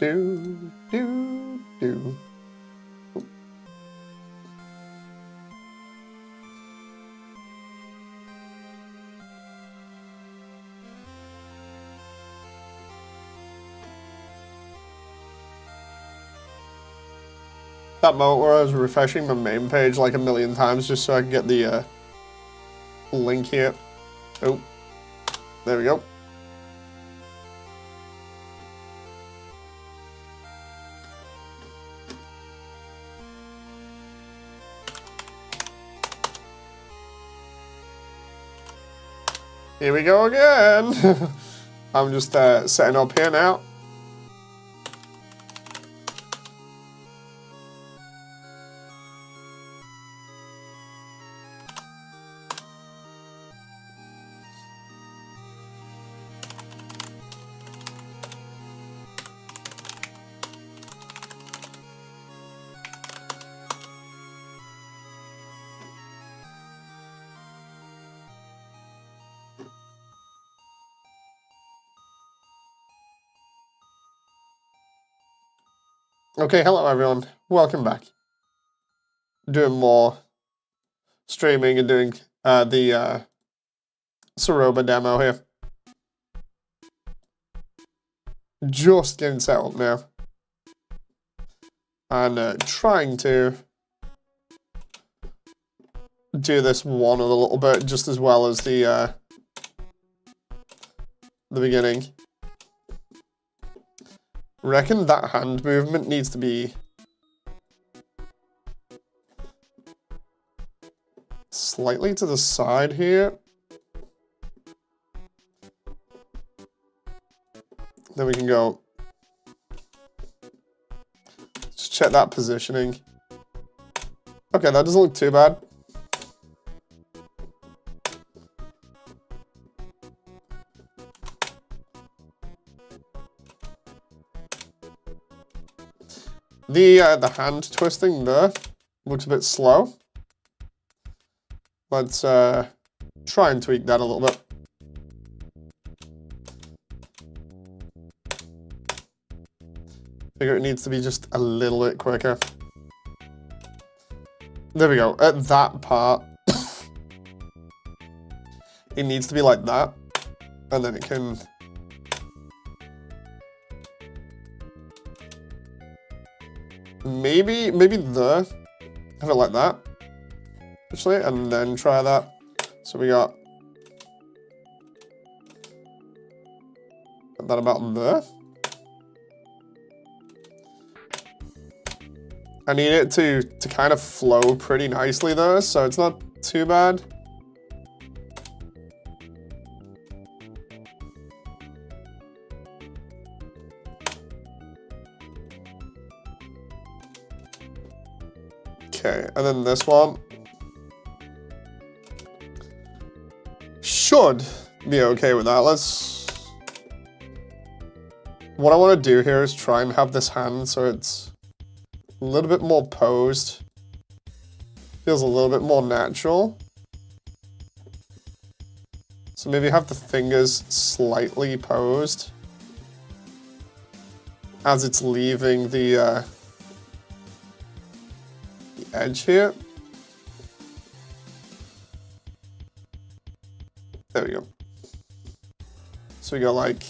do, do, do. That moment where I was refreshing my main page like a million times just so I could get the link here. Oh, there we go. Here we go again. I'm just setting up here now. Okay, hello everyone. Welcome back. Doing more streaming and doing the Ceroba demo here. Just getting set up now. And trying to do this one a little bit just as well as the beginning. Reckon that hand movement needs to be slightly to the side here. Then we can go. Just check that positioning. Okay, that doesn't look too bad. The hand twisting there looks a bit slow. Let's try and tweak that a little bit. Figure it needs to be just a little bit quicker. There we go. At that part, it needs to be like that, and then it can. Maybe there. Have it like that. Actually, and then try that. So we got that about there. I need it to kind of flow pretty nicely there, so it's not too bad. Okay, and then this one should be okay with that. What I want to do here is try and have this hand so it's a little bit more posed. Feels a little bit more natural. So maybe have the fingers slightly posed as it's leaving the edge here. There we go. So we go like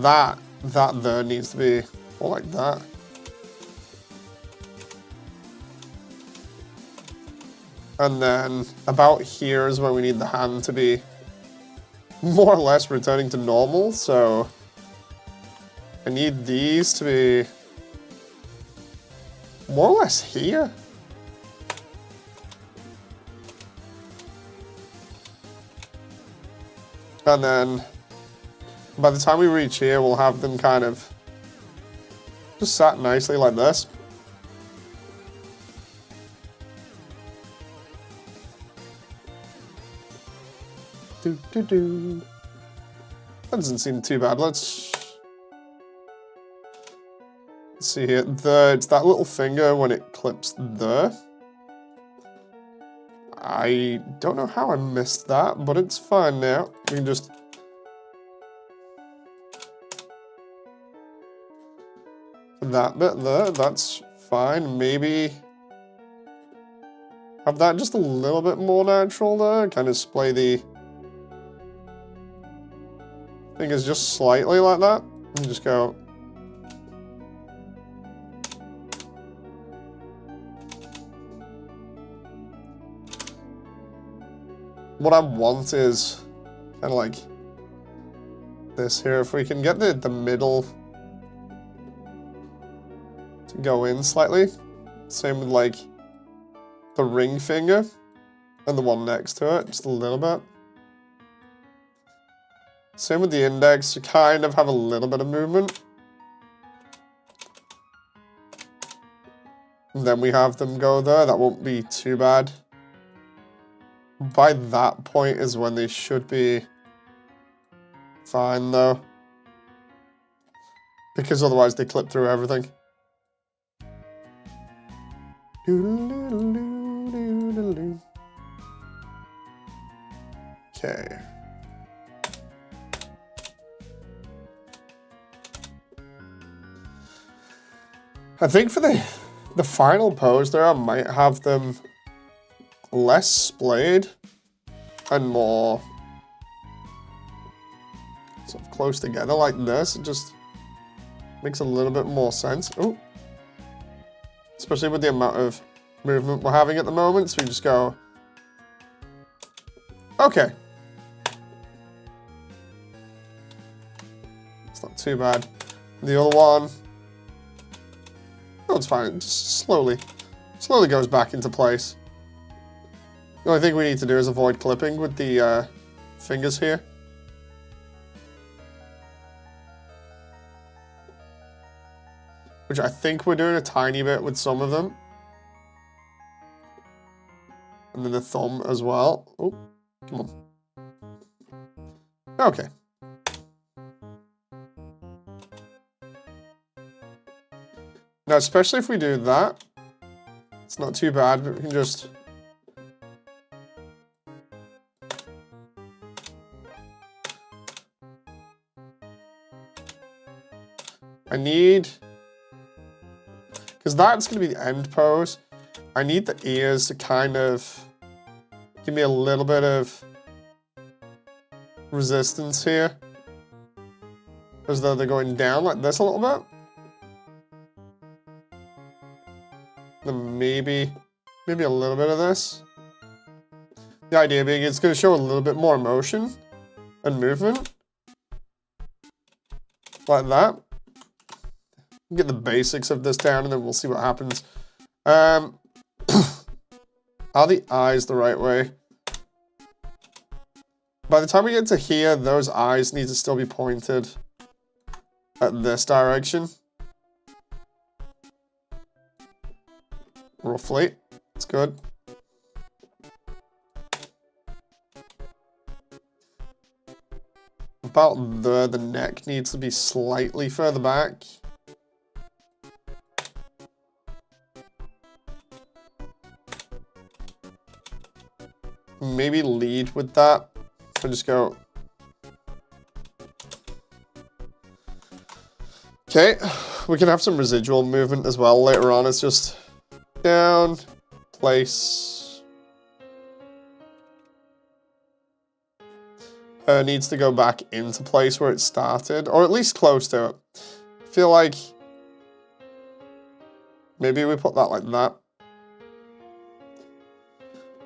that there needs to be more like that. And then about here is where we need the hand to be more or less returning to normal, so I need these to be more or less here. And then by the time we reach here, we'll have them kind of just sat nicely like this. That doesn't seem too bad. Let's see here. It's that little finger when it clips there. I don't know how I missed that, but it's fine now. We can just... that bit there, that's fine. Maybe have that just a little bit more natural there. Kind of splay the fingers just slightly like that. And just go... What I want is kind of like this here. If we can get the middle to go in slightly. Same with like the ring finger and the one next to it, just a little bit. Same with the index, you kind of have a little bit of movement. And then we have them go there, that won't be too bad. By that point is when they should be fine though. Because otherwise they clip through everything. Okay. I think for the final pose there, I might have them less splayed and more sort of close together like this. It just makes a little bit more sense. Oh, especially with the amount of movement we're having at the moment. So we just go, okay. It's not too bad. The other one, oh, it's fine. It just slowly goes back into place. The only thing we need to do is avoid clipping with the fingers here. Which I think we're doing a tiny bit with some of them. And then the thumb as well. Oh, come on. Okay. Now, especially if we do that, it's not too bad, but we can just... I need... because that's going to be the end pose. I need the ears to kind of give me a little bit of resistance here. As though they're going down like this a little bit. Then maybe a little bit of this. The idea being it's going to show a little bit more emotion and movement. Like that. Get the basics of this down and then we'll see what happens. Are the eyes the right way? By the time we get to here, those eyes need to still be pointed at this direction. Roughly. It's good. About there, the neck needs to be slightly further back. Maybe lead with that. So just go. Okay, we can have some residual movement as well later on. It's just down, place. Needs to go back into place where it started, or at least close to it. I feel like maybe we put that like that.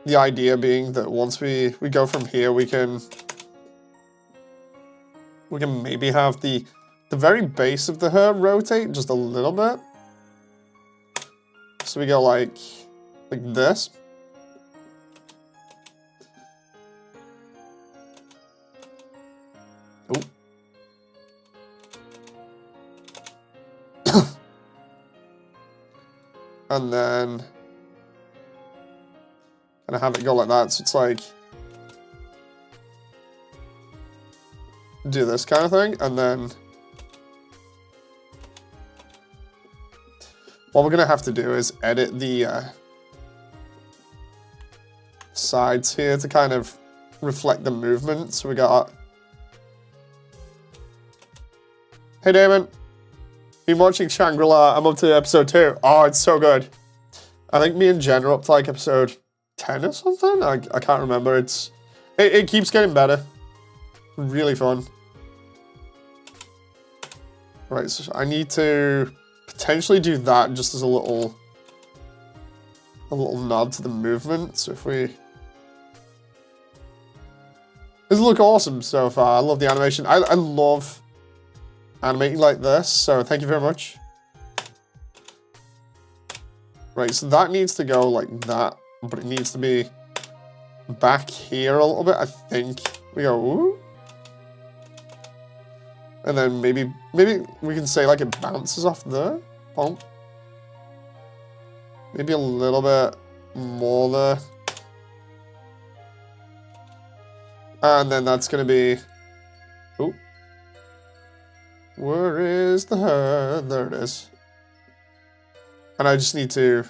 The idea being that once we go from here, we can maybe have the very base of the hair rotate just a little bit. So we go like this. Oh. And then and have it go like that, so it's like do this kind of thing, and then what we're gonna have to do is edit the sides here to kind of reflect the movement. So we got... Hey, Damon. Been watching Shangri-La. I'm up to episode 2. Oh, it's so good. I think me and Jen are up to like episode 10 or something. I can't remember. It keeps getting better. Really fun. Right, so I need to potentially do that just as a little nod to the movement. So if we... This look awesome so far. I love the animation. I love animating like this, so thank you very much. Right, so that needs to go like that, but it needs to be back here a little bit, I think. We go, ooh. And then maybe we can say like it bounces off there. Bonk. Maybe a little bit more there. And then that's going to be... Ooh. Where is the hair? There it is. And I just need to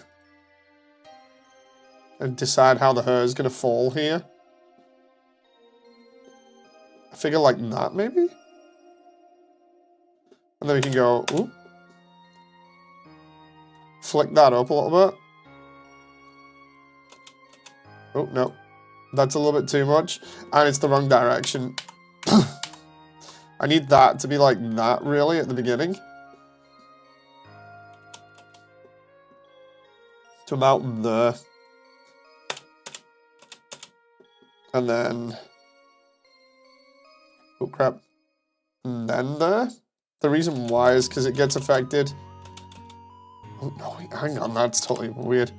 decide how the hair is going to fall here. I figure like that, maybe? And then we can go, ooh. Flick that up a little bit. Oh, no. That's a little bit too much. And it's the wrong direction. I need that to be like that, really, at the beginning. To about there. And then... Oh, crap. And then there. The reason why is because it gets affected. Oh, no, hang on, that's totally weird.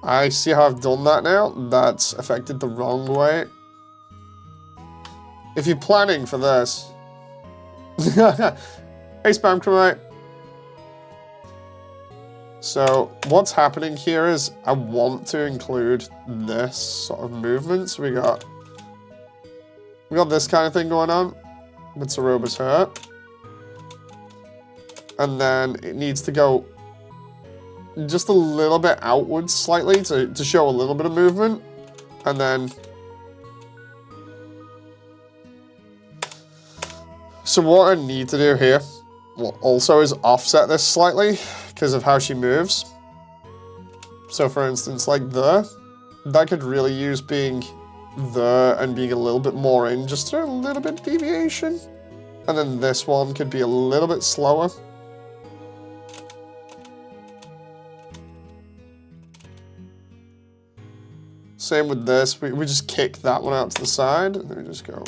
I see how I've done that now. That's affected the wrong way. If you're planning for this... Hey, Spam Crewmate. So, what's happening here is I want to include this sort of movement. So we got this kind of thing going on with Ceroba's hair. And then it needs to go just a little bit outwards slightly to show a little bit of movement. And then... So what I need to do here also is offset this slightly because of how she moves. So for instance, like there, that could really use being there and being a little bit more in, just a little bit deviation. And then this one could be a little bit slower. Same with this, we just kick that one out to the side, and then we just go.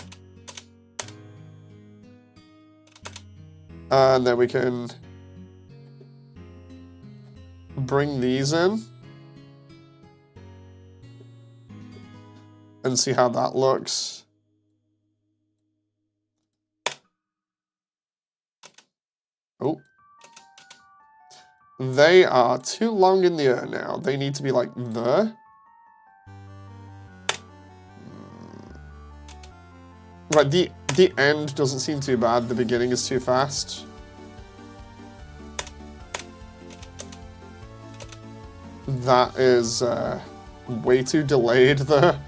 And then we can bring these in. And see how that looks. Oh. They are too long in the air now. They need to be like there. Right, the end doesn't seem too bad. The beginning is too fast. That is way too delayed there.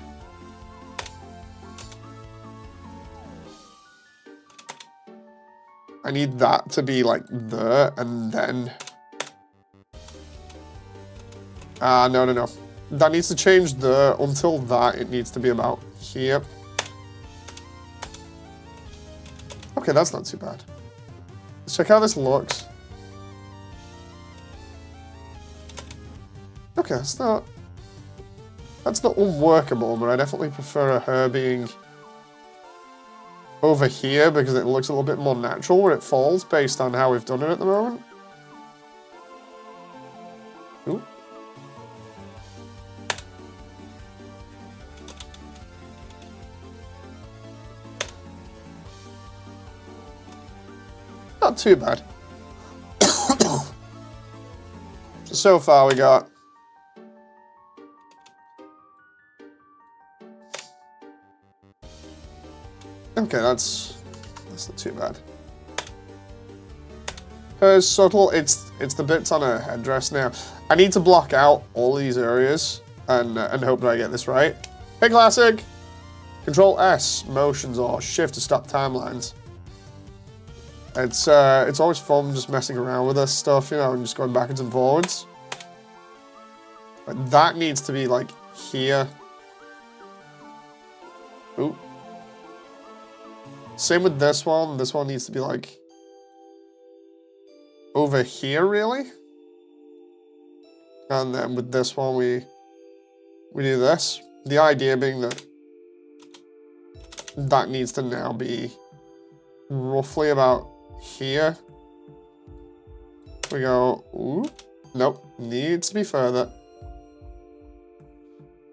I need that to be like there and then... no. That needs to change there. Until that, it needs to be about here. Okay, that's not too bad. Let's check how this looks. Okay, that's not unworkable, but I definitely prefer her being over here because it looks a little bit more natural where it falls based on how we've done it at the moment. Ooh. Not too bad. So far we got... Okay, that's not too bad. Her subtle, it's the bits on her headdress now. I need to block out all these areas and hope that I get this right. Hey, Classic! Control S, motions, or shift to stop timelines. It's always fun just messing around with this stuff, you know, and just going backwards and forwards. But that needs to be, like, here. Ooh. Same with this one. This one needs to be, like, over here, really. And then with this one, we do this. The idea being that that needs to now be roughly about here. We go, ooh, nope, needs to be further.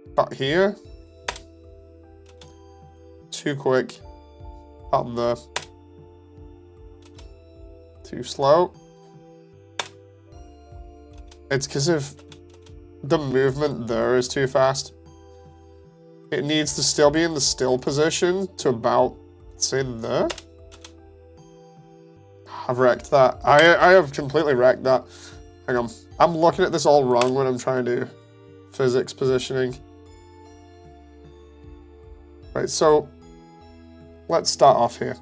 About here. Too quick. Up there. Too slow. It's because of the movement there is too fast. It needs to still be in the still position to about, say, there. I've wrecked that. I have completely wrecked that. Hang on. I'm looking at this all wrong when I'm trying to do physics positioning. Right, so let's start off here.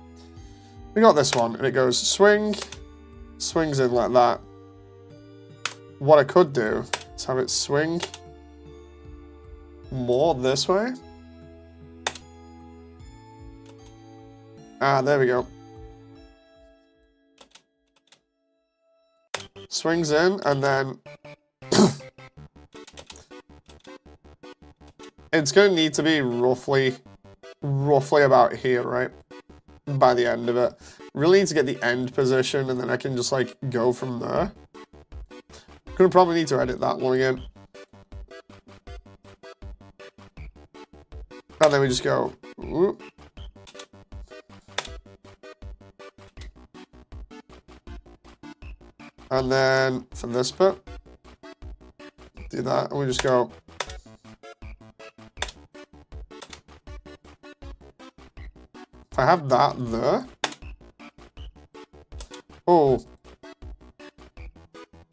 We got this one, and it goes swing, swings in like that. What I could do is have it swing more this way. Ah, there we go. Swings in, and then it's going to need to be roughly about here, right? By the end of it. Really need to get the end position, and then I can just, like, go from there. Gonna probably need to edit that one again. And then we just go, whoop. And then for this bit, do that, and we just go. If I have that there. Oh.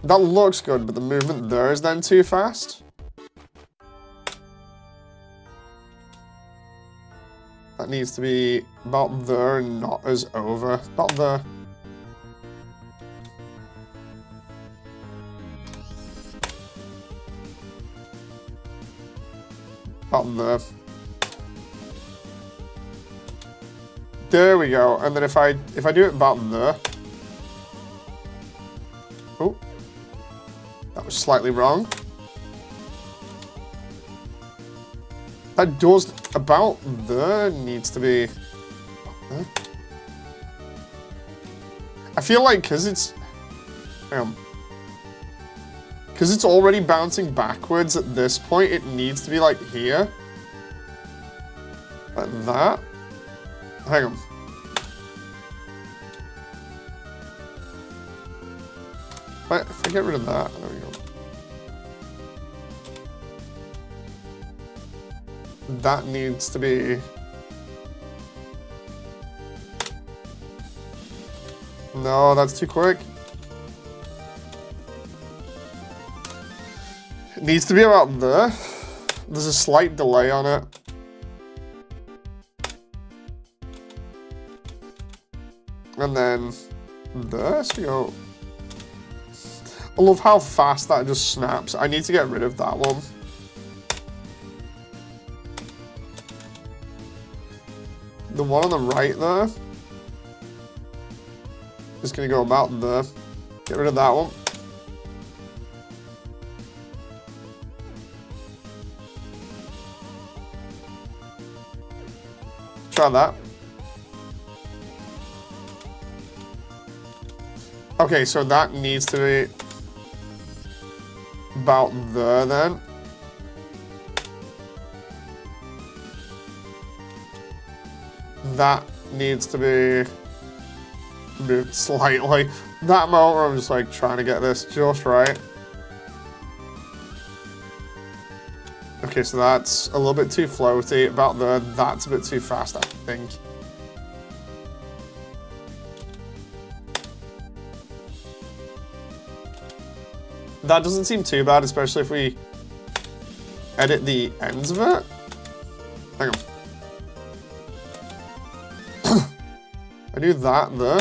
That looks good, but the movement there is then too fast. That needs to be about there and not as over. About there. About there. There we go. And then if I do it about there. Oh. That was slightly wrong. That does about there needs to be. I feel like because it's already bouncing backwards at this point, it needs to be like here. Like that. Hang on. If I get rid of that, there we go. That needs to be. No, that's too quick. It needs to be about there. There's a slight delay on it. And then there, so you go. I love how fast that just snaps. I need to get rid of that one. The one on the right there is going to go about there. Get rid of that one. Try that. Okay, so that needs to be about there then. That needs to be moved slightly. That moment where I'm just like trying to get this just right. Okay, so that's a little bit too floaty. About there, that's a bit too fast, I think. That doesn't seem too bad, especially if we edit the ends of it. Hang on. I do that there.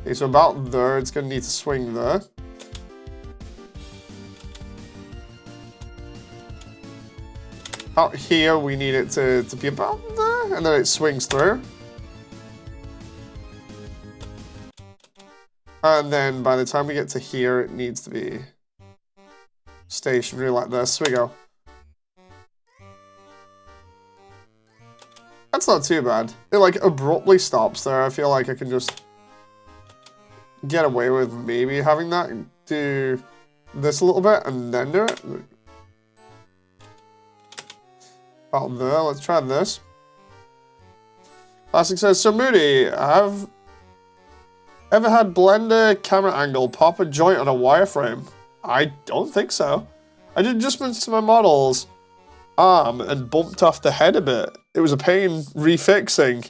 Okay, so about there, it's going to need to swing there. Out here, we need it to be about there, and then it swings through. And then by the time we get to here, it needs to be stationary like this. Here we go. That's not too bad. It like abruptly stops there. I feel like I can just get away with maybe having that do this a little bit and then do it. About there, let's try this. Classic says, so Moody, have ever had Blender camera angle pop a joint on a wireframe? I don't think so. I did adjustments to my model's arm and bumped off the head a bit. It was a pain refixing.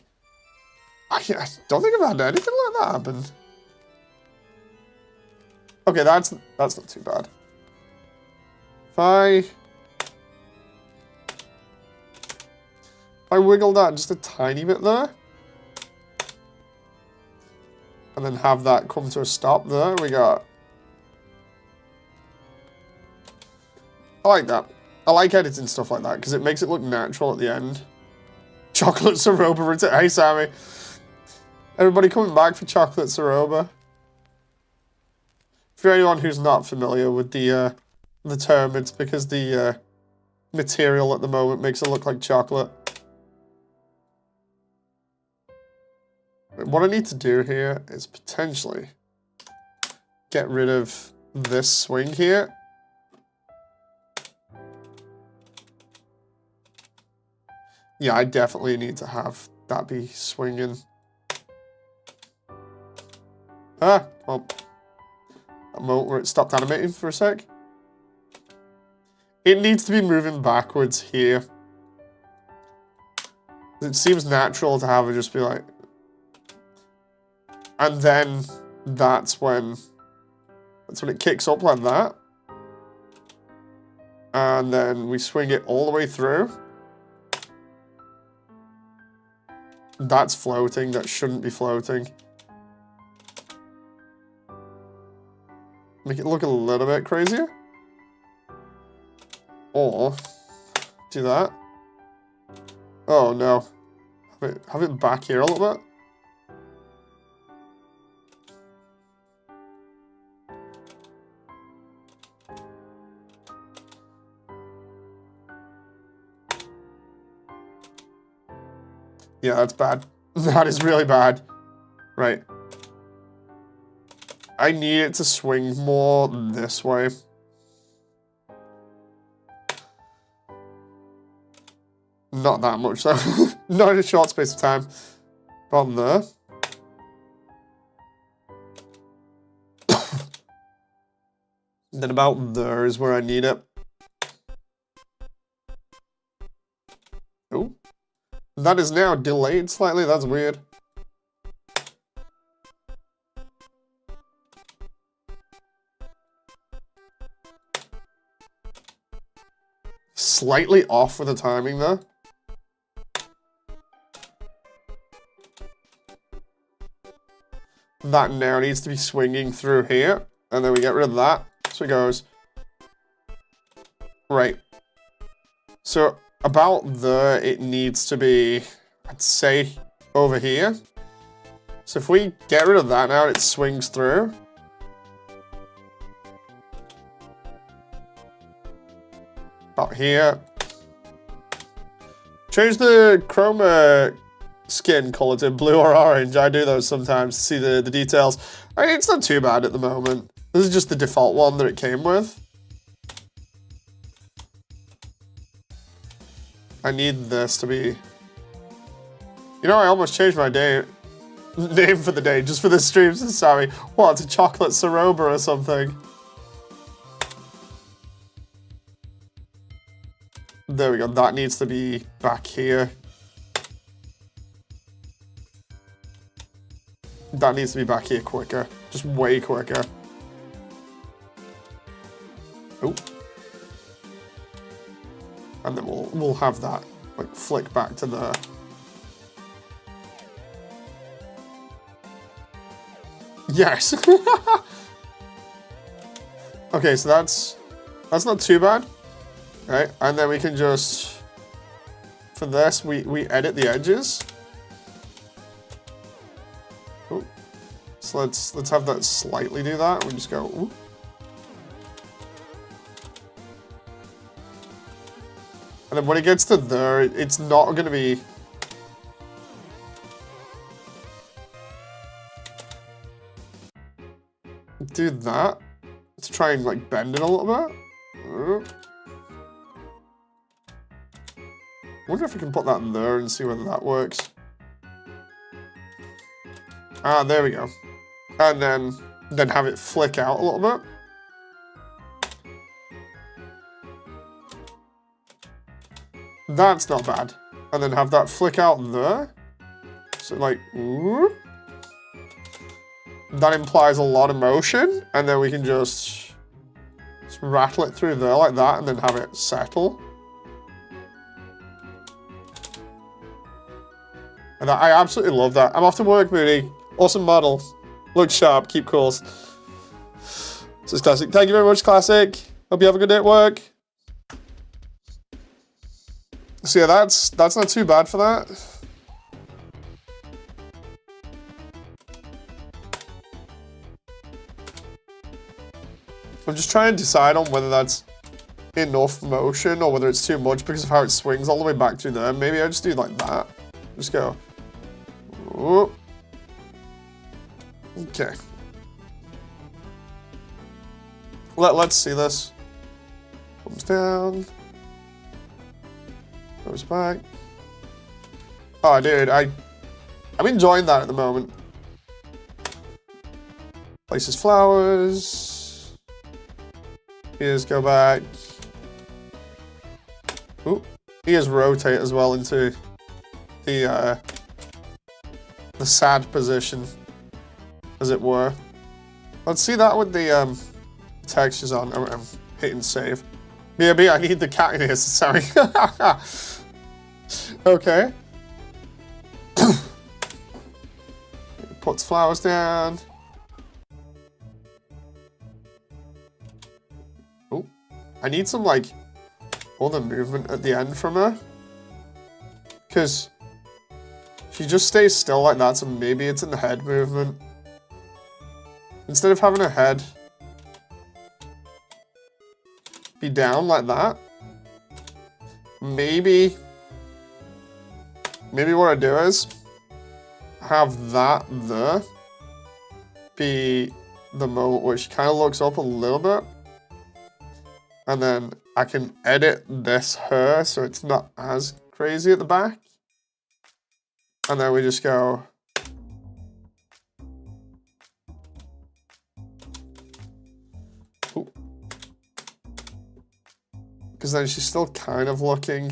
I don't think I've had anything like that happen. Okay, that's not too bad. If I wiggle that just a tiny bit there, and then have that come to a stop there, we got. I like that. I like editing stuff like that because it makes it look natural at the end. Chocolate Ceroba. Hey, Sammy. Everybody coming back for Chocolate Ceroba. For anyone who's not familiar with the term, it's because the material at the moment makes it look like chocolate. What I need to do here is potentially get rid of this swing here. Yeah, I definitely need to have that be swinging. Ah, well, a moment where it stopped animating for a sec. It needs to be moving backwards here. It seems natural to have it just be like... And then that's when it kicks up like that. And then we swing it all the way through. That's floating, that shouldn't be floating. Make it look a little bit crazier. Or do that. Oh no. Have it back here a little bit. Yeah, that's bad. That is really bad. Right. I need it to swing more this way. Not that much though. Not in a short space of time. On there. Then about there is where I need it. Oh. That is now delayed slightly, that's weird. Slightly off with the timing there. That now needs to be swinging through here, and then we get rid of that. So it goes. Right. So about there, it needs to be, I'd say, over here. So if we get rid of that now, it swings through. About here. Change the chroma skin color to blue or orange. I do those sometimes to see the details. I mean, it's not too bad at the moment. This is just the default one that it came with. I need this to be... You know, I almost changed my name for the day just for this stream. So sorry. What, it's a Chocolate Ceroba or something? There we go. That needs to be back here. That needs to be back here quicker. Just way quicker. Oh. And then we'll have that like flick back to there. Yes. Okay, so that's not too bad. Right, and then we can just, for this, we edit the edges. Ooh. So let's have that slightly do that. We just go, ooh. And then when it gets to there, it's not going to be... Do that. Let's try and like bend it a little bit. I wonder if we can put that in there and see whether that works. Ah, there we go. And then have it flick out a little bit. That's not bad. And then have that flick out there. So like, ooh. That implies a lot of motion. And then we can just rattle it through there like that and then have it settle. And I absolutely love that. I'm off to work, Moody. Awesome model. Look sharp, keep course. This is Classic. Thank you very much, Classic. Hope you have a good day at work. So yeah, that's not too bad for that. I'm just trying to decide on whether that's enough motion or whether it's too much because of how it swings all the way back through there. Maybe I just do like that. Just go. Ooh. Okay. Let's see this. Comes down. Goes back. Oh, dude, I'm enjoying that at the moment. Places flowers. Ears go back. Ooh. Ears rotate as well into the sad position, as it were. Let's see that with the textures on. I'm hitting save. BRB, I need the cat in here, sorry. Okay. Puts flowers down. Oh, I need some like other movement at the end from her. Because she just stays still like that, so maybe it's in the head movement. Instead of having her head be down like that, maybe what I do is have that there be the moment where she kind of looks up a little bit, and then I can edit this her so it's not as crazy at the back. And then we just go. Because then she's still kind of looking.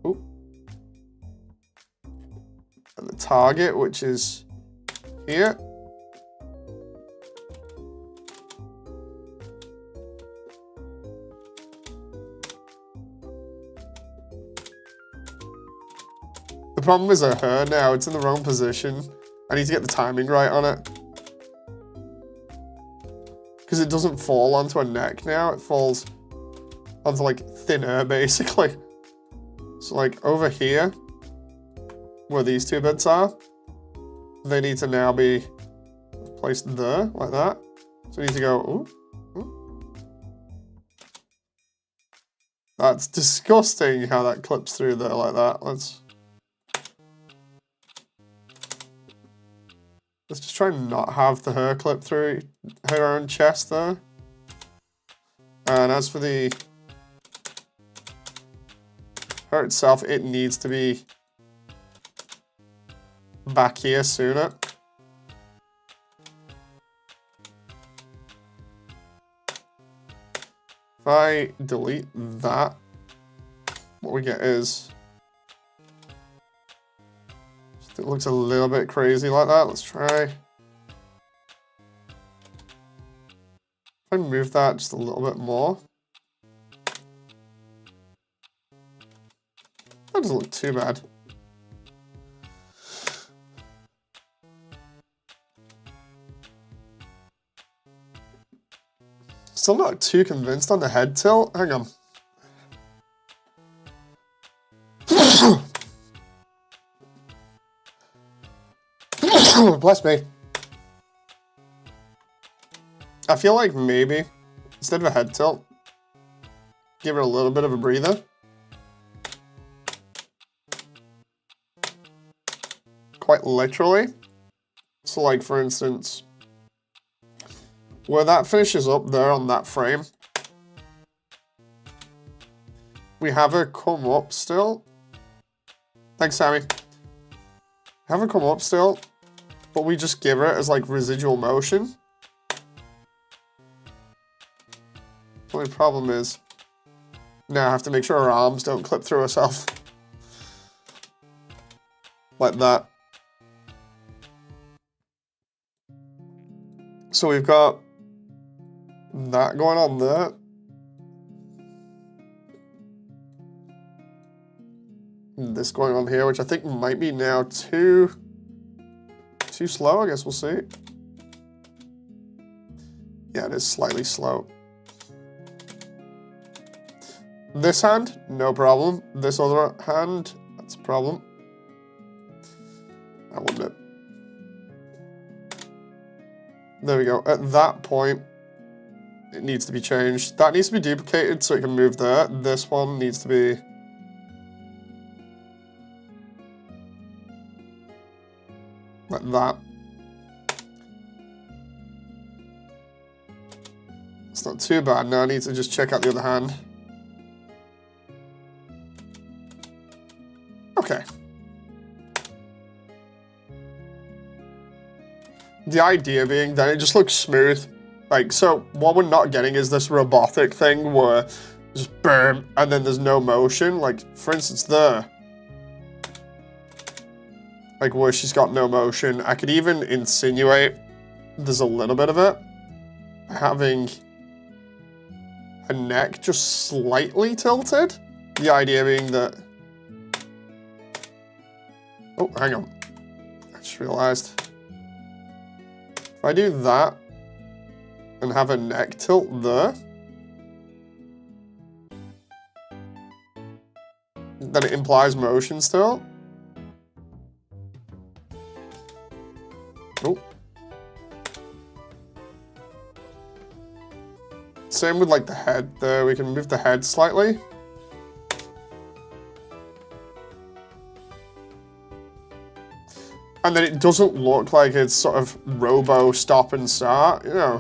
Ooh. At the target, which is here. The problem is her now, it's in the wrong position. I need to get the timing right on it. Because it doesn't fall onto her neck now, it falls onto like thin air basically. So like over here, where these two bits are, they need to now be placed there, like that. So we need to go, ooh, ooh. That's disgusting how that clips through there like that. Let's just try and not have the hair clip through her own chest there. And as for the her itself, it needs to be back here sooner. If I delete that, what we get is, it looks a little bit crazy like that. Let's try. If I move that just a little bit more. That doesn't look too bad. Still not too convinced on the head tilt. Hang on. Bless me. I feel like maybe, instead of a head tilt, give it a little bit of a breather. Quite literally. So like, for instance, where that finishes up there on that frame, we have her come up still. Thanks, Sammy. Have her come up still, but we just give her it as like residual motion. The only problem is, now I have to make sure her arms don't clip through herself. Like that. So we've got that going on there. And this going on here, which I think might be now too slow. I guess we'll see. Yeah, it is slightly slow. This hand, no problem. This other hand, that's a problem. I wouldn't it. There we go. At that point, it needs to be changed. That needs to be duplicated so it can move there. This one needs to be... like that. It's not too bad. Now I need to just check out the other hand. Okay. The idea being that it just looks smooth. Like, so what we're not getting is this robotic thing where just boom, and then there's no motion. Like, for instance, there. Like, where she's got no motion. I could even insinuate there's a little bit of it. Having a neck just slightly tilted. The idea being that... oh, hang on. I just realized. If I do that and have a neck tilt there, then it implies motion still. Oh. Same with like the head there, we can move the head slightly. And then it doesn't look like it's sort of robo stop and start, you know.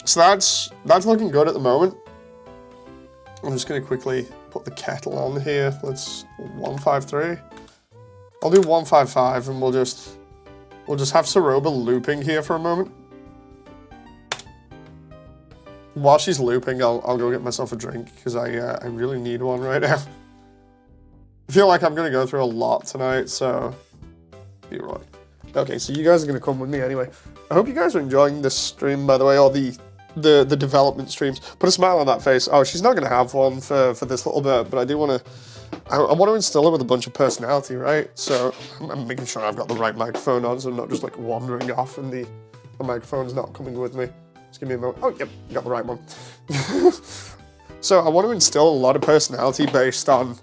So that's looking good at the moment. I'm just gonna quickly put the kettle on here. Let's 153. I'll do 155 and we'll just have Ceroba looping here for a moment. While she's looping, I'll go get myself a drink because I really need one right now. I feel like I'm gonna go through a lot tonight, so be right. Okay, so you guys are gonna come with me anyway. I hope you guys are enjoying this stream, by the way, or the development streams. Put a smile on that face. Oh, she's not gonna have one for this little bit, but I do want to. I want to instill her with a bunch of personality, right? So I'm making sure I've got the right microphone on, so I'm not just like wandering off and the microphone's not coming with me. Just give me a moment. Oh, yep, got the right one. So I want to instill a lot of personality based on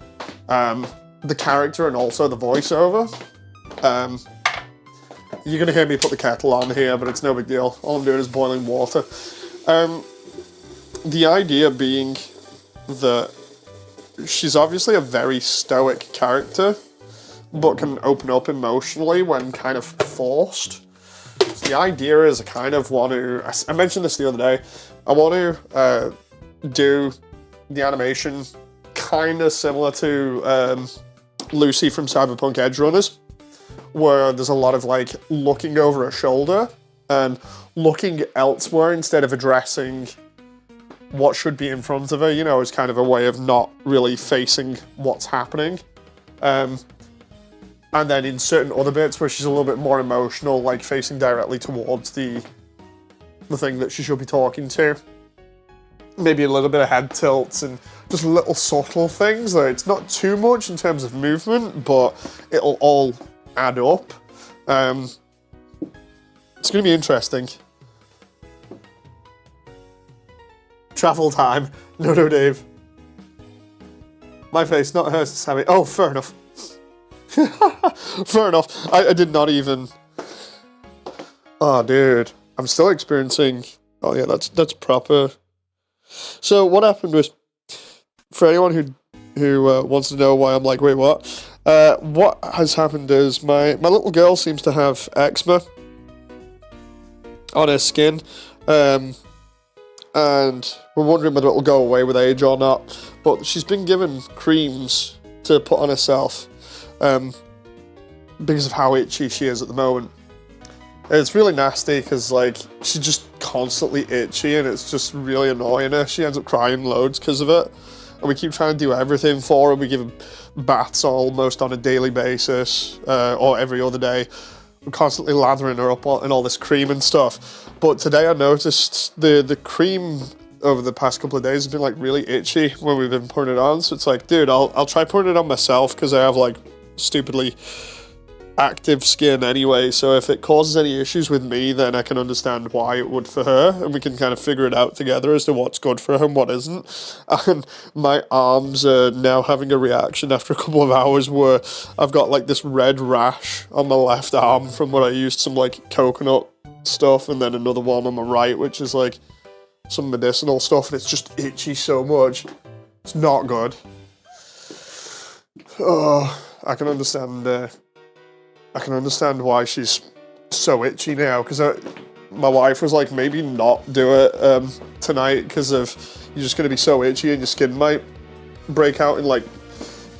the character and also the voiceover. You're going to hear me put the kettle on here, but it's no big deal. All I'm doing is boiling water. The idea being that she's obviously a very stoic character, but can open up emotionally when kind of forced. So the idea is I kind of want to, I mentioned this the other day, I want to do the animation kind of similar to Lucy from Cyberpunk Edge Runners, where there's a lot of like looking over her shoulder and looking elsewhere instead of addressing what should be in front of her, you know, as kind of a way of not really facing what's happening. And then in certain other bits where she's a little bit more emotional, like facing directly towards the thing that she should be talking to. Maybe a little bit of head tilts and just little subtle things that it's not too much in terms of movement, but it'll all add up. It's going to be interesting. Travel time. No, Dave. My face, not hers, Sammy. Oh, fair enough. Fair enough. I did not even... Oh, dude. I'm still experiencing... Oh, yeah, that's proper. So, what happened was... For anyone who wants to know why I'm like, wait, what? What has happened is my little girl seems to have eczema on her skin. And we're wondering whether it'll go away with age or not. But she's been given creams to put on herself. Because of how itchy she is at the moment. It's really nasty because, like, she's just constantly itchy and it's just really annoying her. She ends up crying loads because of it. And we keep trying to do everything for her. We give her baths almost on a daily basis, or every other day. We're constantly lathering her up in all this cream and stuff. But today I noticed the cream over the past couple of days has been, like, really itchy when we've been putting it on. So it's like, dude, I'll try putting it on myself because I have, like, stupidly active skin anyway, so if it causes any issues with me, then I can understand why it would for her, and we can kind of figure it out together as to what's good for her and what isn't. And my arms are now having a reaction after a couple of hours where I've got like this red rash on my left arm from when I used some like coconut stuff, and then another one on my right which is like some medicinal stuff, and it's just itchy so much. It's not good. Oh, I can understand why she's so itchy now, because my wife was like, maybe not do it tonight, because of you're just going to be so itchy and your skin might break out in like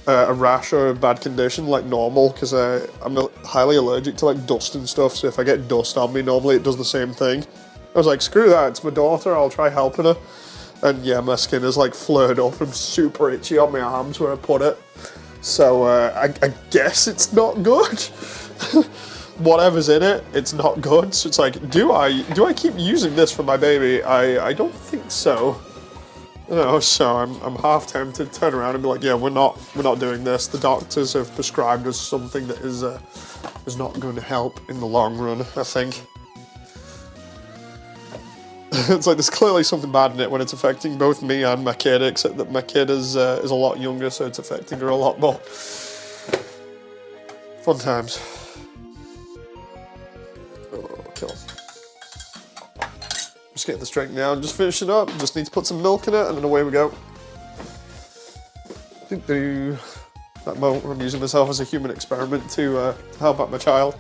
a rash or a bad condition like normal, because I'm highly allergic to like dust and stuff, so if I get dust on me, normally it does the same thing. I was like, screw that, it's my daughter, I'll try helping her. And yeah, my skin is like flared up and super itchy on my arms where I put it. So I guess it's not good. Whatever's in it, it's not good. So it's like, do I keep using this for my baby? I don't think so. You know, so I'm half tempted to turn around and be like, yeah, we're not doing this. The doctors have prescribed us something that is not going to help in the long run, I think. It's like there's clearly something bad in it when it's affecting both me and my kid, except that my kid is a lot younger, so it's affecting her a lot more. Fun times. Oh, cool. Just getting this drink now and just finishing up. Just need to put some milk in it, and then away we go. That moment where I'm using myself as a human experiment to help out my child.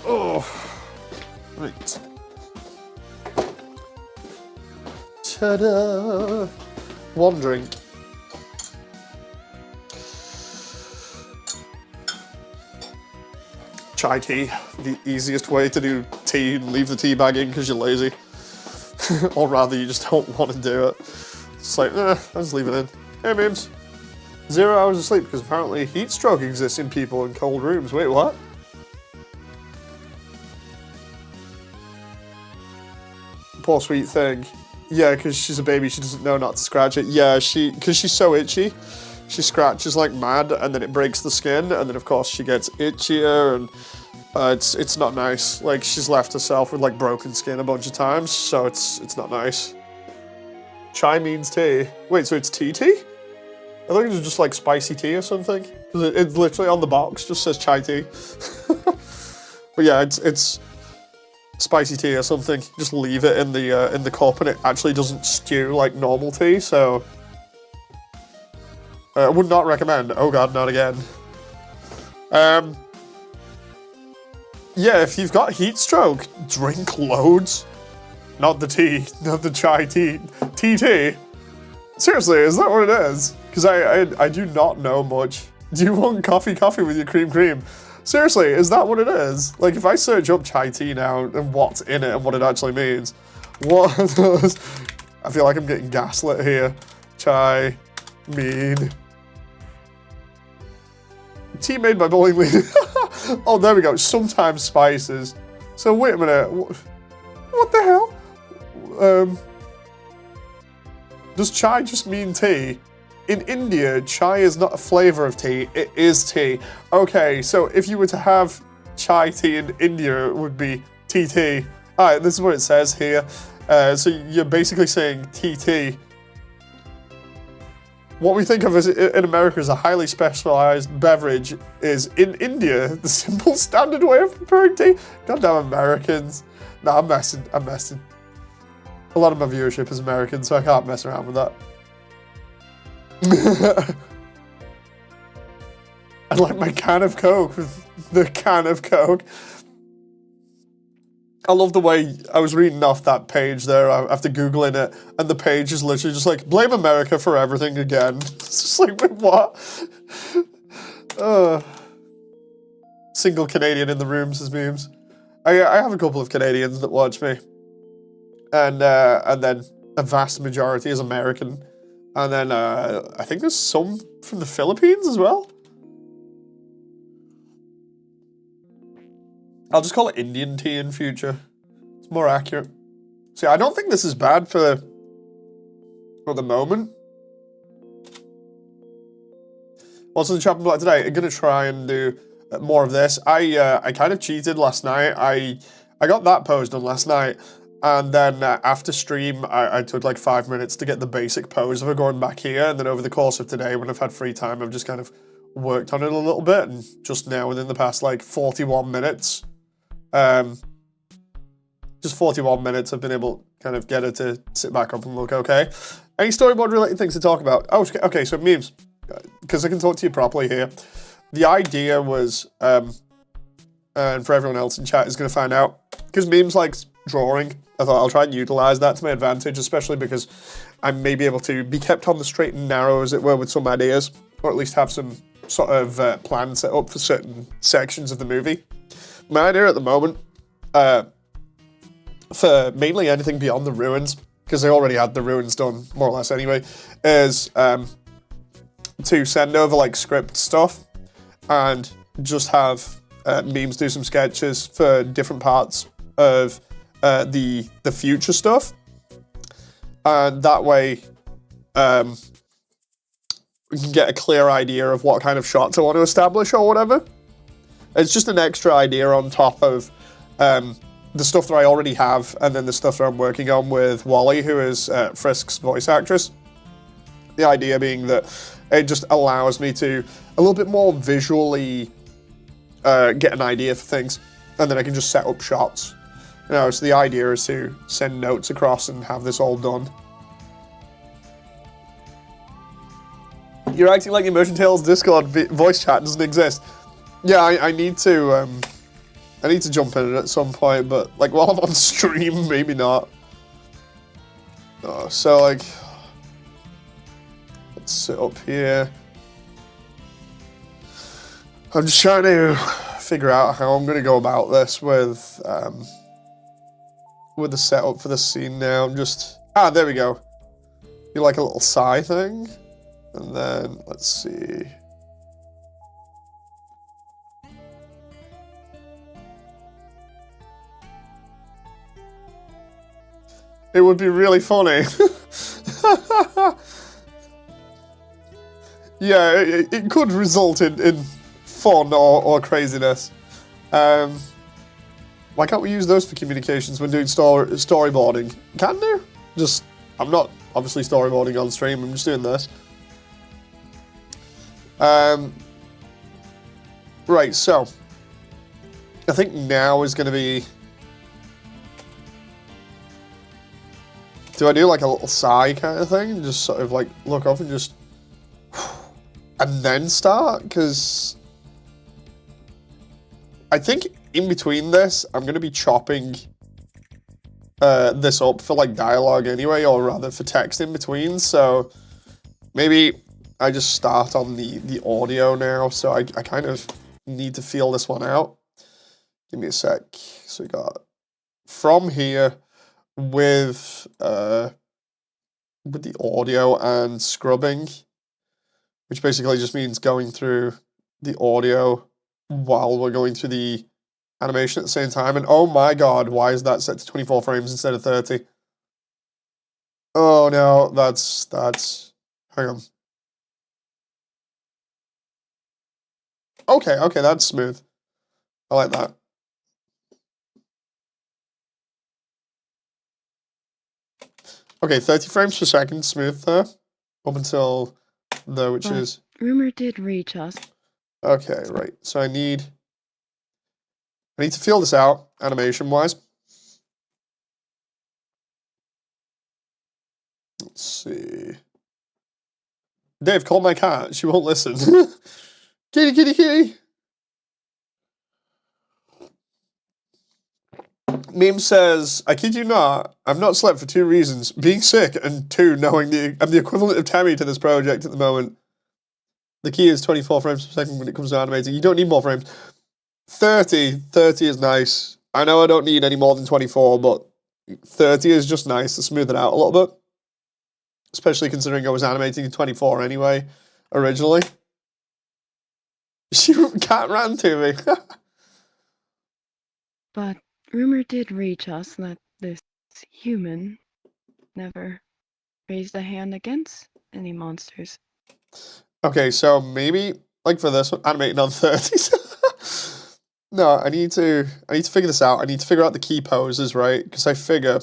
Oh, right. Ta-da! One drink. Chai tea, the easiest way to do tea and leave the tea bag in because you're lazy. Or rather, you just don't want to do it. It's like, I'll just leave it in. Hey, Mims. 0 hours of sleep because apparently heat stroke exists in people in cold rooms. Wait, what? Poor sweet thing. Yeah, because she's a baby, she doesn't know not to scratch it. Yeah, because she's so itchy, she scratches like mad, and then it breaks the skin, and then of course she gets itchier, and it's not nice. Like, she's left herself with like broken skin a bunch of times, so it's not nice. Chai means tea. Wait, so it's tea? I thought it was just like spicy tea or something, because it's literally on the box just says chai tea. But yeah, it's spicy tea or something. Just leave it in the cup and it actually doesn't stew like normal tea, so I would not recommend. Oh god, not again. Yeah, if you've got heat stroke, drink loads. Not the tea, not the chai tea. Tea. Seriously, is that what it is? Because I do not know much. Do you want coffee with your cream? Seriously, is that what it is? Like, if I search up chai tea now and what's in it and what it actually means, what are those? I feel like I'm getting gaslit here. chai, mead. Tea made by bowling lead. Oh, there we go. Sometimes spices. So wait a minute. What the hell? Does chai just mean tea? In India, chai is not a flavor of tea. It is tea. Okay, so if you were to have chai tea in India, it would be TT. All right, this is what it says here. So you're basically saying TT. What we think of as in America as a highly specialized beverage is in India the simple standard way of preparing tea. Goddamn Americans. Nah, I'm messing. A lot of my viewership is American, so I can't mess around with that. I'd like my can of Coke with the can of Coke. I love the way I was reading off that page there after Googling it, and the page is literally just like, blame America for everything again. It's just like, wait, what? Single Canadian in the room, says Memes. I have a couple of Canadians that watch me. And then a vast majority is American. And then I think there's some from the Philippines as well. I'll just call it Indian tea in future. It's more accurate. See, I don't think this is bad for the moment. What's in the chopping block today? I'm gonna try and do more of this. I kind of cheated last night. I got that pose done last night, and then after stream, I took like 5 minutes to get the basic pose of it going back here, and then over the course of today, when I've had free time, I've just kind of worked on it a little bit, and just now within the past like 41 minutes, just 41 minutes, I've been able to kind of get it to sit back up and look okay. Any storyboard related things to talk about? Oh, okay, so Memes, because I can talk to you properly here. The idea was, and for everyone else in chat is going to find out, because Memes likes drawing, I thought I'll try and utilize that to my advantage, especially because I may be able to be kept on the straight and narrow, as it were, with some ideas, or at least have some sort of plan set up for certain sections of the movie. My idea at the moment, for mainly anything beyond the ruins, because I already had the ruins done more or less anyway, is to send over like script stuff and just have Memes do some sketches for different parts of the future stuff, and that way we can get a clear idea of what kind of shots I want to establish or whatever. It's just an extra idea on top of the stuff that I already have, and then the stuff that I'm working on with Wally, who is Frisk's voice actress. The idea being that it just allows me to a little bit more visually get an idea for things, and then I can just set up shots. You know, so the idea is to send notes across and have this all done. You're acting like Immersiontale's Discord voice chat doesn't exist. Yeah, I need to jump in it at some point, but like while I'm on stream, maybe not. So like, let's sit up here. I'm just trying to figure out how I'm going to go about this with the setup for the scene now. I'm just, there we go. You like a little sigh thing, and then let's see. It would be really funny. Yeah, it could result in fun or craziness. Why can't we use those for communications when doing storyboarding? Can do. Just, I'm not obviously storyboarding on stream, I'm just doing this. Right, so I think now is going to be... Do I do like a little sigh kind of thing? Just sort of like look up and just... and then start? Because I think in between this, I'm going to be chopping this up for like dialogue anyway, or rather for text in between. So maybe I just start on the audio now. So I kind of need to feel this one out. Give me a sec. So we got from here with with the audio and scrubbing, which basically just means going through the audio while we're going through the animation at the same time. And oh my god, why is that set to 24 frames instead of 30? Oh no, that's, hang on. Okay, that's smooth. I like that. Okay, 30 frames per second, smooth there. Up until the, which is... Rumor did reach us. Okay, right. So I need to feel this out, animation-wise. Let's see. Dave, call my cat. She won't listen. Kitty, kitty, kitty. Meme says, I kid you not, I've not slept for 2 reasons. Being sick, and 2, knowing I'm the equivalent of Tammy to this project at the moment. The key is 24 frames per second when it comes to animating. You don't need more frames. 30 is nice. I know I don't need any more than 24, but 30 is just nice to smooth it out a little bit. Especially considering I was animating in 24 anyway, originally. Cat ran to me. But rumor did reach us that this human never raised a hand against any monsters. Okay, so maybe, like for this one, animating on 30s. No, I need to figure this out. I need to figure out the key poses, right? Because I figure,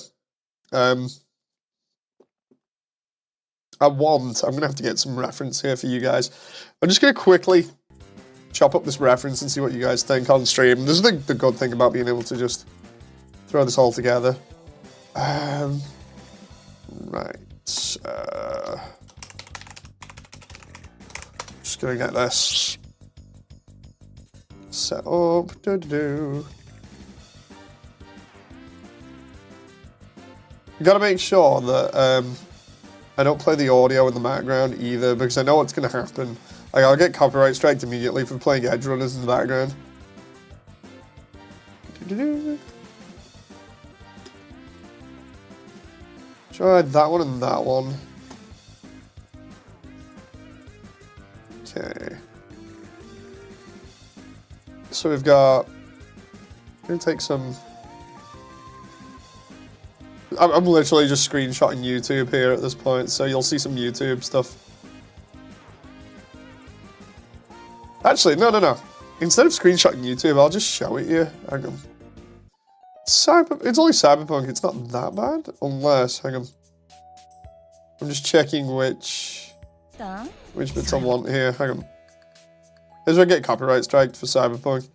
I'm gonna have to get some reference here for you guys. I'm just gonna quickly chop up this reference and see what you guys think on stream. This is the good thing about being able to just throw this all together. Right. Just gonna get this set up. You gotta make sure that I don't play the audio in the background either, because I know what's gonna happen. Like, I'll get copyright striked immediately for playing Edge Runners in the background. Tried that one and that one. Okay. So we've got... I'm gonna take some... I'm literally just screenshotting YouTube here at this point, so you'll see some YouTube stuff. Actually, no. Instead of screenshotting YouTube, I'll just show it you. Hang on. It's only Cyberpunk, it's not that bad. Unless, hang on. I'm just checking which bits I want here. Hang on. Here's where I get copyright striked for Cyberpunk.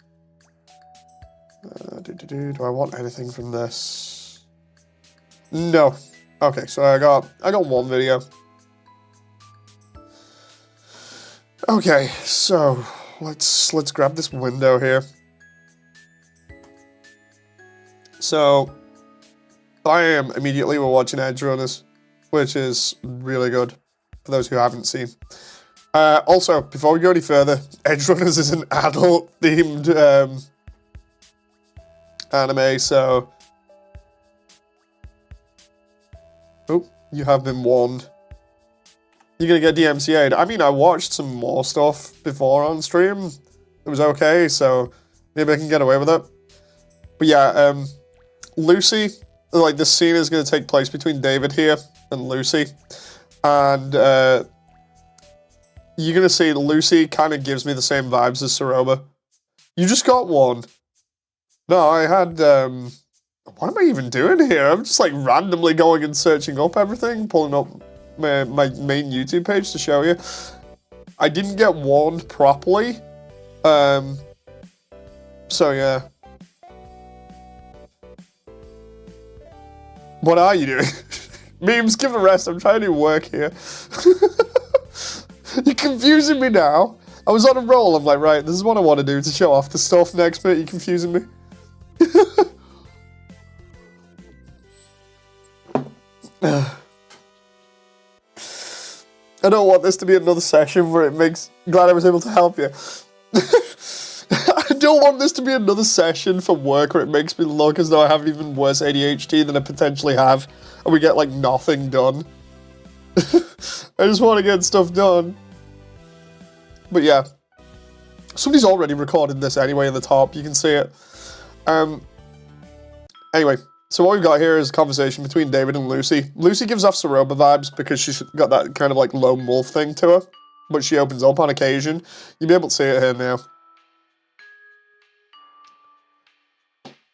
Do I want anything from this? No. Okay, so I got one video. Okay, so let's grab this window here. So I am immediately we're watching Edge Runners, which is really good for those who haven't seen. Also, before we go any further, Edge Runners is an adult-themed anime, so... Oh, you have been warned. You're gonna get DMCA'd. I mean, I watched some more stuff before on stream. It was okay, so maybe I can get away with it. But yeah, Lucy, like, this scene is gonna take place between David here and Lucy. And, you're gonna see Lucy kind of gives me the same vibes as Ceroba. You just got one. No, I had, what am I even doing here? I'm just, like, randomly going and searching up everything, pulling up my main YouTube page to show you. I didn't get warned properly. So, yeah. What are you doing? Memes, give a rest. I'm trying to do work here. You're confusing me now. I was on a roll. I'm like, right, this is what I want to do to show off the stuff. Next minute, you're confusing me. I don't want this to be another session where it makes... Glad I was able to help you. I don't want this to be another session for work where it makes me look as though I have even worse ADHD than I potentially have, and we get, like, nothing done. I just want to get stuff done. But yeah. Somebody's already recorded this anyway in the top. You can see it. Anyway, so what we've got here is a conversation between David and Lucy. Lucy gives off Ceroba vibes because she's got that kind of like lone wolf thing to her. But she opens up on occasion. You'll be able to see it here now.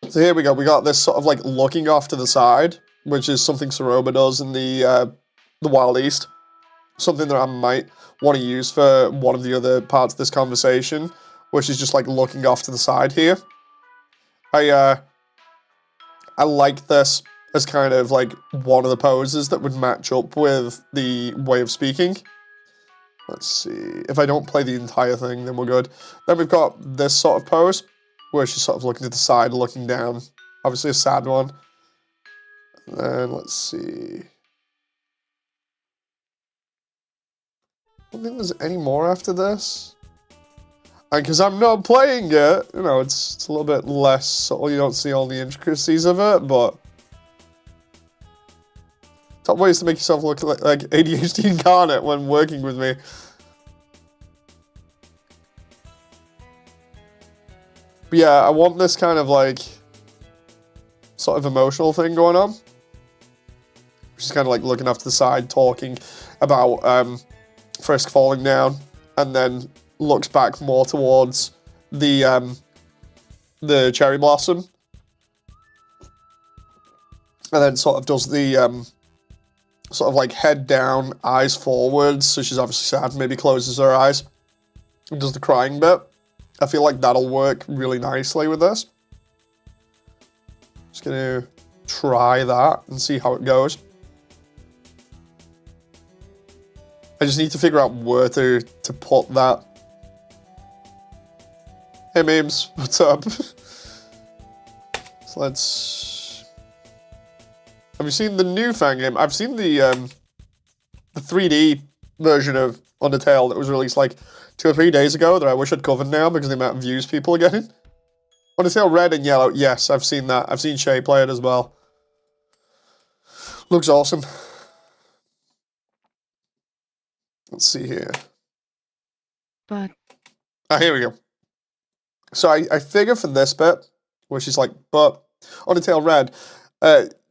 So here we go. We got this sort of like looking off to the side, which is something Ceroba does in the Wild East. Something that I might want to use for one of the other parts of this conversation, which is just like looking off to the side here. I like this as kind of like one of the poses that would match up with the way of speaking. Let's see. If I don't play the entire thing, then we're good. Then we've got this sort of pose, where she's sort of looking to the side, looking down. Obviously a sad one. And then, let's see. I don't think there's any more after this. And because I'm not playing it, you know, it's a little bit less subtle. You don't see all the intricacies of it, but top ways to make yourself look like ADHD incarnate when working with me. But yeah, I want this kind of like sort of emotional thing going on. She's kind of like looking off to the side, talking about Frisk falling down, and then looks back more towards the cherry blossom, and then sort of does the sort of like head down, eyes forwards. So she's obviously sad. Maybe closes her eyes and does the crying bit. I feel like that'll work really nicely with this. Just gonna try that and see how it goes. I just need to figure out where to put that. Hey memes, what's up? So let's... Have you seen the new fan game? I've seen the 3D version of Undertale that was released like 2 or 3 days ago that I wish I'd covered now because of the amount of views people are getting. Undertale Red and Yellow, yes, I've seen that. I've seen Shay play it as well. Looks awesome. Let's see here. But... here we go. So I figure for this bit, where she's like, but Undertale Red,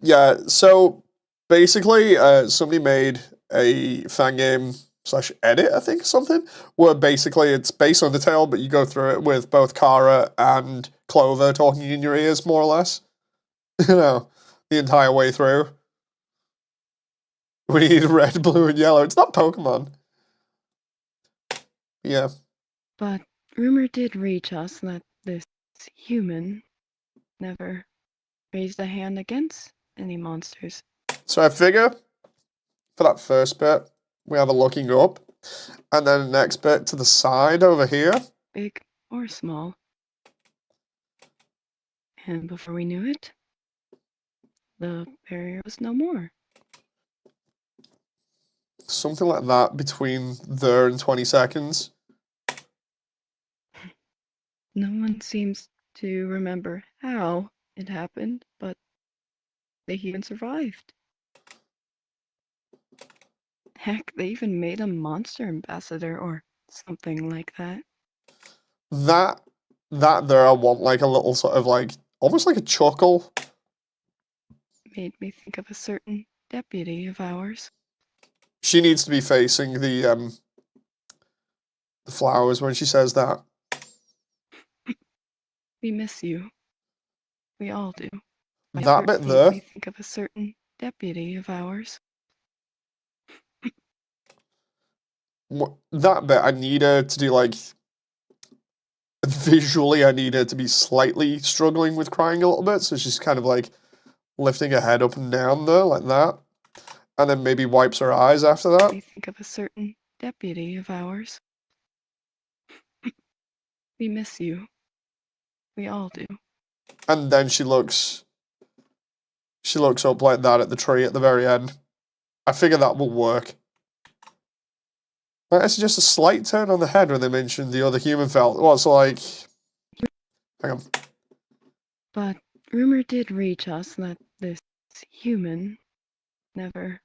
yeah, so basically somebody made a fan game / edit, I think, something, where basically it's base Undertale, but you go through it with both Kara and Clover talking in your ears, more or less. You know, the entire way through. We need red, blue, and yellow. It's not Pokemon. Yeah. But rumor did reach us that this human never raised a hand against any monsters. So I figure for that first bit, we have a looking up, and then the next bit to the side over here. Big or small. And before we knew it, the barrier was no more. Something like that between there and 20 seconds. No one seems to remember how it happened, but they even survived. Heck, they even made a monster ambassador or something like that. That there, I want like a little sort of like, almost like a chuckle. Made me think of a certain deputy of ours. She needs to be facing the flowers when she says that. We miss you. We all do. That bit there. Made me think of a certain deputy of ours. That bit, I need her to do like, visually I need her to be slightly struggling with crying a little bit, so she's kind of like lifting her head up and down there, like that. And then maybe wipes her eyes after that. We think of a certain deputy of ours. We miss you. We all do. And then she looks up like that at the tree at the very end. I figure that will work. It's just a slight turn on the head when they mentioned the other human felt. Well, it's like... Hang on. But rumor did reach us that this human never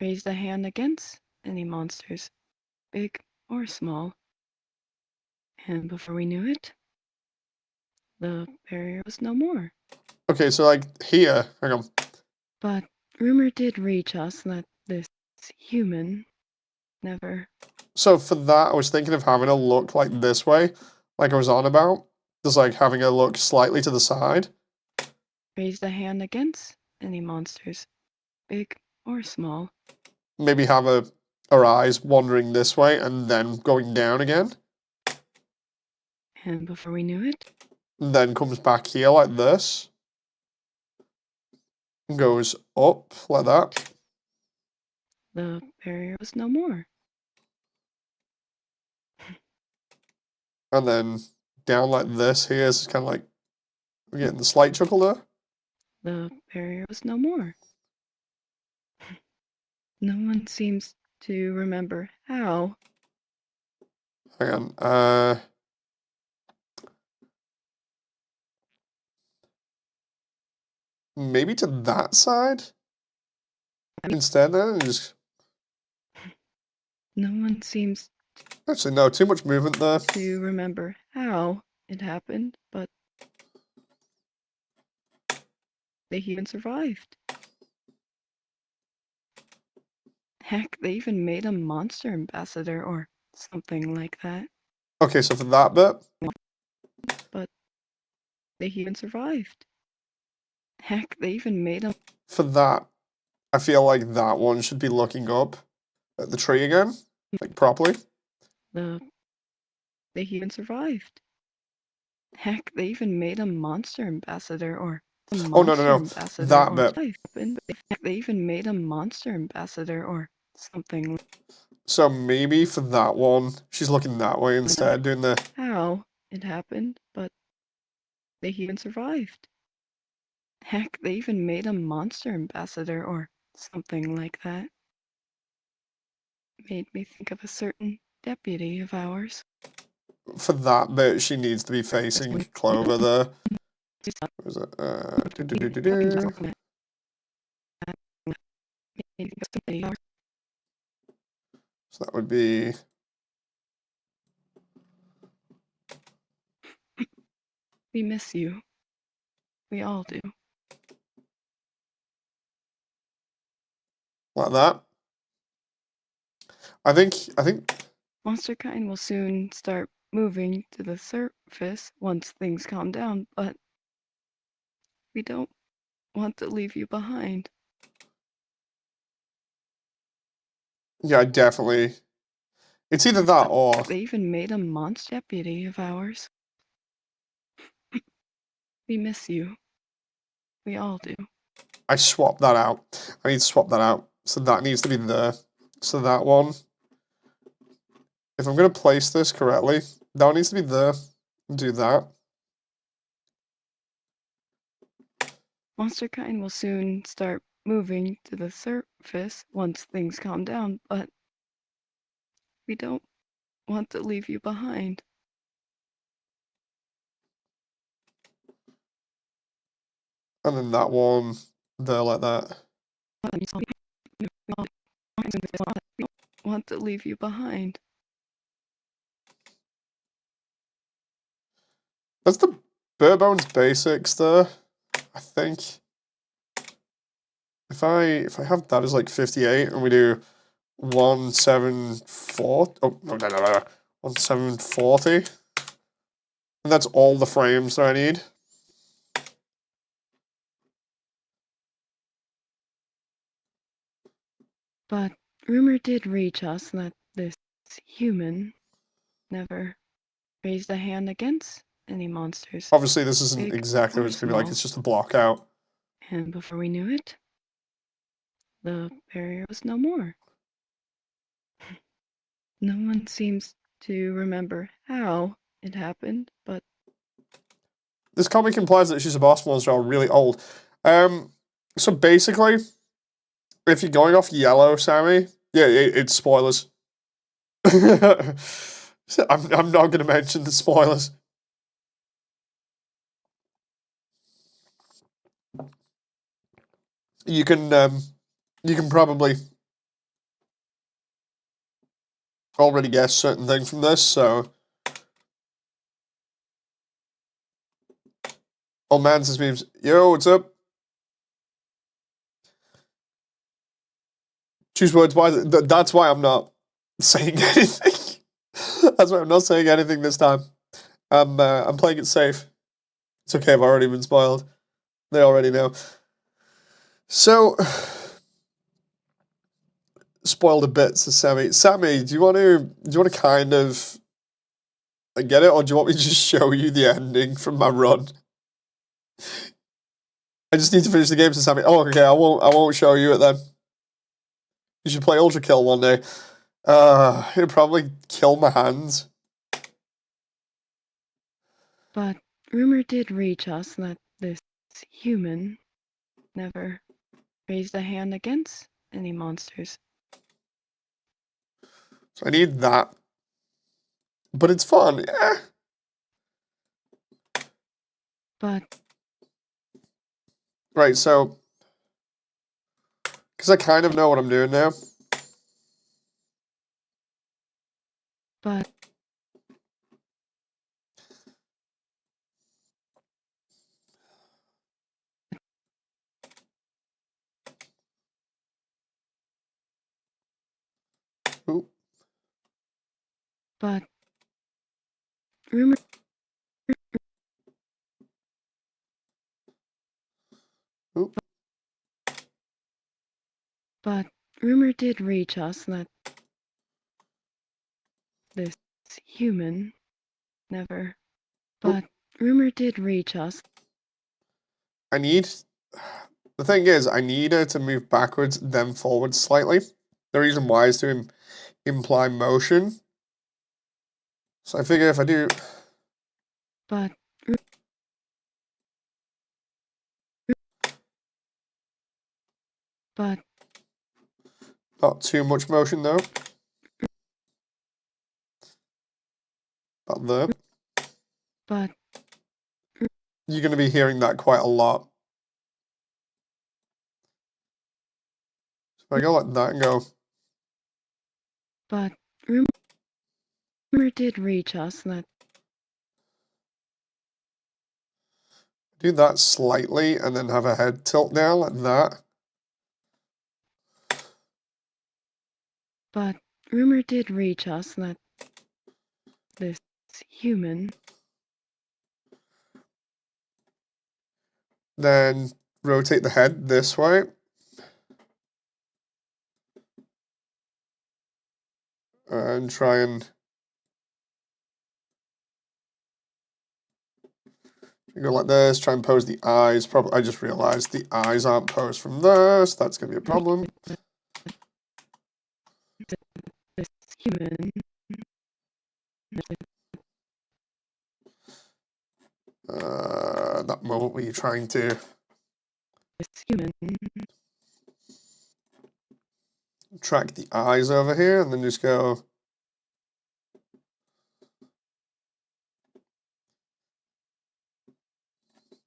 raised a hand against any monsters, big or small. And before we knew it, the barrier was no more. Okay, so like here, hang on. But rumor did reach us that this human never So for that, I was thinking of having a look like this way, like I was on about. Just like having a look slightly to the side. raised a hand against any monsters, big or small. Maybe have her eyes wandering this way and then going down again. And before we knew it, And then comes back here like this. And goes up like that. the barrier was no more. And then down like this here is kind of like we're getting the slight chuckle there. The barrier was no more. No one seems to remember how. Hang on. Maybe to that side instead then and just No one seems actually no, too much movement there. to remember how it happened, but they even survived. Heck, they even made a monster ambassador or something like that. Okay, so for that bit, But they even survived. Heck, they even made a for that, I feel like that one should be looking up at the tree again, like properly. the they even survived. Heck, they even made a monster ambassador or a Oh no monster no no, ambassador that or bit. life happened. They even made a monster ambassador or something. So maybe for that one, she's looking that way instead, doing the How it happened, but they even survived. Heck, they even made a monster ambassador or something like that. Made me think of a certain deputy of ours. for that bit. She needs to be facing Clover there. What is it? So that would be We miss you. We all do. like that. I think Monster kind will soon start moving to the surface once things calm down, but we don't want to leave you behind. yeah, definitely. It's either that or They even made a monster deputy of ours. We miss you. We all do. I swap that out. I need to swap that out. So that needs to be there. So that one. If I'm gonna place this correctly, that one needs to be there. Do that. Monster kind will soon start moving to the surface once things calm down, but we don't want to leave you behind. And then that one there like that. We don't want to leave you behind. That's the bare bones basics there, I think. If I have that as like 58 and we do 174 oh no 1740. And that's all the frames that I need. But rumor did reach us that this human never raised a hand against any monsters. Obviously this isn't Big exactly or what it's gonna be like, small. it's just a block out. And before we knew it, the barrier was no more. No one seems to remember how it happened, but This comic implies that she's a boss monster or really old. So basically, if you're going off yellow, Sammy, yeah, it's spoilers. I'm not going to mention the spoilers. You can probably already guessed certain things from this, so... Old man says memes. Yo, what's up? Choose words wisely. That's why I'm not saying anything. That's why I'm not saying anything this time. I'm playing it safe. It's okay, I've already been spoiled. They already know. So, spoiled a bit to Sammy. Sammy, do you want to kind of get it, or do you want me to just show you the ending from my run? I just need to finish the game to Sammy. Oh, okay, I won't show you it then. You should play Ultra Kill one day. It'd probably kill my hands. But rumor did reach us that this human never raised a hand against any monsters. So I need that. But it's fun, yeah. But... Right, so... Because I kind of know what I'm doing now. But... Ooh. But... Rumor... Ooh. But rumor did reach us that this human never... But rumor did reach us. I need... The thing is, I need her to move backwards, then forward slightly. The reason why is to imply motion. So I figure if I do... But... But... Not too much motion, though. About there. But... You're going to be hearing that quite a lot. So if I go like that and go... But... Rumor did reach us that... Do that slightly, and then have a head tilt down like that. But rumor did reach us that this human... Then rotate the head this way. And try and... go like this, try and pose the eyes. Probably, I just realized the eyes aren't posed from this. That's going to be a problem. This human... That moment where you're trying to... This human... track the eyes over here, and then just go...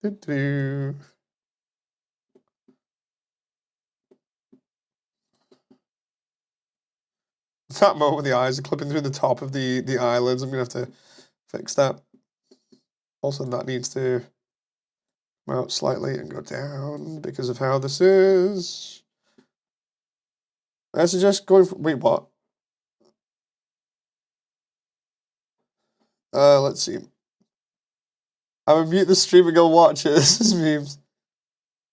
Doo-doo. That moment with the eyes are clipping through the top of the eyelids. I'm going to have to fix that. Also, that needs to come out slightly and go down because of how this is. I suggest going for... Wait, what? Let's see. I'm gonna mute the stream and go watch it. This is memes.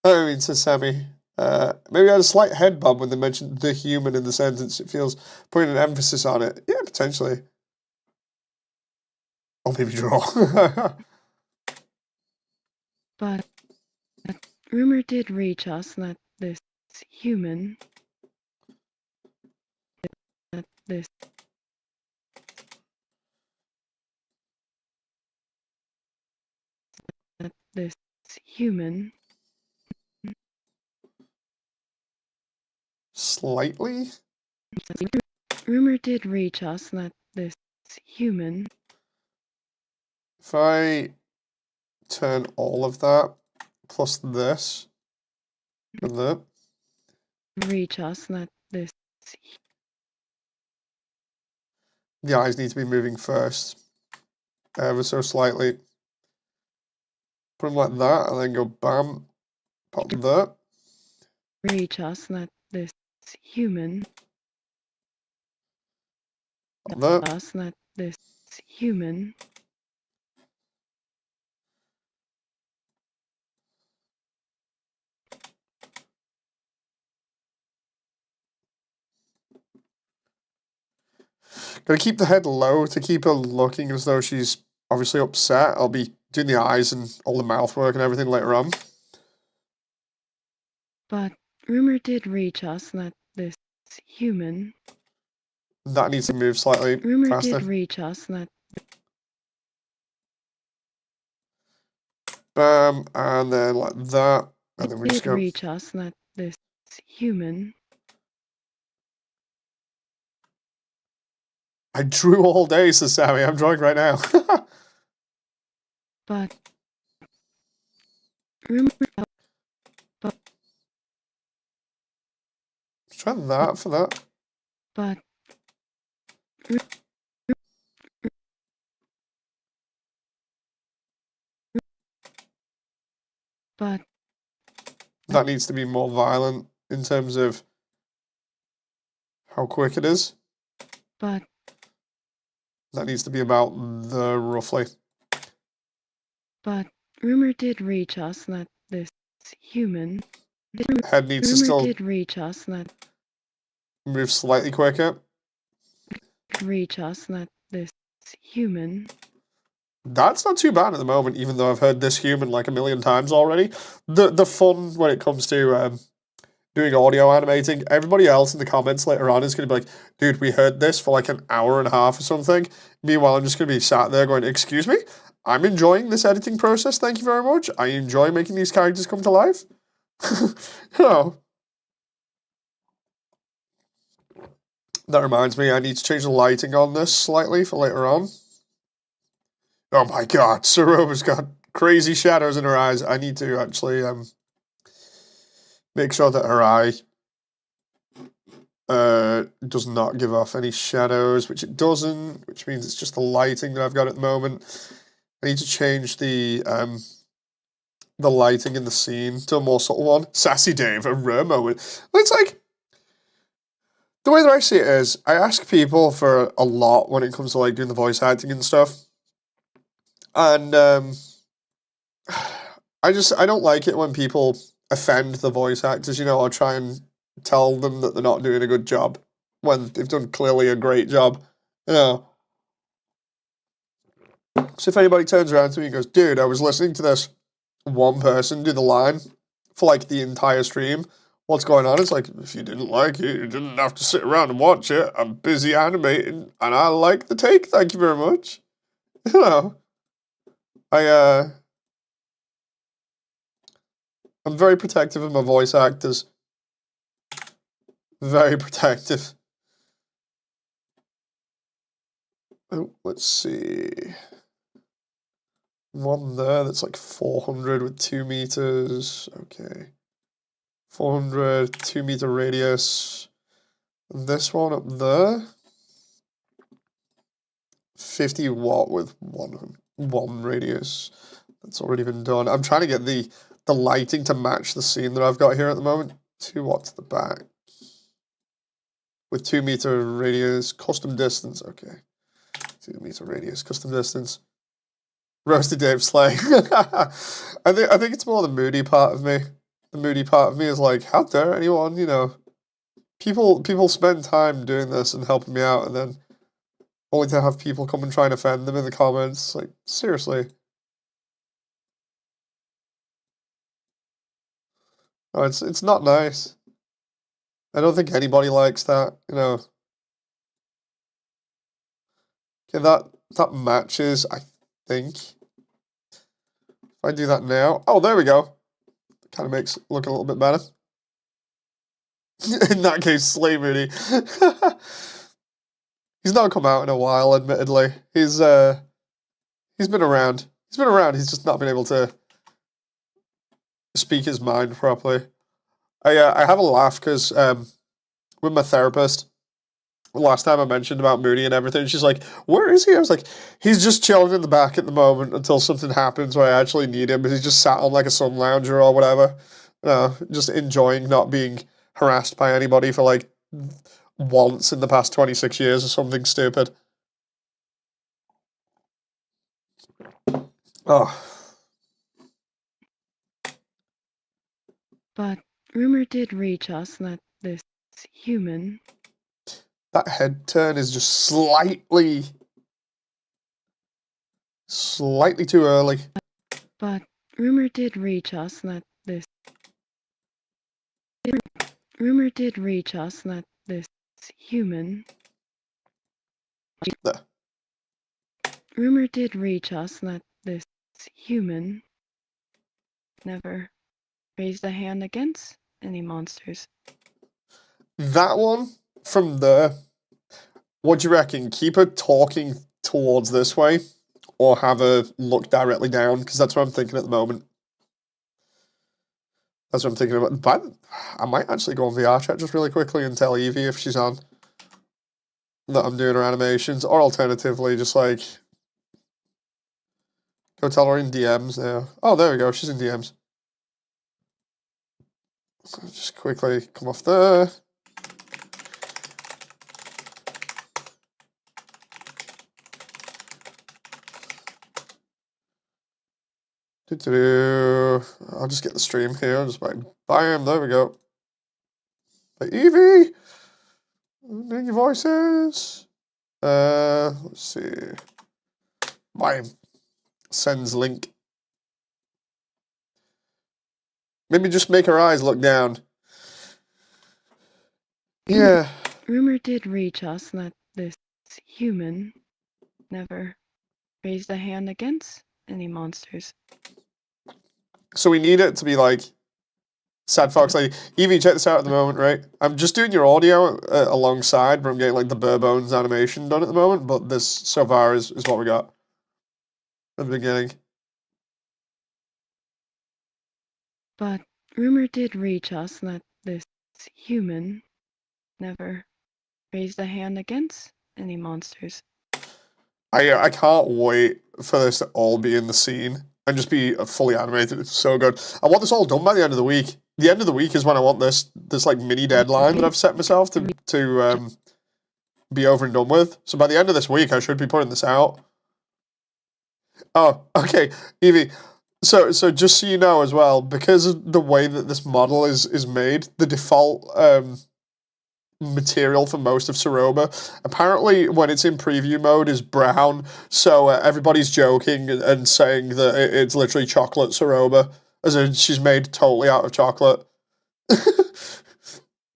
I mean, to Sammy. Maybe I had a slight head bump when they mentioned the human in the sentence. It feels putting an emphasis on it. Yeah, potentially. Or maybe draw. But rumor did reach us that this human... That this... That this human... Slightly? Rumor did reach us that this human... If I turn all of that, plus this, and that. Reach us that this... the eyes need to be moving first, ever so slightly. Put them like that, and then go bam, pop there. Reach us that this human. Pop there. Us that this human. Gotta keep the head low to keep her looking as though she's obviously upset. I'll be doing the eyes and all the mouth work and everything later on. But rumor did reach us that this human. That needs to move slightly Rumor faster. did reach us that. Bam, and then like that. And then we just Did go. reach us that this human. I drew all day, says Sammy. I'm drawing right now. But rumor. But Let's try that for that. but but That needs to be more violent in terms of how quick it is. but That needs to be about the roughly. but rumor did reach us that this human. Head needs to Rumor still did reach us that. move slightly quicker. Reach us that this human. That's not too bad at the moment, even though I've heard this human like a million times already. The fun when it comes to doing audio animating, everybody else in the comments later on is going to be like, dude, we heard this for like an hour and a half or something. Meanwhile, I'm just going to be sat there going, excuse me? I'm enjoying this editing process, thank you very much. I enjoy making these characters come to life. You know. That reminds me, I need to change the lighting on this slightly for later on. Oh my god, Ceroba's got crazy shadows in her eyes. I need to actually make sure that her eye does not give off any shadows, which it doesn't, which means it's just the lighting that I've got at the moment. I need to change the lighting in the scene to a more subtle one. Sassy Dave, a rare moment. It's like, the way that I see it is, I ask people for a lot when it comes to like doing the voice acting and stuff. And I don't like it when people offend the voice actors, you know, or try and tell them that they're not doing a good job when they've done clearly a great job, you know. So if anybody turns around to me and goes, dude, I was listening to this one person do the line for like the entire stream, what's going on? It's like, if you didn't like it, you didn't have to sit around and watch it. I'm busy animating and I like the take, thank you very much. You know, I'm very protective of my voice actors. Very protective. Oh, let's see. One there that's like 400 with 2 meters. Okay. 400, 2 meter radius. And this one up there. 50 watt with one radius. That's already been done. I'm trying to get the lighting to match the scene that I've got here at the moment. 2 watts at the back. With 2 meter radius, custom distance. Okay. 2 meter radius, custom distance. Roasted Dave Slay. I think it's more the moody part of me. The moody part of me is like, how dare anyone, you know, people spend time doing this and helping me out, and then only to have people come and try and offend them in the comments. Like, seriously. Oh, it's not nice. I don't think anybody likes that, you know. Okay, that matches, I think. If I do that now, oh, there we go. Kind of makes it look a little bit better. In that case, Slay Moody. He's not come out in a while, admittedly. He's been around. He's been around. He's just not been able to speak his mind properly. I have a laugh because with my therapist, last time I mentioned about Moody and everything, she's like, "Where is he?" I was like, "He's just chilling in the back at the moment until something happens where I actually need him." But he's just sat on like a sun lounger or whatever, just enjoying not being harassed by anybody for like once in the past 26 years or something stupid. Oh, But rumor did reach us that this human, that head turn is just slightly too early. but rumor did reach us that this rumor did reach us that this human There. rumor did reach us that this human never raised a hand against any monsters. That one from there. What do you reckon? Keep her talking towards this way, or have her look directly down? Because that's what I'm thinking at the moment. That's what I'm thinking about. But I might actually go on VR chat just really quickly and tell Evie if she's on that I'm doing her animations, or alternatively, just like go tell her in DMs now. Oh, there we go. She's in DMs. Just quickly come off there. I'll just get the stream here. I'll just like, bam, there we go. Hey, Evie! Doing your voices. Let's see. Bam. Sends link. Maybe just make her eyes look down. Yeah. Rumor did reach us that this human never raised a hand against any monsters. So we need it to be like Sad Fox Lady. Evie, check this out at the moment, right? I'm just doing your audio alongside, but I'm getting like the bare bones animation done at the moment, but this so far is what we got at the beginning. But rumor did reach us that this human never raised a hand against any monsters. I can't wait for this to all be in the scene and just be fully animated. It's so good. I want this all done by the end of the week. The end of the week is when I want this like mini deadline that I've set myself to be over and done with. So by the end of this week, I should be putting this out. Oh, okay, Evie. So just so you know as well, because of the way that this model is made, the default material for most of Ceroba, apparently when it's in preview mode is brown, so everybody's joking and saying that it's literally chocolate Ceroba, as in she's made totally out of chocolate.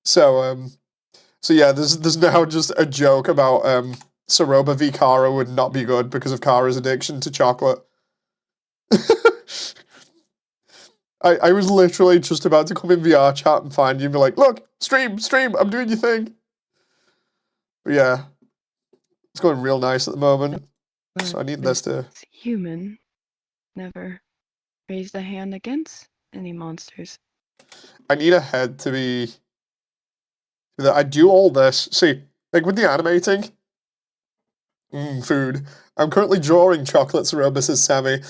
So so yeah, there's now just a joke about Ceroba v Kara would not be good because of Kara's addiction to chocolate. I was literally just about to come in VR chat and find you and be like, look, stream, I'm doing your thing. But yeah, it's going real nice at the moment. So I need this to... Human never raised a hand against any monsters. I need a head to be... that I do all this. See, like with the animating... food. I'm currently drawing chocolate Ceroba, says Sammy.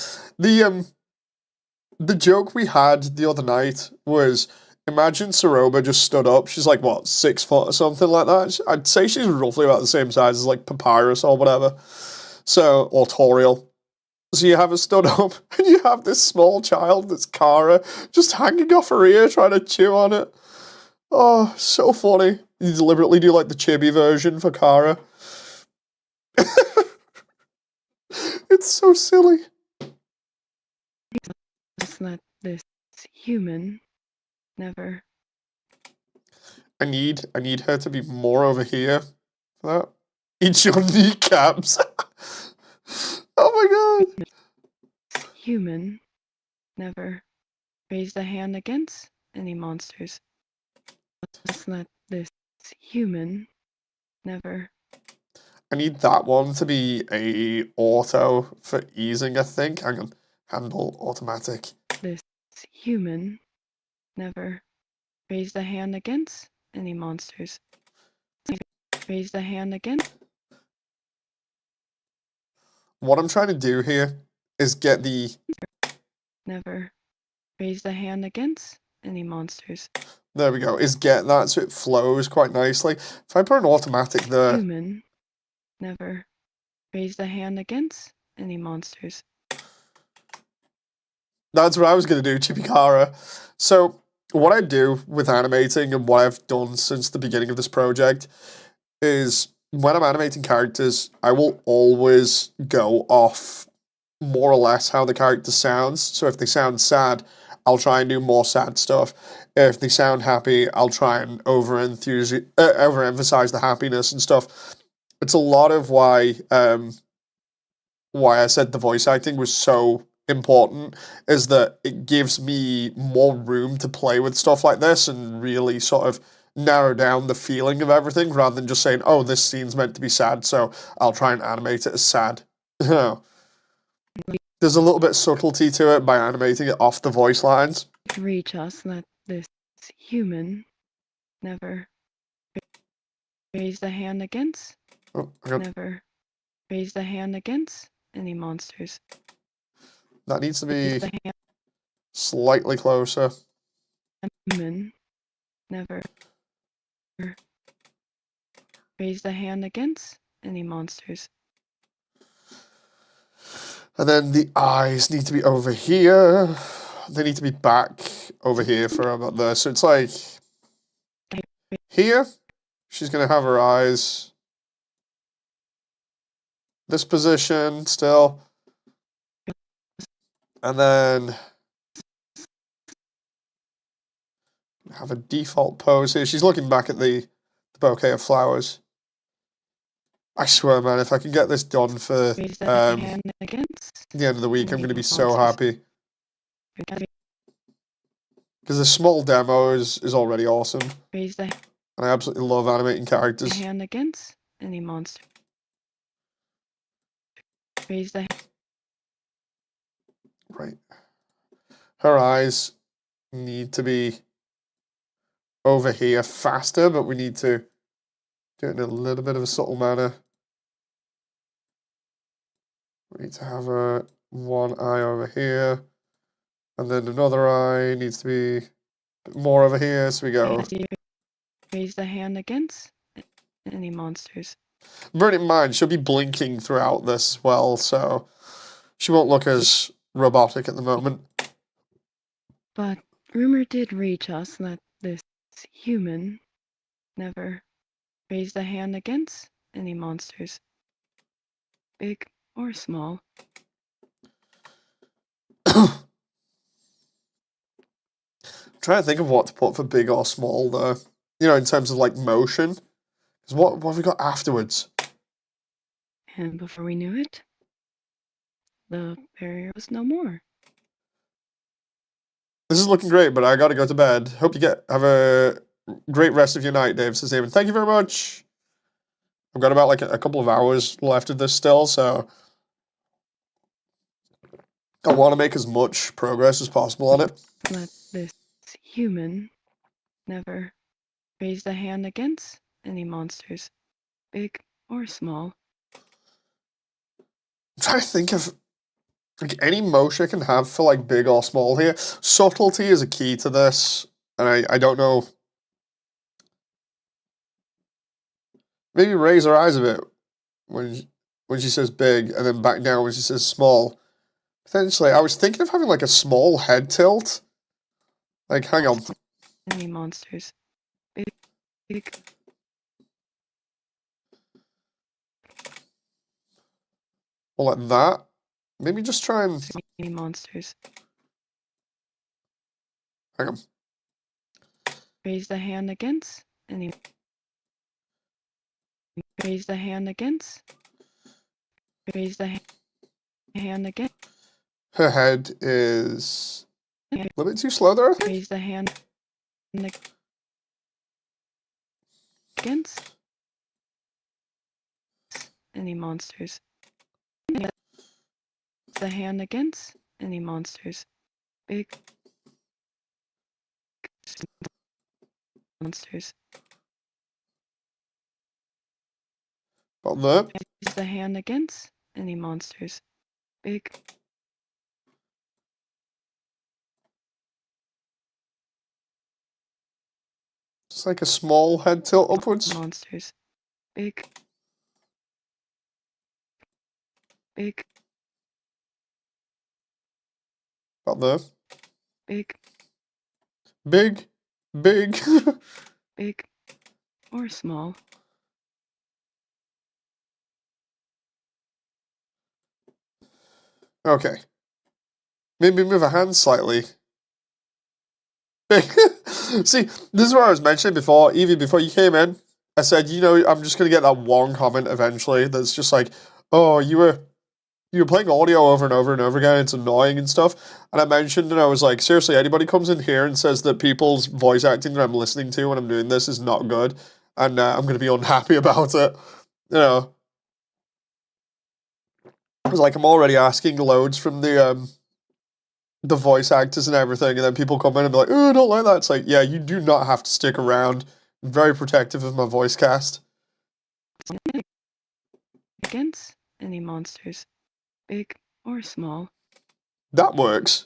The joke we had the other night was, imagine Ceroba just stood up. She's like, what, 6 foot or something like that? I'd say she's roughly about the same size as like Papyrus or whatever. So, or Toriel. So you have her stood up, and you have this small child that's Kara, just hanging off her ear trying to chew on it. Oh, so funny. You deliberately do like the chibi version for Kara. It's so silly. That this human never. I need her to be more over here for that. Eat your kneecaps. Oh my god. Human never raised a hand against any monsters. That this human never. I need that one to be a auto for easing, I think. Hang on. Handle automatic. This human never raised a hand against any monsters. Raise the hand again. What I'm trying to do here is get the... Never. Raise the hand against any monsters. There we go. Is get that so it flows quite nicely. If I put an automatic there... Human. Never. Raise the hand against any monsters. That's what I was going to do, Chipikara. So, what I do with animating and what I've done since the beginning of this project is when I'm animating characters, I will always go off more or less how the character sounds. So if they sound sad, I'll try and do more sad stuff. If they sound happy, I'll try and overemphasize the happiness and stuff. It's a lot of why I said the voice acting was so important, is that it gives me more room to play with stuff like this and really sort of narrow down the feeling of everything rather than just saying, oh, this scene's meant to be sad, so I'll try and animate it as sad. There's a little bit of subtlety to it by animating it off the voice lines. Reach us that this human. Never. Raise the hand against. Oh, Never. Raise the hand against any monsters. that needs to Raise be the hand. slightly closer. Human. Never. Raise the hand against any monsters. And then the eyes need to be over here. They need to be back over here for about there. So it's like here, she's going to have her eyes this position still. And then have a default pose here. She's looking back at the bouquet of flowers. I swear, man, if I can get this done for hand against the end of the week, I'm going to be so monsters. happy. Because the small demo is already awesome. Raise the And I absolutely love animating characters. hand against any monster. Raise the Right. Her eyes need to be over here faster, but we need to do it in a little bit of a subtle manner. We need to have one eye over here, and then another eye needs to be a bit more over here, so we go. Raise the hand against any monsters. Bear in mind, she'll be blinking throughout this as well, so she won't look as robotic at the moment. But rumor did reach us that this human never raised a hand against any monsters, big or small. I'm trying to think of what to put for big or small, though. You know, in terms of, like, motion. Because what have we got afterwards? And before we knew it, the barrier was no more. This is looking great, but I gotta go to bed. Hope you have a great rest of your night, Dave, says David. Thank you very much. I've got about, like, a couple of hours left of this still, so I want to make as much progress as possible on it. Let this human never raise a hand against any monsters, big or small. I'm trying to think of like any motion I can have for like big or small here. Subtlety is a key to this, and I don't know. Maybe raise her eyes a bit when she says big, and then back down when she says small. Potentially, I was thinking of having like a small head tilt. Like, hang on. Any monsters, big. Well, like that. Maybe just try and... Any monsters. Hang on. Raise the hand against any. Raise the hand against. Raise the hand again. Her head is a little bit too slow there, I think. Raise the hand against any monsters. The hand against any monsters. Big monsters. Got there. Raise the hand against any monsters. Big. Just like a small head tilt upwards. Monsters. Big. Big. Got there. Big. Big. Big. Big. Or small. Okay. Maybe move a hand slightly. See, this is what I was mentioning before, Evie, before you came in. I said, you know, I'm just gonna get that one comment eventually that's just like, oh, you were playing audio over and over and over again, it's annoying and stuff. And I mentioned, and I was like, seriously, anybody comes in here and says that people's voice acting that I'm listening to when I'm doing this is not good, and I'm gonna be unhappy about it, you know. I was like, I'm already asking loads from the voice actors and everything, and then people come in and be like, oh, I don't like that. It's like, yeah, you do not have to stick around. I'm very protective of my voice cast. Against any monsters. Big or small. That works.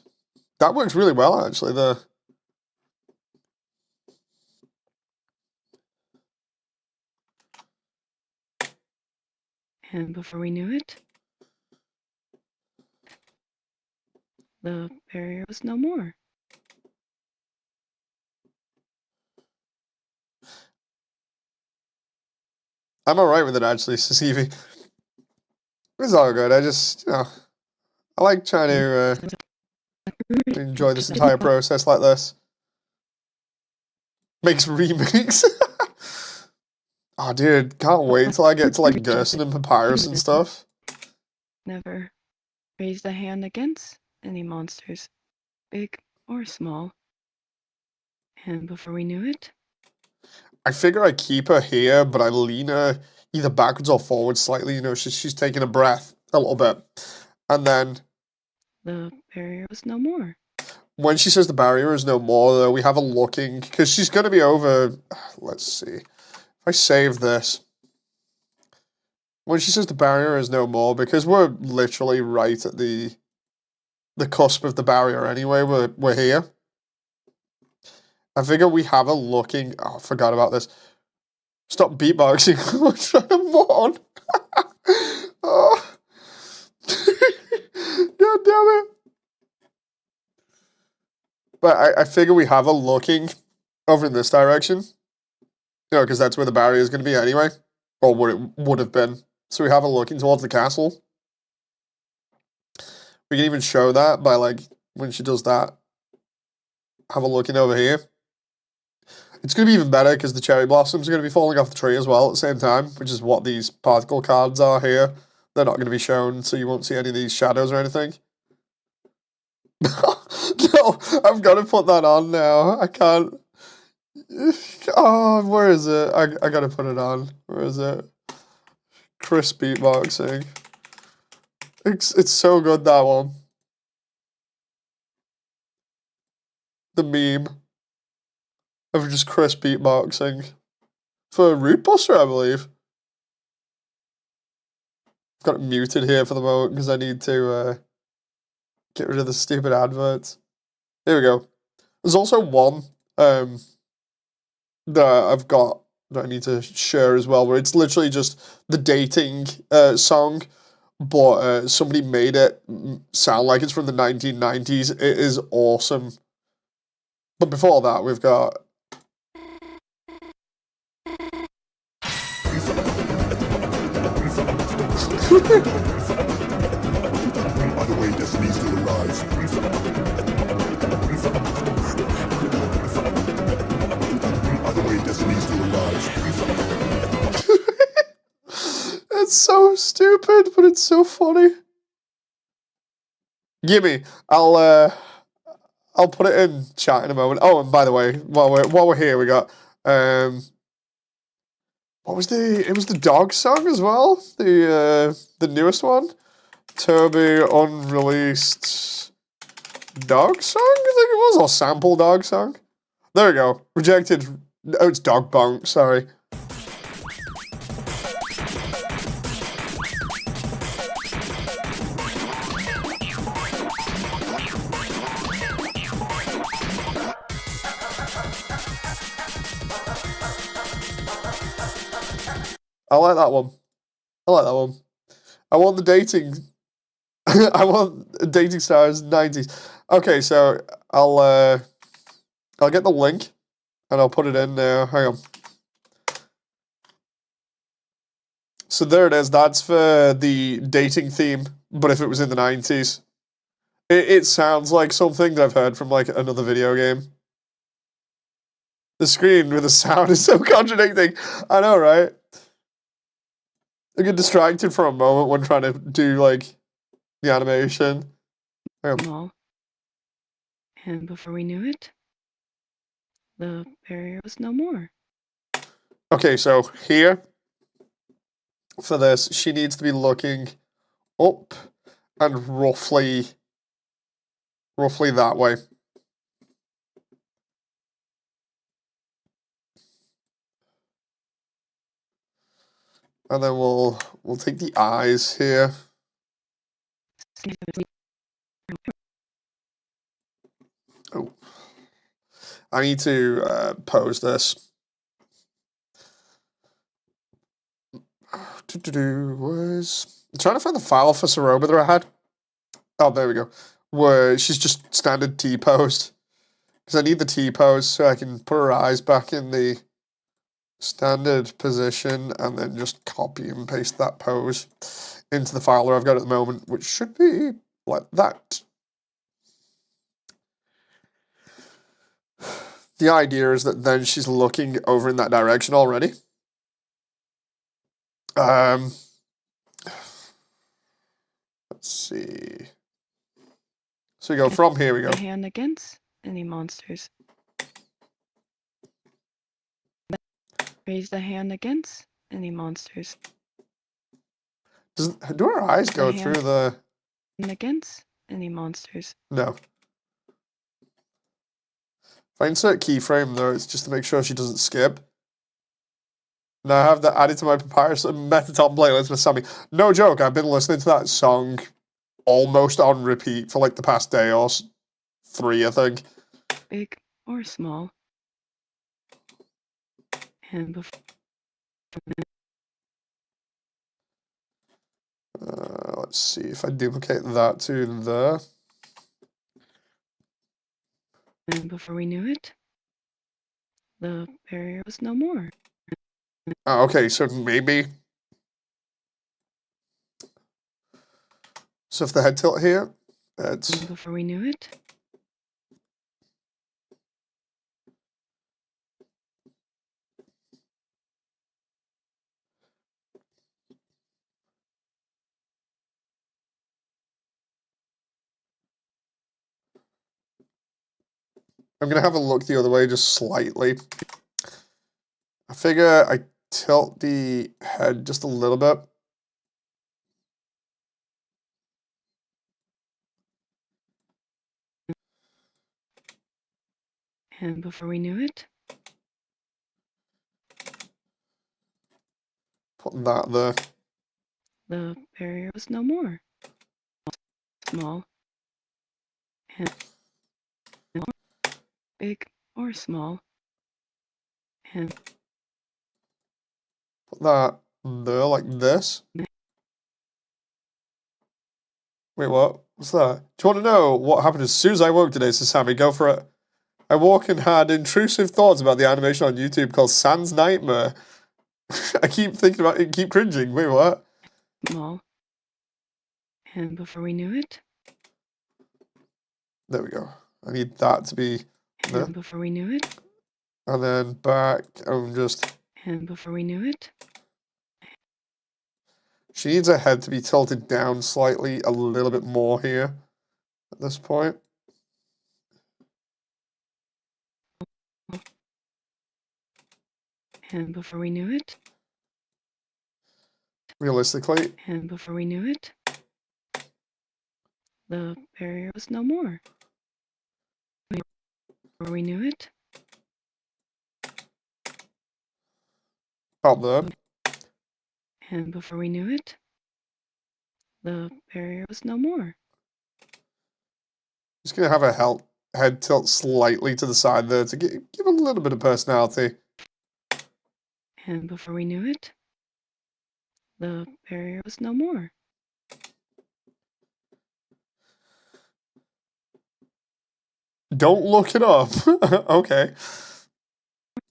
That works really well, actually. And before we knew it, the barrier was no more. I'm alright with it, actually, Stevie. It's all good. I just, you know, I like trying to enjoy this entire process like this. Makes remakes. Oh, dude, can't wait till I get to, like, Gerson and Papyrus and stuff. Never raised a hand against any monsters. Big or small. And before we knew it, I figure I keep her here, but I lean her either backwards or forwards slightly. You know, she's taking a breath a little bit. And then the barrier was no more. when she says the barrier is no more, though, we have a looking, because she's going to be over, let's see, if I save this, when she says the barrier is no more, because we're literally right at the cusp of the barrier anyway, we're here. I figure we have a looking, oh, I forgot about this. Stop beatboxing, I'm trying to mourn. Oh. God damn it. But I figure we have a looking over in this direction. You know, because that's where the barrier is going to be anyway. Or what it would have been. So we have a looking towards the castle. We can even show that by, like, when she does that. Have a looking over here. It's going to be even better because the cherry blossoms are going to be falling off the tree as well at the same time, which is what these particle cards are here. They're not going to be shown, so you won't see any of these shadows or anything. No, I've got to put that on now. I can't. Oh, where is it? I got to put it on. Where is it? Chris beatboxing. It's so good, that one. The meme of just Chris beatboxing for Root Buster, I believe. I've got it muted here for the moment because I need to get rid of the stupid adverts. Here we go. There's also one that I've got that I need to share as well, where it's literally just the dating song, but somebody made it sound like it's from the 1990s. It is awesome. But before that, we've got... Other way destiny still arrives. Other way destiny still arrives. It's so stupid, but it's so funny. Gimme. I'll put it in chat in a moment. Oh, and by the way, while we're here, we got what was it was the dog song as well? The newest one? Toby unreleased dog song, I think it was, or sample dog song. There we go. Rejected. Oh, it's dog bonk, sorry. I like that one. I like that one. I want the dating. I want dating stars 90s. Okay, so I'll get the link and I'll put it in there. Hang on. So there it is. That's for the dating theme, but if it was in the 90s. It sounds like something that I've heard from like another video game. The screen with the sound is so contradicting. I know, right? I get distracted for a moment when trying to do like the animation. Small. And before we knew it, the barrier was no more. Okay, so here for this, she needs to be looking up and roughly that way. And then we'll take the eyes here. Oh, I need to pose this. Was I'm trying to find the file for Ceroba that I had. Oh, there we go. Where she's just standard T-posed. Because I need the T-pose so I can put her eyes back in the standard position and then just copy and paste that pose into the file that I've got at the moment, which should be like that. The idea is that then she's looking over in that direction already. Let's see. So we go from here, we go. A hand against any monsters. Raise the hand against any monsters. Do her eyes go through the... And against any monsters. No. If I insert keyframe though, it's just to make sure she doesn't skip. Now I have that added to my Papyrus and Metatop playlist with Sammy. No joke, I've been listening to that song almost on repeat for like the past day or 3, I think. Big or small. And before. Let's see if I duplicate that to there. And before we knew it, the barrier was no more. Okay, so maybe. So if the head tilt here, it's. And before we knew it. I'm gonna have a look the other way just slightly. I figure I tilt the head just a little bit. And before we knew it. Put that there. The barrier was no more. Small. And big or small. And Put that there like this. Wait, what? What's that? Do you want to know what happened as soon as I woke today? Says Sammy, go for it. I woke and had intrusive thoughts about the animation on YouTube called Sans Nightmare. I keep thinking about it, keep cringing. Wait, what? small. And before we knew it. There we go. I need that to be there. And before we knew it. And then back and just... And before we knew it. She needs her head to be tilted down slightly, a little bit more here at this point. And before we knew it. Realistically. And before we knew it. The barrier was no more. Before we knew it. About there. And before we knew it. The barrier was no more. Just gonna have her head tilt slightly to the side there to give a little bit of personality. And before we knew it. The barrier was no more. Don't look it up. Okay.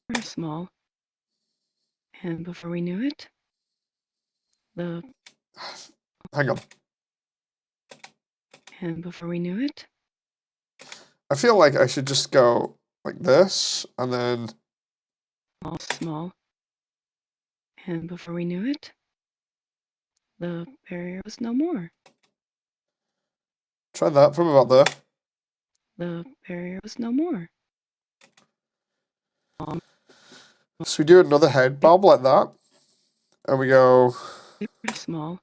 Or small. And before we knew it, the Hang on. and before we knew it, I feel like I should just go like this, and then... all small. And before we knew it, the barrier was no more. Try that from about there. The barrier was no more. So we do another head bob like that. And we go... Small.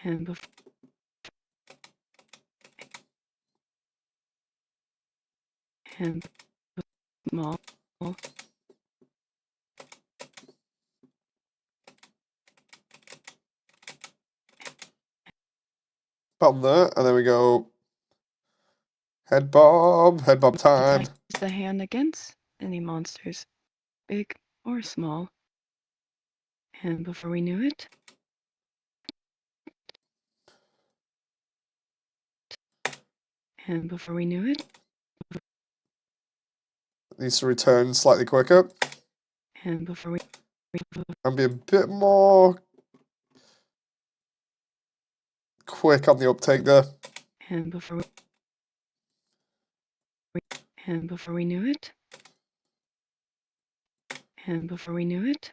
And before and small. About there, and then we go... Head bob time. Use the hand against any monsters, big or small. And before we knew it, and before we knew it, Needs to return slightly quicker. and before we And be a bit more quick on the uptake there. and before we knew it, and before we knew it,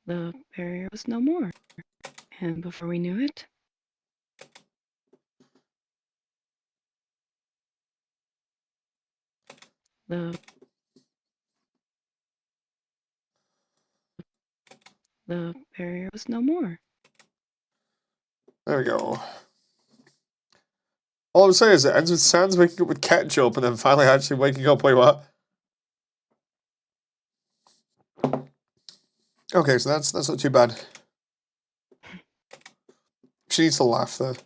the barrier was no more. And before we knew it, the barrier was no more. There we go. All I'm saying is it ends with Sans waking up with ketchup and then finally actually waking up. Wait, what? Okay, so that's not too bad. She needs to laugh though.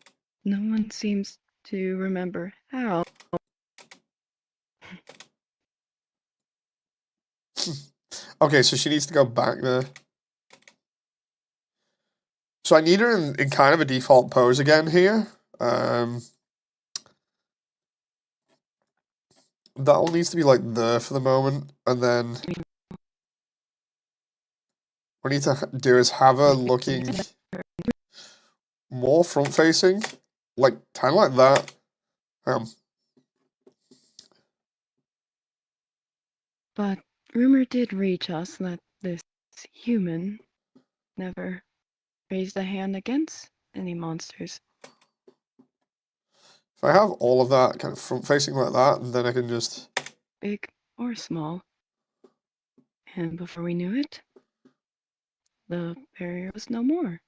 No one seems to remember how. Okay, so she needs to go back there. So I need her in kind of a default pose again here. That all needs to be like there for the moment, and then what we need to do is have her looking more front facing, like kind of like that. But rumor did reach us that this human never raised a hand against any monsters. If I have all of that kind of front facing like that, and then I can just... Big or small. And before we knew it, the barrier was no more.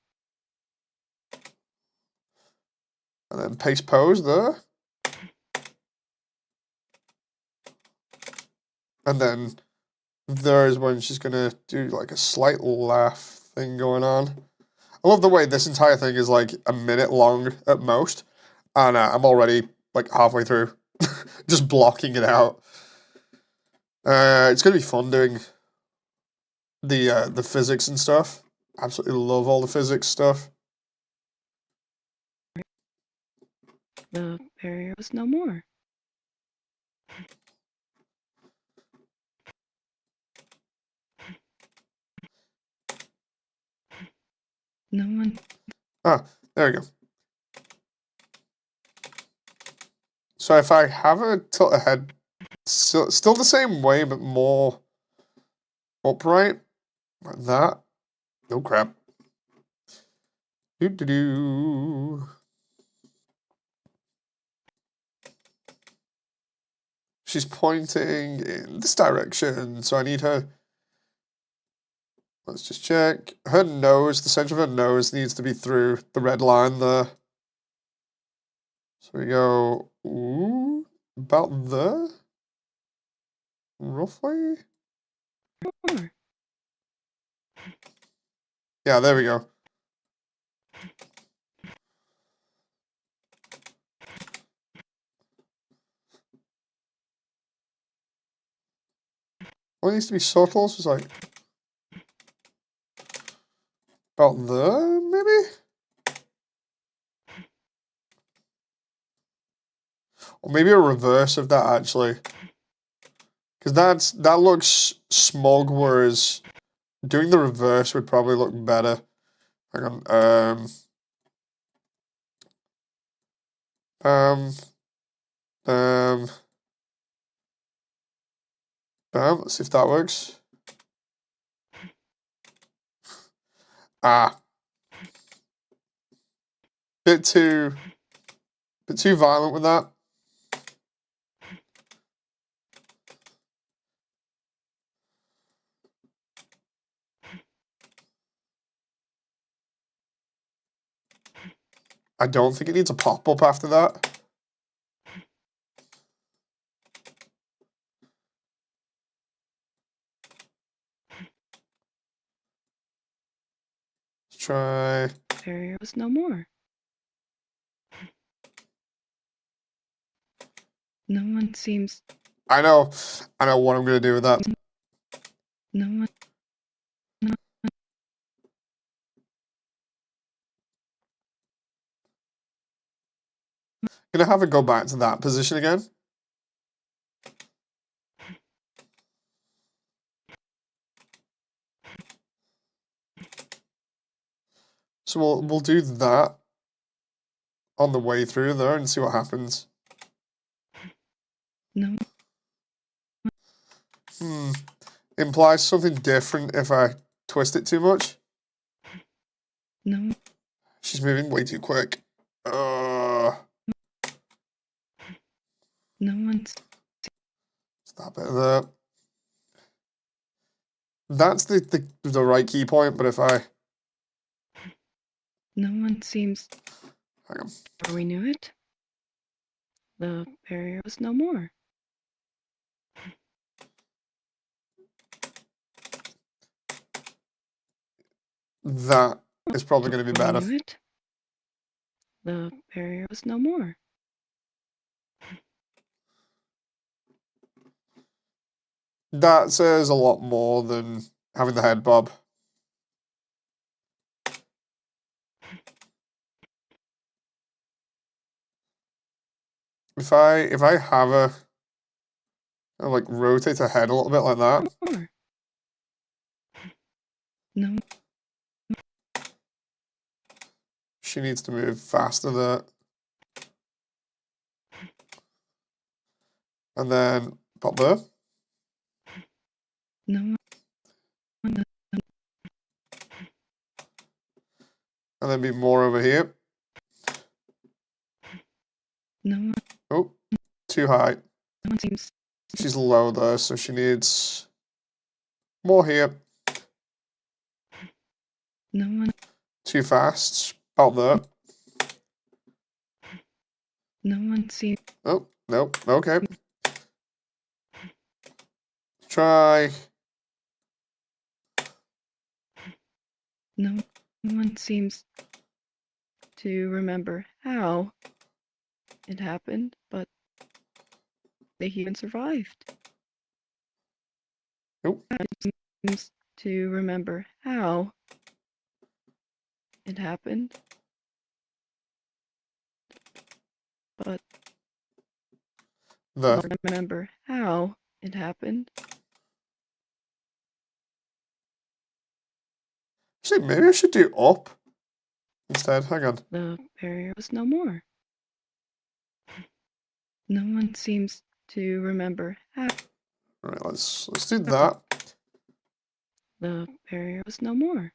And then paste pose there. And then there is when she's going to do like a slight laugh thing going on. I love the way this entire thing is like a minute long at most. And I'm already like halfway through. Just blocking it out. It's going to be fun doing the physics and stuff. Absolutely love all the physics stuff. The barrier was no more. No one. Ah, there we go. So if I have her tilt her head still the same way, but more upright, like that. Oh crap. Do. She's pointing in this direction, so I need her. Let's just check. Her nose, the center of her nose needs to be through the red line there. So we go, ooh, about there? Roughly? Yeah, there we go. Well, it needs to be subtle, so it's like... About there, maybe? Or maybe a reverse of that, actually. Because that looks smug, whereas doing the reverse would probably look better. Hang on. Let's see if that works. Ah. Bit too violent with that. I don't think it needs a pop-up after that. Let's try. Barrier was no more. No one seems. I know what I'm gonna do with that. No one. Gonna have it go back to that position again. So we'll do that on the way through there and see what happens. No. Implies something different if I twist it too much. No. She's moving way too quick. No one's. That bit there. That's the right key point, but if I... No one seems. Hang on. Or we knew it. The barrier was no more. That is probably going to be Or we better. knew it. The barrier was no more. That says a lot more than having the head bob. If I have a like rotate her head a little bit like that. More. No. She needs to move faster there. And then pop there. No one. And then be more over here. No one. Oh, too high. No one seems. She's low there, so she needs more here. No one. Too fast. About there. No one seems. Oh, nope. Okay. Try. No one seems to remember how it happened, but the human survived. Nope. Seems to remember how it happened, but There. remember how it happened. Actually, maybe I should do up instead. Hang on. The barrier was no more. No one seems to remember how All right, let's do that. the barrier was no more.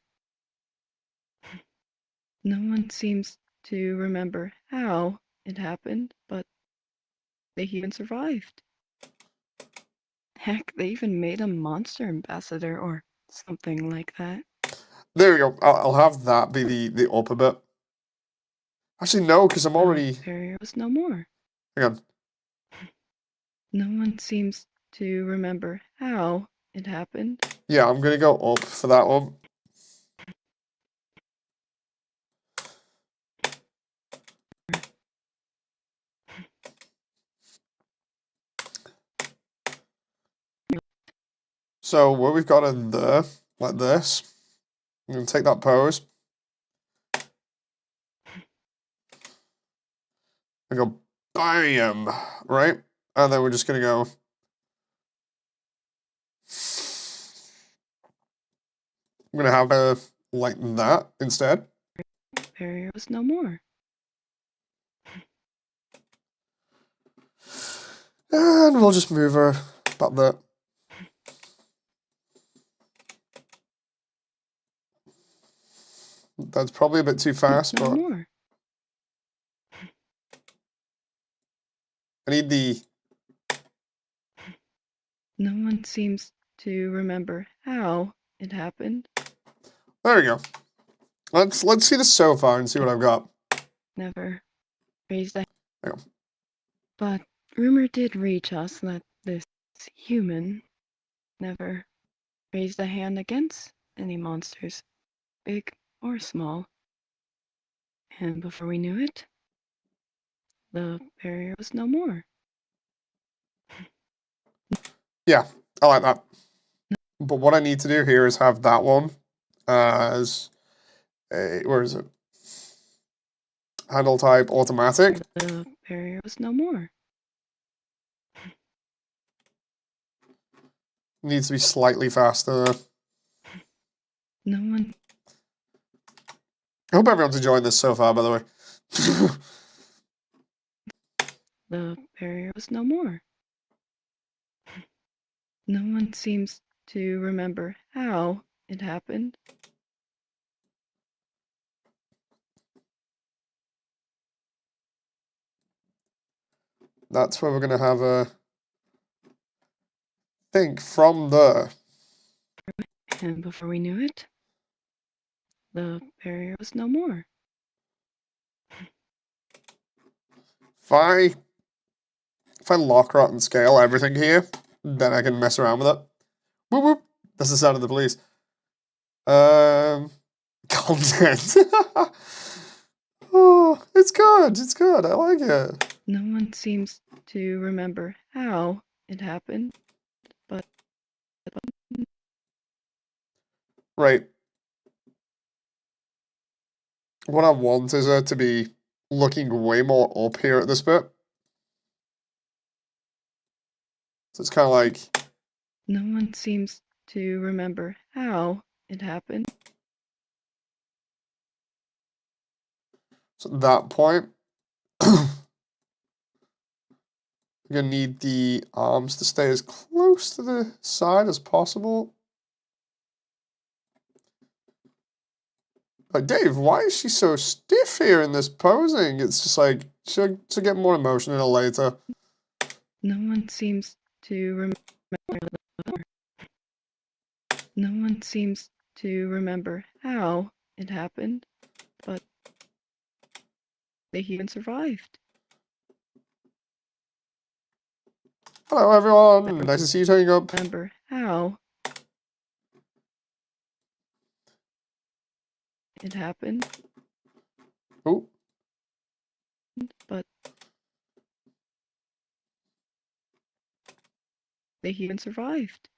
No one seems to remember how it happened, but the human survived. Heck, they even made a monster ambassador or something like that. There we go. I'll have that be the up a bit. Actually, no, because I'm already... The barrier was no more. Hang on. No one seems to remember how it happened. Yeah, I'm going to go up for that one. So what we've got in there, like this, I'm going to take that pose. I go, BAM! Right? And then we're just gonna go. I'm gonna have a like that instead. Barrier was no more. And we'll just move her about that. That's probably a bit too fast, No but more. I need the. No one seems to remember how it happened. There we go. Let's see this so far and see what I've got. Never raised a. There we go. But rumor did reach us that this human never raised a hand against any monsters, big or small. And before we knew it, the barrier was no more. Yeah, I like that. But what I need to do here is have that one as a, where is it? Handle type automatic. The barrier was no more. Needs to be slightly faster. No one. I hope everyone's enjoying this so far, by the way. The barrier was no more. No one seems to remember how it happened. That's where we're going to have a think from there. And before we knew it, the barrier was no more. If I lock, rot, and scale everything here, then I can mess around with it. Whoop whoop. That's the sound of the police. Content. Oh, it's good. It's good. I like it. No one seems to remember how it happened, but Right. What I want is her to be looking way more up here at this bit. So it's kind of like, no one seems to remember how it happened. so at that point, you're going to need the arms to stay as close to the side as possible. Like, Dave, why is she so stiff here in this posing? It's just like, she'll get more emotion in it later. No one seems to remember. No one seems to remember how it happened, but they even survived. Hello, everyone. Nice to see you turning up. Remember how it happened, Oh, but they even survived.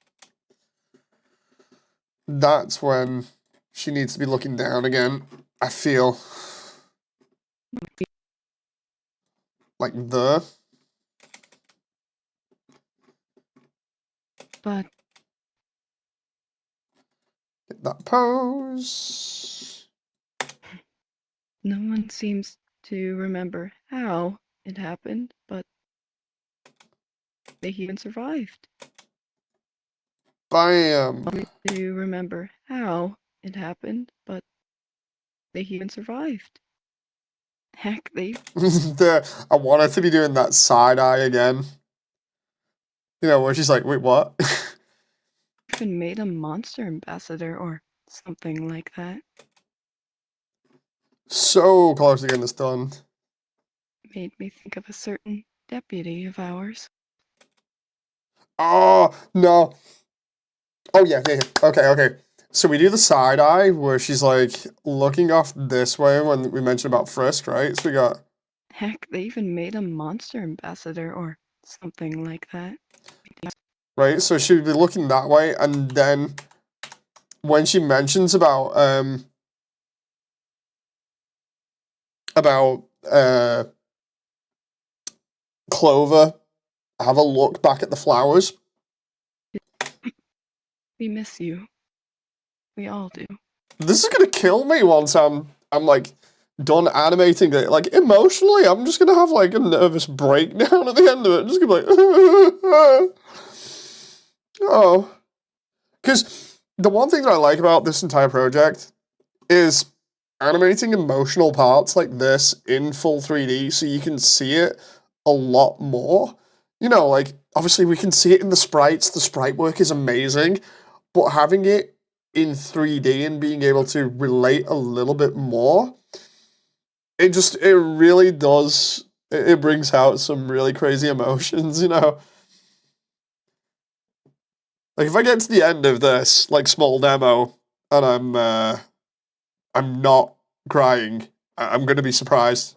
that's when she needs to be looking down again. I feel like the. But Get that pose. no one seems to remember how it happened, but they even survived. Bam. To remember how it happened, but they even survived. Heck, they I want her to be doing that side eye again. You know, where she's like, wait, what? even made a monster ambassador or something like that. So close to getting this done. Made me think of a certain deputy of ours. Oh, no. Oh, yeah. Okay. So we do the side eye where she's like looking off this way when we mentioned about Frisk, right? So we got. Heck, they even made a monster ambassador or something like that. Right? So she'd be looking that way, and then when she mentions about Clover, have a look back at the flowers. We miss you. We all do. This is gonna kill me once I'm like done animating it. Like emotionally, I'm just gonna have like a nervous breakdown at the end of it. I'm just gonna be like, oh, because the one thing that I like about this entire project is animating emotional parts like this in full 3D, so you can see it a lot more. You know, like obviously we can see it in the sprites. The sprite work is amazing, but having it in 3D and being able to relate a little bit more, it really does, it brings out some really crazy emotions, you know? Like, if I get to the end of this, like, small demo, and I'm not crying, I'm gonna be surprised.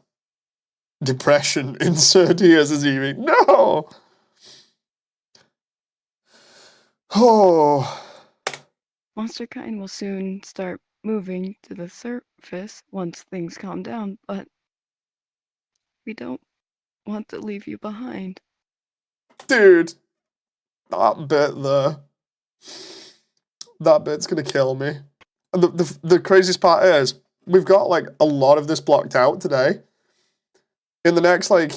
Depression, insert here as Evie. No! Oh... Monster kind will soon start moving to the surface once things calm down, but we don't want to leave you behind. Dude, that bit there. That bit's gonna kill me. And the craziest part is, we've got like a lot of this blocked out today. In the next like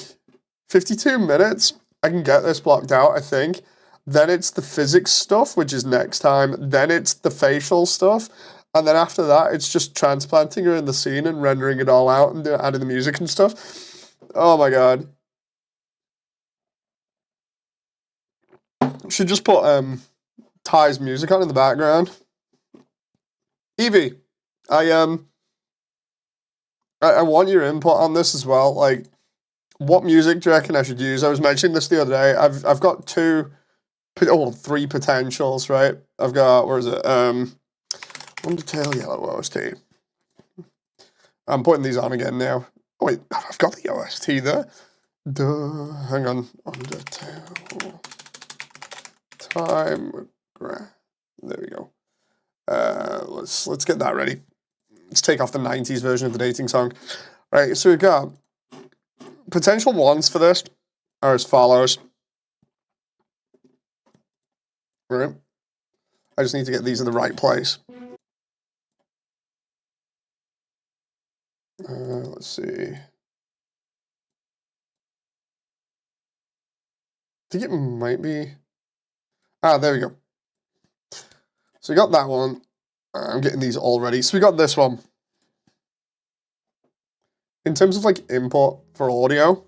52 minutes, I can get this blocked out, I think. Then it's the physics stuff, which is next time. Then it's the facial stuff. And then after that, it's just transplanting her in the scene and rendering it all out and adding the music and stuff. Oh my god. Should just put Ty's music on in the background. Evie, I want your input on this as well. Like, what music do you reckon I should use? I was mentioning this the other day. I've got three potentials, right? I've got, where is it? Undertale Yellow OST. I'm putting these on again now. Oh wait, I've got the OST there. Duh, hang on. Undertale. Time. There we go. Let's get that ready. Let's take off the 90s version of the dating song. Right, so we've got potential ones for this are as follows. Right. I just need to get these in the right place. Let's see. I think it might be. Ah, there we go. So we got that one. I'm getting these all ready. So we got this one. In terms of like input for audio,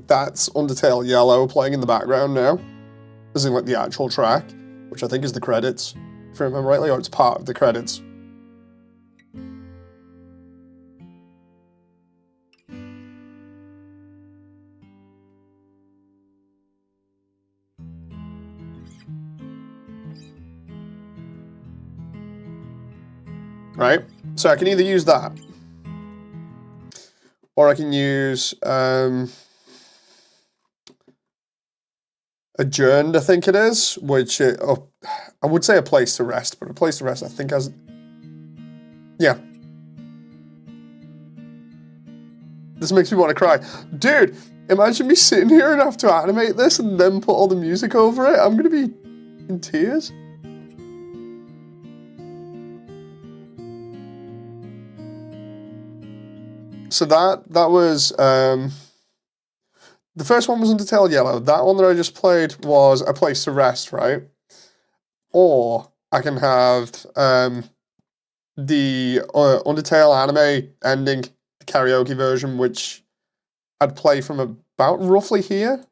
that's Undertale Yellow playing in the background now. This is like the actual track, which I think is the credits, if I remember rightly, or it's part of the credits. Right? So I can either use that, or I can use Adjourned, I think it is, which I would say A Place to Rest, but A Place to Rest I think has, yeah. This makes me want to cry. Dude, imagine me sitting here and have to animate this and then put all the music over it. I'm going to be in tears. So that was, the first one was Undertale Yellow. That one that I just played was A Place to Rest, right? Or I can have the Undertale anime ending, the karaoke version, which I'd play from about roughly here.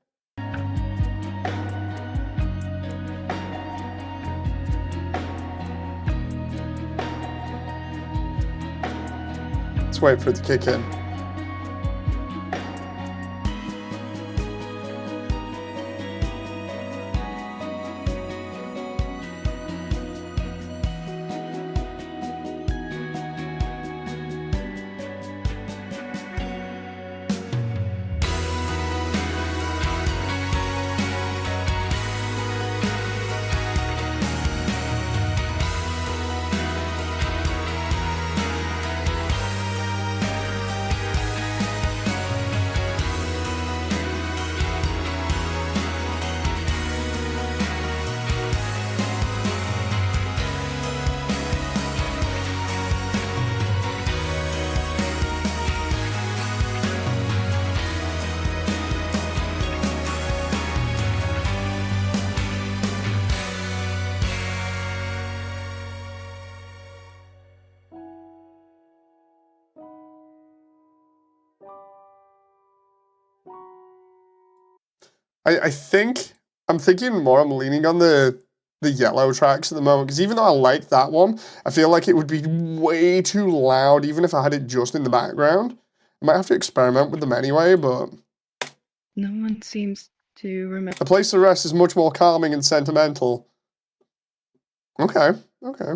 Let's wait for it to kick in. I think I'm thinking more. I'm leaning on the yellow tracks at the moment because even though I like that one, I feel like it would be way too loud even if I had it just in the background. I might have to experiment with them anyway, but No one seems to remember. A Place to Rest is much more calming and sentimental. Okay, okay.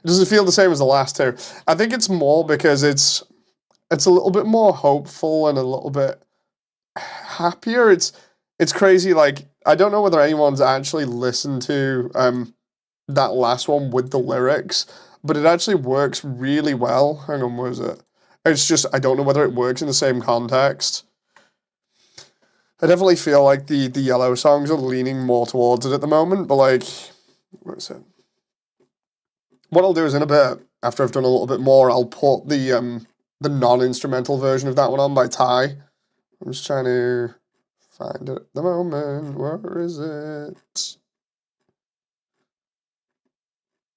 Does it feel the same as the last two? I think it's more because it's a little bit more hopeful and a little bit happier. It's crazy. Like I don't know whether anyone's actually listened to that last one with the lyrics, but it actually works really well. Hang on, where is it? It's just I don't know whether it works in the same context. I definitely feel like the yellow songs are leaning more towards it at the moment, but like, where is it? What I'll do is in a bit, after I've done a little bit more, I'll put the non-instrumental version of that one on by Ty. I'm just trying to find it at the moment. Where is it?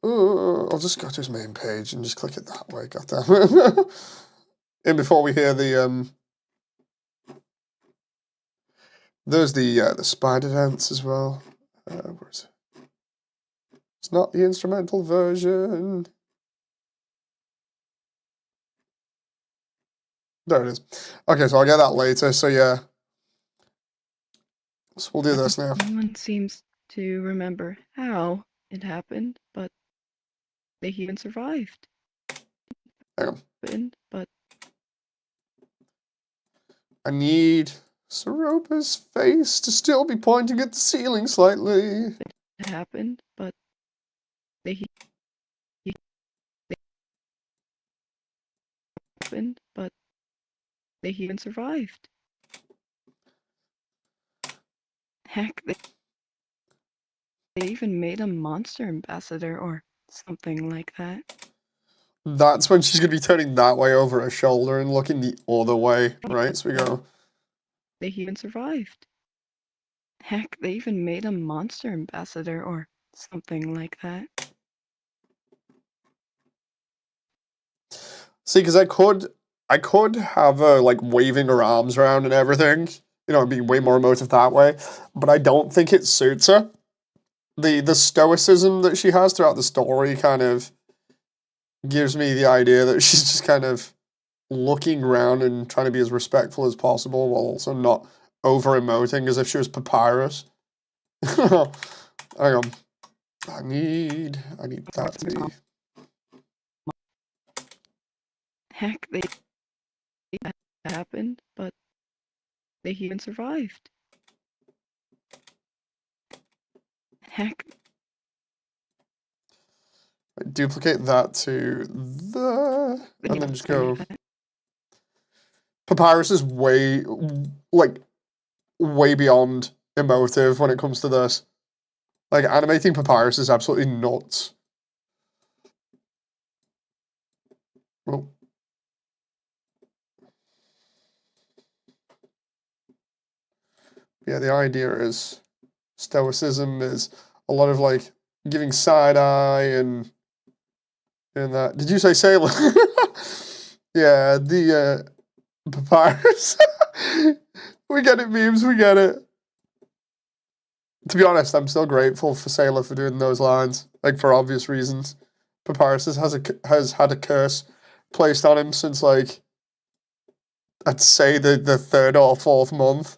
Ooh, I'll just go to his main page and just click it that way. Goddamn. And before we hear the there's the spider dance as well. Where is it? It's not the instrumental version. There it is. Okay, so I'll get that later. So yeah, so we'll do this now. No one seems to remember how it happened, but they even survived. Hang on. But I need Ceroba's face to still be pointing at the ceiling slightly. it happened, but they happened, but they even survived. Heck, they even made a monster ambassador or something like that. That's when she's going to be turning that way over her shoulder and looking the other way, right? So we go. They even survived. Heck, they even made a monster ambassador or something like that. See, because I could have her like waving her arms around and everything, you know, be way more emotive that way. But I don't think it suits her. The stoicism that she has throughout the story kind of gives me the idea that she's just kind of looking around and trying to be as respectful as possible while also not over emoting as if she was Papyrus. Hang on. I need that to be. Heck, they happened, but they even survived. Heck, Duplicate that to the, they and then even just go. survived. Papyrus is way, like, way beyond emotive when it comes to this. Like, animating Papyrus is absolutely nuts. Well, yeah, the idea is stoicism is a lot of, like, giving side eye and that. Did you say sailor? Yeah, the Papyrus. We get it, memes, we get it. To be honest, I'm still grateful for Sailor for doing those lines, like for obvious reasons. Papyrus has had a curse placed on him since like I'd say the third or fourth month.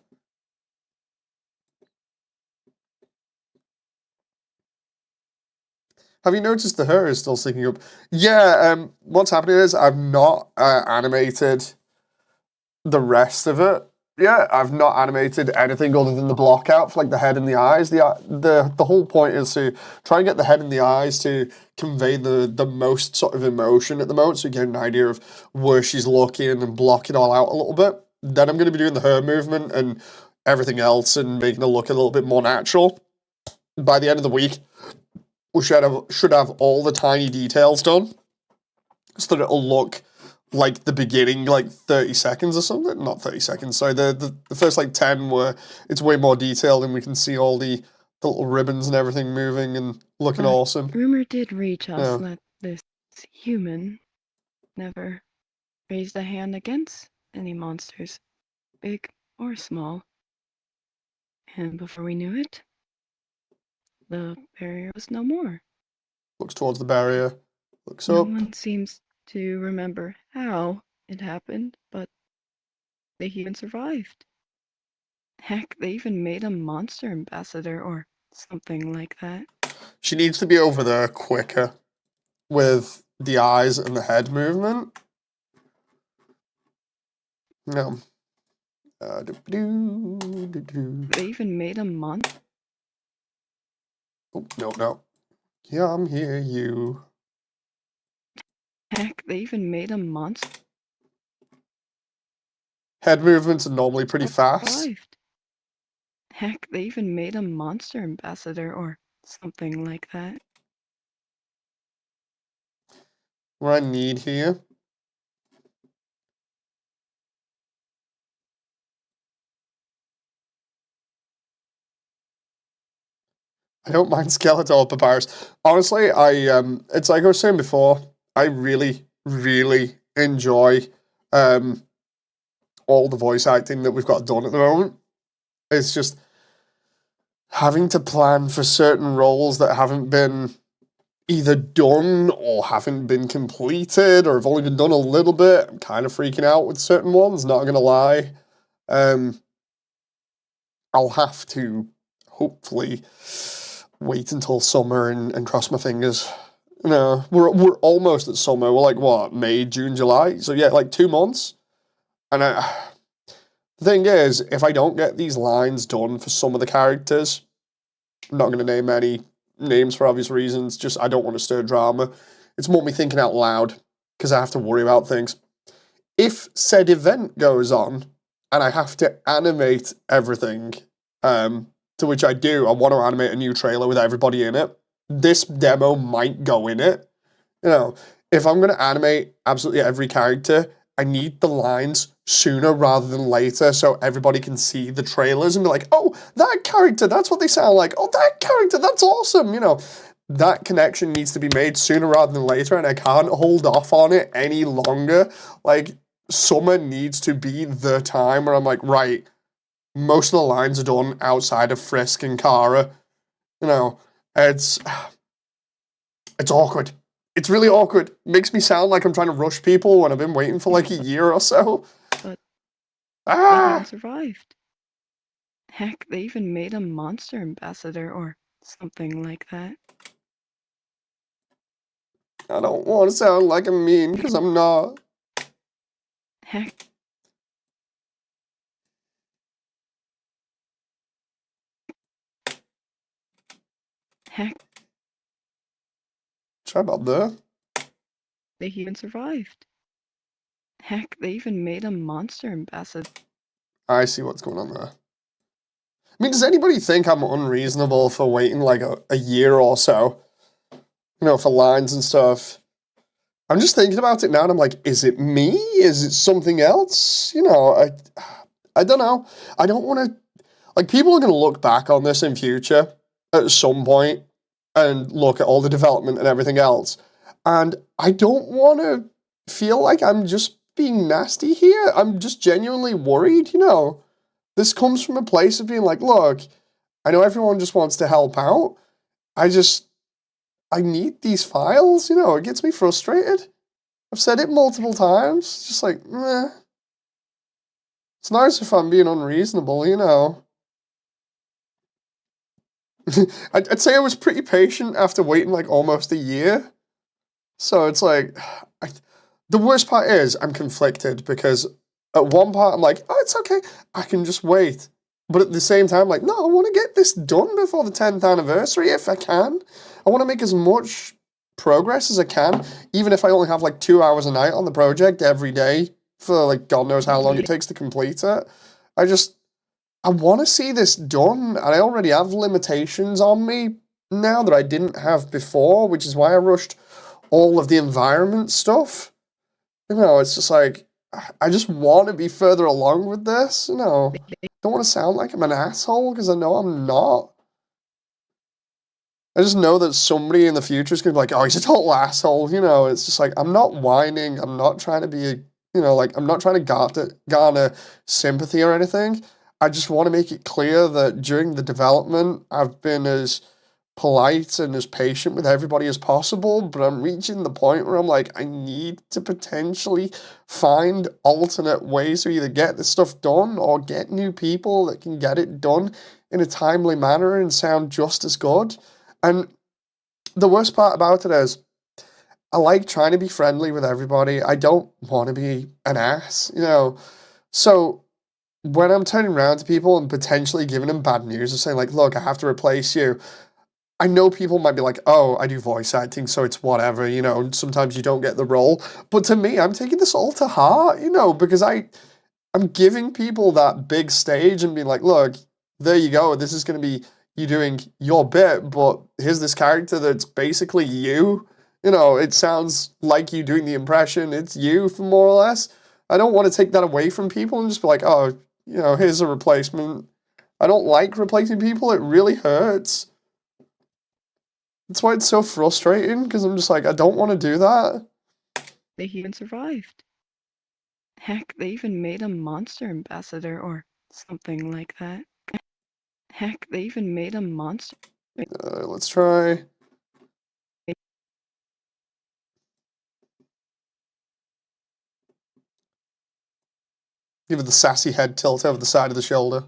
Have you noticed the hair is still sticking up? Yeah. What's happening is I've not animated the rest of it. Yeah, I've not animated anything other than the block out for like the head and the eyes. The whole point is to try and get the head and the eyes to convey the most sort of emotion at the moment, so you get an idea of where she's looking and block it all out a little bit. Then I'm going to be doing the hair movement and everything else and making it look a little bit more natural. By the end of the week, we should have all the tiny details done, so that it'll look like the beginning, like 30 seconds or something. Not 30 seconds, sorry. The first like 10 where it's way more detailed and we can see all the little ribbons and everything moving and looking awesome. Rumor did reach us Yeah. that this human never raised a hand against any monsters, big or small. And before we knew it, the barrier was no more. Looks towards the barrier. Looks No up. one seems to remember how it happened, but they even survived. Heck, they even made a monster ambassador or something like that. She needs to be over there quicker with the eyes and the head movement. No. They even made a monster. Oh, no. Come here, you. Heck, they even made a monster. Head movements are normally pretty fast. Survived. Heck, they even made a monster ambassador or something like that. What I need here. I don't mind Skeletal Papyrus. Honestly, it's like I was saying before, I really, really enjoy all the voice acting that we've got done at the moment. It's just having to plan for certain roles that haven't been either done or haven't been completed or have only been done a little bit. I'm kind of freaking out with certain ones, not gonna lie. I'll have to hopefully wait until summer and cross my fingers. No, we're almost at summer. We're like what, May, June, July? So yeah, like 2 months. And the thing is, if I don't get these lines done for some of the characters, I'm not going to name any names for obvious reasons. Just I don't want to stir drama. It's more me thinking out loud because I have to worry about things. If said event goes on and I have to animate everything, to which I do, I want to animate a new trailer with everybody in it. This demo might go in it. You know, if I'm going to animate absolutely every character, I need the lines sooner rather than later so everybody can see the trailers and be like, oh, that character, that's what they sound like. Oh, that character, that's awesome. You know, that connection needs to be made sooner rather than later, and I can't hold off on it any longer. Like, summer needs to be the time where I'm like, right, most of the lines are done outside of Frisk and Kara. You know, it's awkward. It's really awkward. Makes me sound like I'm trying to rush people when I've been waiting for like a year or so. But they Ah! even survived. Heck, they even made a monster ambassador or something like that. I don't want to sound like I'm mean because I'm not. Heck. Heck, Try about there. they even survived. Heck, they even made a monster ambassador. I see what's going on there. I mean, does anybody think I'm unreasonable for waiting like a year or so? You know, for lines and stuff. I'm just thinking about it now and I'm like, is it me? Is it something else? You know, I don't know. I don't want to, like, people are going to look back on this in future at some point and look at all the development and everything else. And I don't want to feel like I'm just being nasty here. I'm just genuinely worried, you know. This comes from a place of being like, look, I know everyone just wants to help out. I need these files, you know, it gets me frustrated. I've said it multiple times, just like, meh. It's nice if I'm being unreasonable, you know. I'd say I was pretty patient after waiting like almost a year. So it's like, the worst part is I'm conflicted because at one part I'm like, oh, it's okay, I can just wait. But at the same time, like, no, I want to get this done before the 10th anniversary if I can. I want to make as much progress as I can, even if I only have like 2 hours a night on the project every day for like God knows how long it takes to complete it. I want to see this done, and I already have limitations on me now that I didn't have before, which is why I rushed all of the environment stuff. You know, it's just like, I just want to be further along with this, you know. I don't want to sound like I'm an asshole, because I know I'm not. I just know that somebody in the future is going to be like, oh, he's a total asshole, you know. It's just like, I'm not whining, I'm not trying to be, you know, like, I'm not trying to garner sympathy or anything. I just want to make it clear that during the development, I've been as polite and as patient with everybody as possible, but I'm reaching the point where I'm like, I need to potentially find alternate ways to either get this stuff done or get new people that can get it done in a timely manner and sound just as good. And the worst part about it is, I like trying to be friendly with everybody. I don't want to be an ass, you know? So when I'm turning around to people and potentially giving them bad news and saying, like, look, I have to replace you, I know people might be like, oh, I do voice acting, so it's whatever, you know, and sometimes you don't get the role. But to me, I'm taking this all to heart, you know, because I'm giving people that big stage and being like, look, there you go, this is going to be you doing your bit, but here's this character that's basically you. You know, it sounds like you doing the impression, it's you, for more or less. I don't want to take that away from people and just be like, oh, you know, here's a replacement. I don't like replacing people, it really hurts. That's why it's so frustrating, because I'm just like, I don't want to do that. They even survived. Heck, they even made a monster ambassador or something like that. Heck, they even made a monster. Let's try. Give it the sassy head tilt over the side of the shoulder.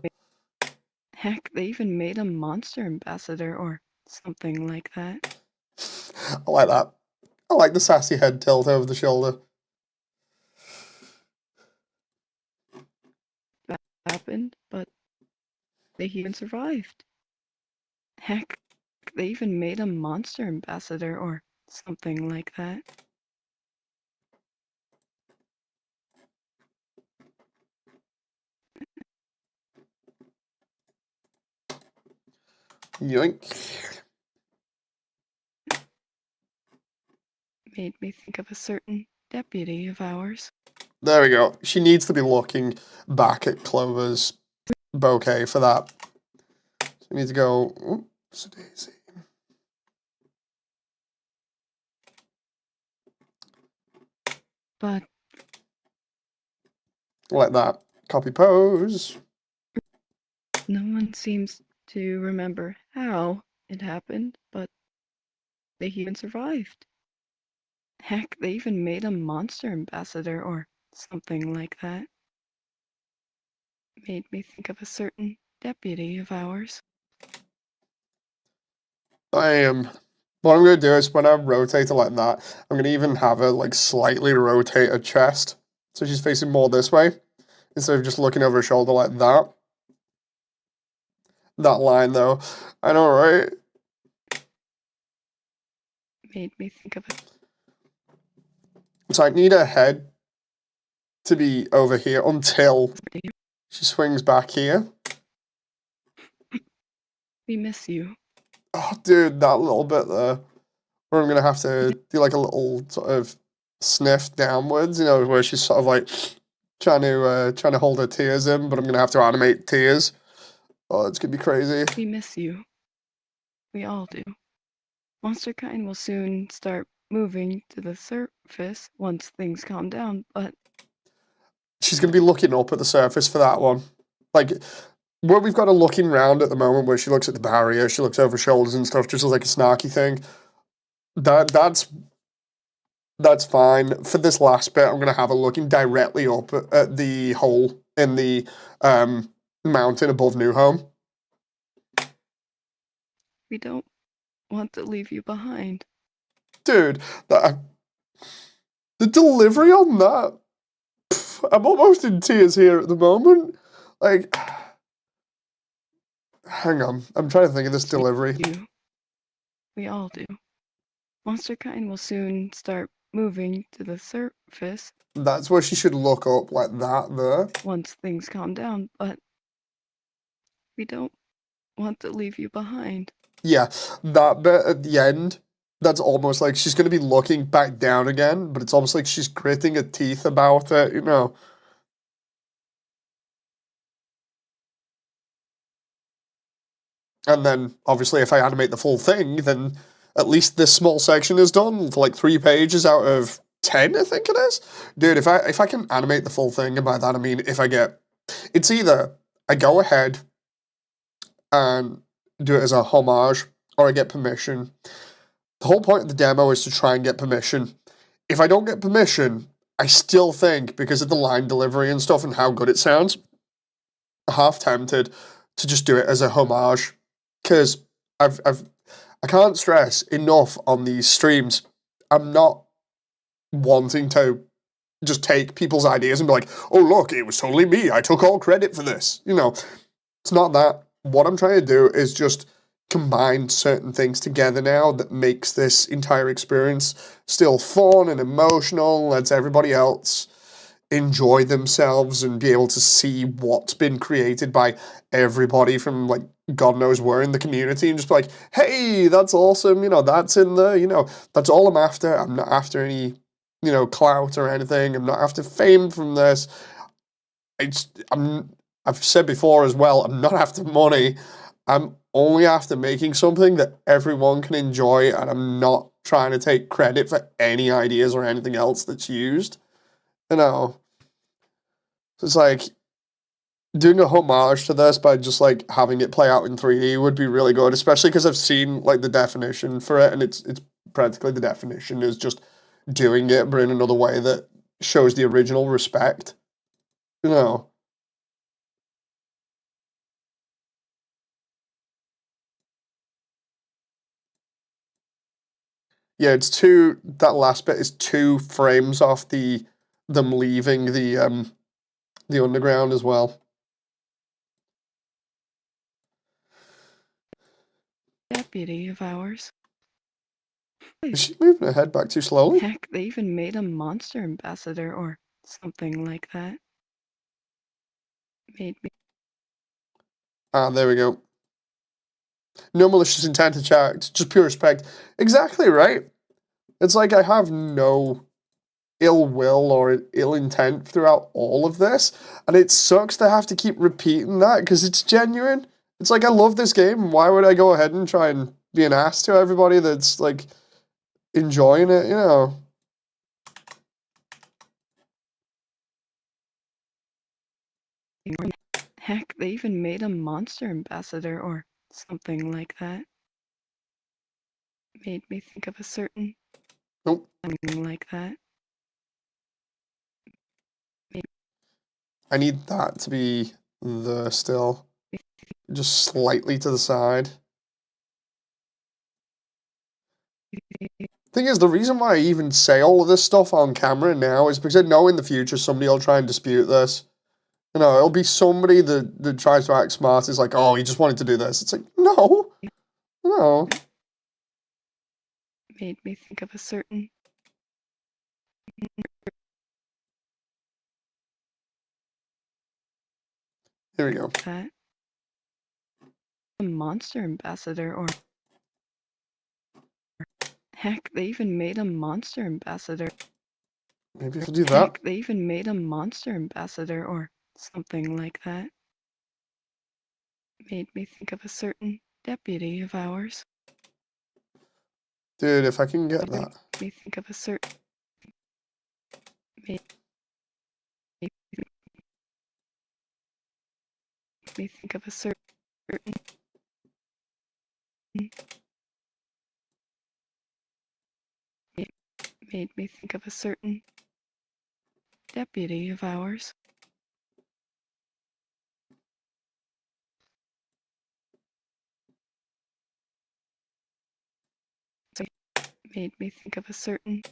Heck, they even made a monster ambassador or something like that. I like that. I like the sassy head tilt over the shoulder. That happened, but they even survived. Heck, they even made a monster ambassador or something like that. Yoink. Made me think of a certain deputy of ours. There we go. She needs to be looking back at Clover's bouquet for that. So we need to go. Oops, daisy. But Like that. Copy pose. no one seems to remember how it happened, but they even survived. Heck, they even made a monster ambassador or something like that. Made me think of a certain deputy of ours. What I'm going to do is when I rotate it like that, I'm going to even have her like slightly rotate her chest. So she's facing more this way, instead of just looking over her shoulder like that. That line though, I know, right? Made me think of it. So I need her head to be over here until she swings back here. We miss you. Oh, dude, that little bit there, where I'm gonna have to do like a little sort of sniff downwards, you know, where she's sort of like trying to hold her tears in, but I'm gonna have to animate tears. Oh, it's gonna be crazy. We miss you. We all do. Monster kind will soon start moving to the surface once things calm down, but She's gonna be looking up at the surface for that one. Like, where we've got her looking round at the moment, where she looks at the barrier, she looks over her shoulders and stuff, just as like a snarky thing. That's fine. For this last bit, I'm gonna have her looking directly up at the hole in the mountain above New Home. we don't want to leave you behind. Dude, the delivery on that, I'm almost in tears here at the moment. Like, hang on, I'm trying to think of this delivery. You. We all do. Monster kind will soon start moving to the surface That's where she should look up like that there. once things calm down, but we don't want to leave you behind. Yeah, that bit at the end, that's almost like she's going to be looking back down again, but it's almost like she's gritting her teeth about it, you know. And then, obviously, if I animate the full thing, then at least this small section is done for like 3 pages out of 10, I think it is. Dude, if I can animate the full thing, and by that I mean if I get... It's either I go ahead and do it as a homage, or I get permission. The whole point of the demo is to try and get permission. If I don't get permission, I still think, because of the line delivery and stuff and how good it sounds, I'm half tempted to just do it as a homage. Because I can't stress enough on these streams, I'm not wanting to just take people's ideas and be like, oh look, it was totally me, I took all credit for this. You know, it's not that. What I'm trying to do is just combine certain things together now that makes this entire experience still fun and emotional, lets everybody else enjoy themselves and be able to see what's been created by everybody from like God knows where in the community, and just be like, hey, that's awesome, you know, that's in the, you know, that's all I'm after. I'm not after any, you know, clout or anything. I'm not after fame from this. I've said before as well, I'm not after money. I'm only after making something that everyone can enjoy, and I'm not trying to take credit for any ideas or anything else that's used. You know, it's like doing a homage to this by just like having it play out in 3D would be really good, especially because I've seen like the definition for it, and it's practically the definition is just doing it, but in another way that shows the original respect. You know. Yeah, it's two. That last bit is 2 frames off them leaving the underground as well. Deputy of ours. Is she moving her head back too slowly? Heck, they even made a monster ambassador or something like that. Made me. Ah, there we go. No malicious intent to chat, just pure respect. Exactly right. It's like I have no ill will or ill intent throughout all of this, and it sucks to have to keep repeating that because it's genuine. It's like I love this game. Why would I go ahead and try and be an ass to everybody that's like enjoying it? You know. Heck, they even made a monster ambassador or something like that. Made me think of a certain. Nope. Something like that. I need that to be the still. Just slightly to the side. Thing is, the reason why I even say all of this stuff on camera now is because I know in the future somebody will try and dispute this. You know, it'll be somebody that tries to act smart, is like, oh, he just wanted to do this. It's like, no. No. Made me think of a certain. Here we go. That. A monster ambassador or. Heck, they even made a monster ambassador. Maybe if I do that. Heck, they even made a monster ambassador or something like that. Made me think of a certain deputy of ours. Dude, if I can get that. Made me think of a certain. Made me think of a certain. Made me think of a certain deputy of ours. Made me think of a certain.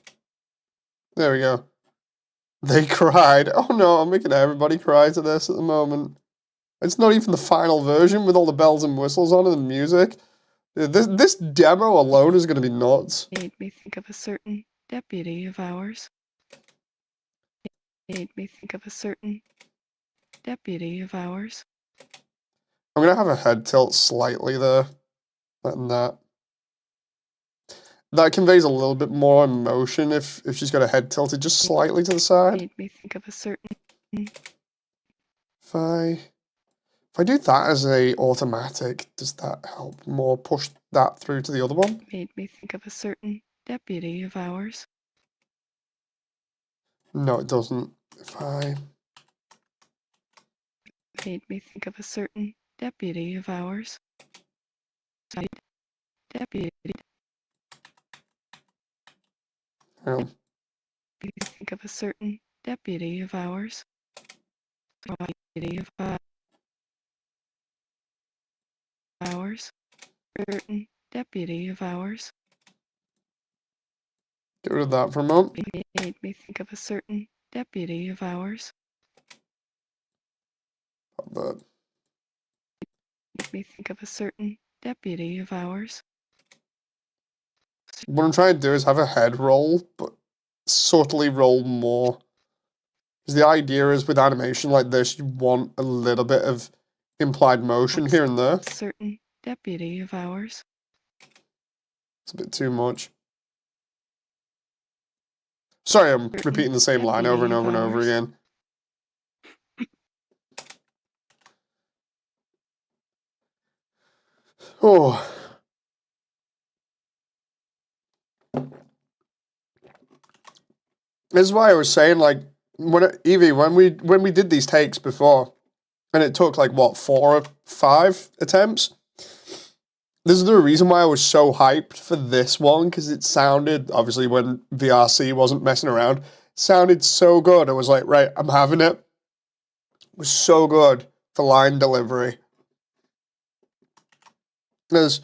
There we go. They cried. Oh no, I'm making everybody cry to this at the moment. It's not even the final version with all the bells and whistles on it and music. This demo alone is going to be nuts. Made me think of a certain deputy of ours. Made me think of a certain deputy of ours. I'm going to have a head tilt slightly there. Letting that. That conveys a little bit more emotion if she's got a head tilted just slightly to the side. Made me think of a certain. If I do that as a automatic, does that help more push that through to the other one? Made me think of a certain deputy of ours. No, it doesn't. If I made me think of a certain deputy of ours. Deputy. Um, Made me think of a certain deputy of ours. Deputy of ours. Certain deputy of ours. get rid of that for a moment. Made me think of a certain deputy of ours. But Made me think of a certain deputy of ours. what I'm trying to do is have a head roll, but subtly roll more. Because the idea is with animation like this, you want a little bit of implied motion here and there. Certain deputy of ours. It's a bit too much. Sorry, I'm repeating the same line over and over and over again. Oh. This is why I was saying, like, Evie, when we did these takes before, and it took like what 4 or 5 attempts. This is the reason why I was so hyped for this one, because it sounded, obviously when VRC wasn't messing around, sounded so good. I was like, right, I'm having it. It was so good for line delivery. Because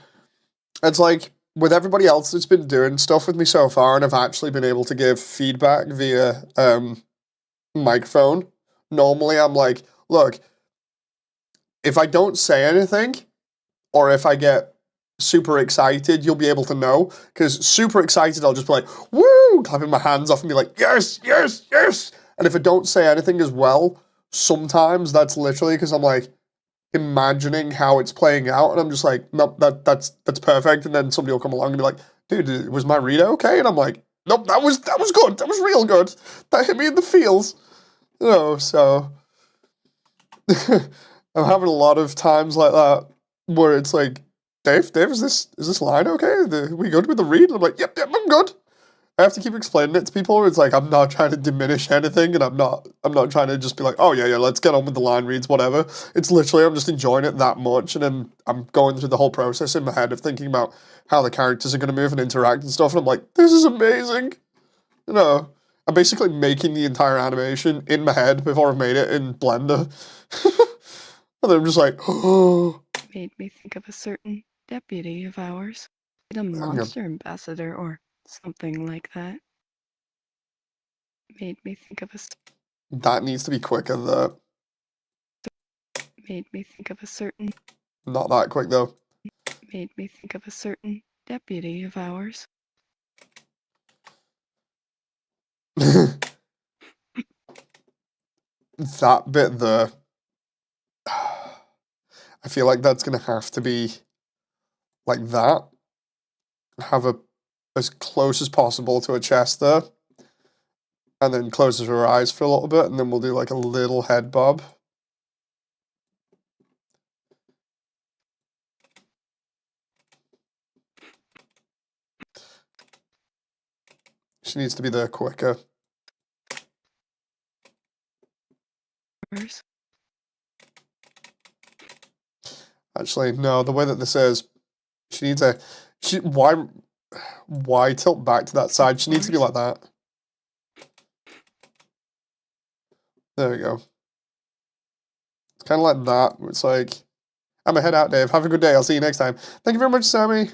it's like, with everybody else that's been doing stuff with me so far, and I've actually been able to give feedback via microphone, normally I'm like, look, if I don't say anything, or if I get super excited, you'll be able to know. Because super excited, I'll just be like, woo, clapping my hands off and be like, yes, yes, yes. And if I don't say anything as well, sometimes that's literally because I'm like imagining how it's playing out, and I'm just like, nope, that's perfect. And then somebody will come along and be like, dude, was my read okay? And I'm like, nope, that was good. That was real good. That hit me in the feels. You know, so I'm having a lot of times like that where it's like, Dave, is this line okay? We good with the read? And I'm like, yep, I'm good. I have to keep explaining it to people. It's like I'm not trying to diminish anything, and I'm not trying to just be like, oh yeah, let's get on with the line reads, whatever. It's literally I'm just enjoying it that much, and then I'm going through the whole process in my head of thinking about how the characters are going to move and interact and stuff, and I'm like, this is amazing. You know, I'm basically making the entire animation in my head before I've made it in Blender. And then I'm just like, oh. Made me think of a certain deputy of ours. The monster ambassador or something like that. Made me think of a That needs to be quicker, though. made me think of a certain Not that quick, though. made me think of a certain deputy of ours. That bit there. I feel like that's going to have to be like that. Have as close as possible to a chest there. And then closes her eyes for a little bit, and then we'll do like a little head bob. She needs to be there quicker. Actually, no, the way that this is, she needs why tilt back to that side? She needs to be like that. There we go. It's kind of like that. It's like, I'm gonna head out, Dave. Have a good day. I'll see you next time. Thank you very much, Sammy.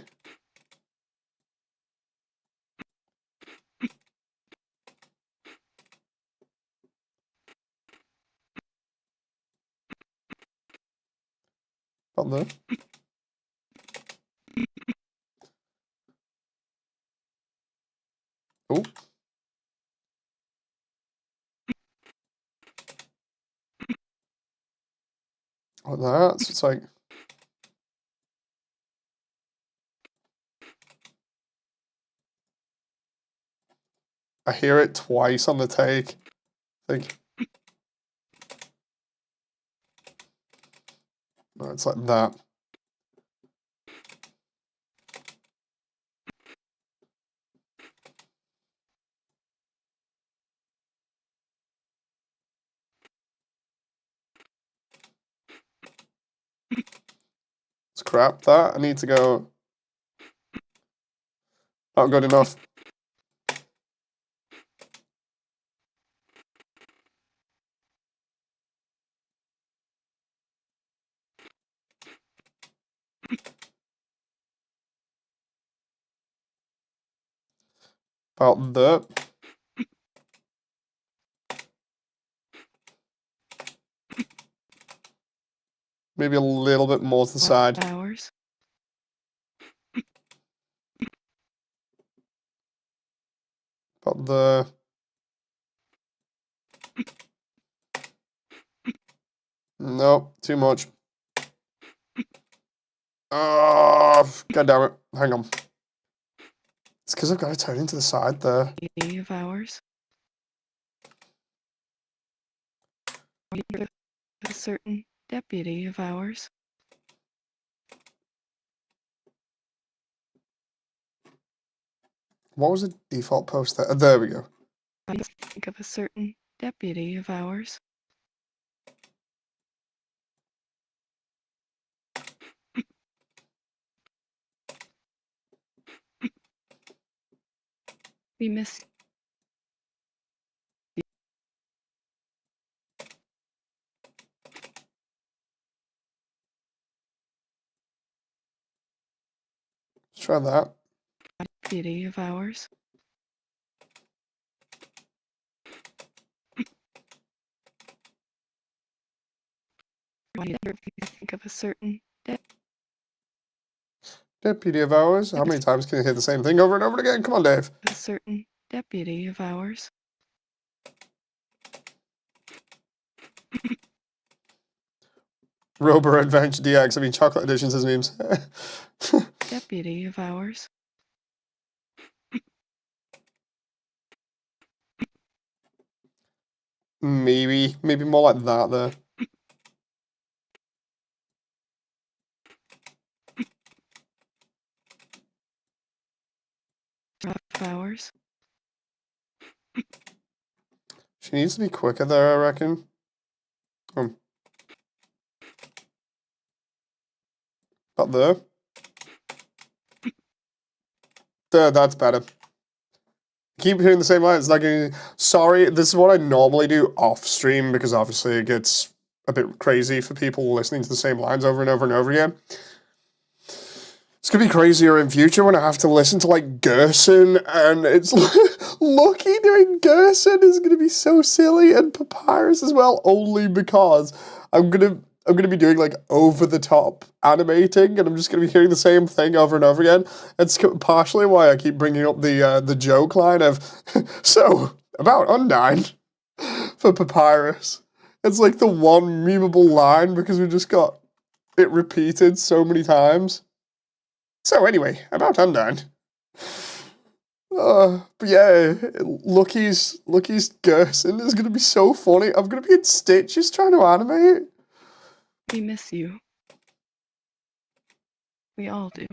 On there. Oh. Like that. So it's like, I hear it twice on the take. Like, no, it's like that. crap, that. I need to go... Not good enough. About that. Maybe a little bit more to the side. Hours. About the... Nope, too much. Oh, God damn it. Hang on. It's because I've got to turn into the side there. Of hours. A certain deputy of ours. What was the default post there? There we go. I think of a certain deputy of ours. We miss Let's try that. deputy of ours. I think of a certain Deputy of ours. How many times can you hit the same thing over and over again? Come on, Dave. a certain deputy of ours. Rober Adventure DX. I mean, Chocolate Editions as memes. Deputy of ours. Maybe more like that there. Of ours. She needs to be quicker there, I reckon. About there. There, that's better. Keep hearing the same lines. Like, sorry, this is what I normally do off stream because obviously it gets a bit crazy for people listening to the same lines over and over and over again. It's gonna be crazier in future when I have to listen to like Gerson, and it's Lucky doing Gerson is gonna be so silly, and Papyrus as well, only because I'm gonna be doing like over the top animating, and I'm just gonna be hearing the same thing over and over again. It's partially why I keep bringing up the joke line of so about Undyne for Papyrus. It's like the one memeable line because we just got it repeated so many times. So anyway, about Undyne. But yeah, Lucky's Gerson is gonna be so funny. I'm gonna be in stitches trying to animate. We miss you. We all do.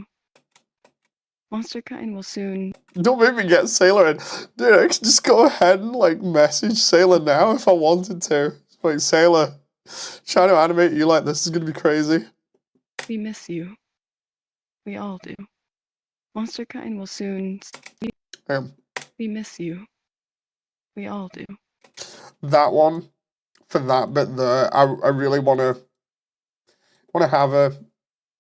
Monster kind will soon. Don't make me get Sailor in. Dude, I can just go ahead and like message Sailor now if I wanted to. Like, Sailor, trying to animate you like this is gonna be crazy. We miss you. We all do. Monster kind will soon. We miss you. We all do. That one, for that bit there, I really wanna have a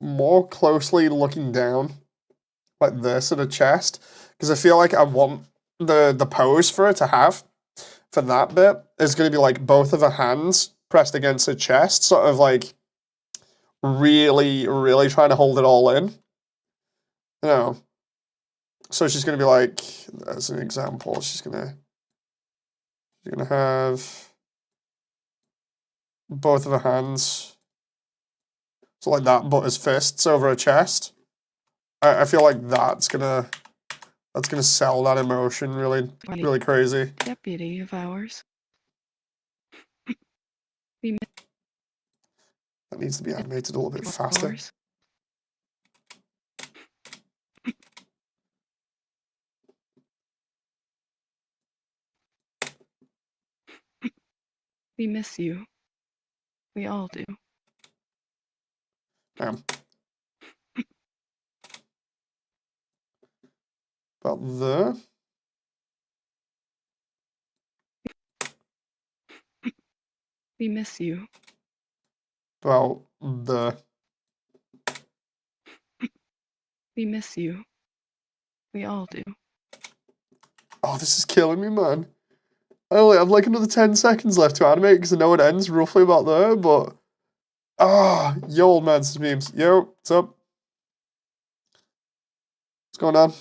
more closely looking down like this at a chest, because I feel like I want the pose for it to have for that bit is going to be like both of her hands pressed against her chest, sort of like really trying to hold it all in, you know. So she's going to be like, as an example, she's gonna have both of her hands so like that, but as fists over her chest. I feel like that's gonna sell that emotion really crazy. Deputy of ours. That needs to be animated a little bit faster. Ours. We miss you. We all do. About there. We miss you. About there. We miss you. We all do. Oh, this is killing me, man. I only have like another 10 seconds left to animate because I know it ends roughly about there, but... Ah, yo, old man says memes. Yo, what's up? What's going on?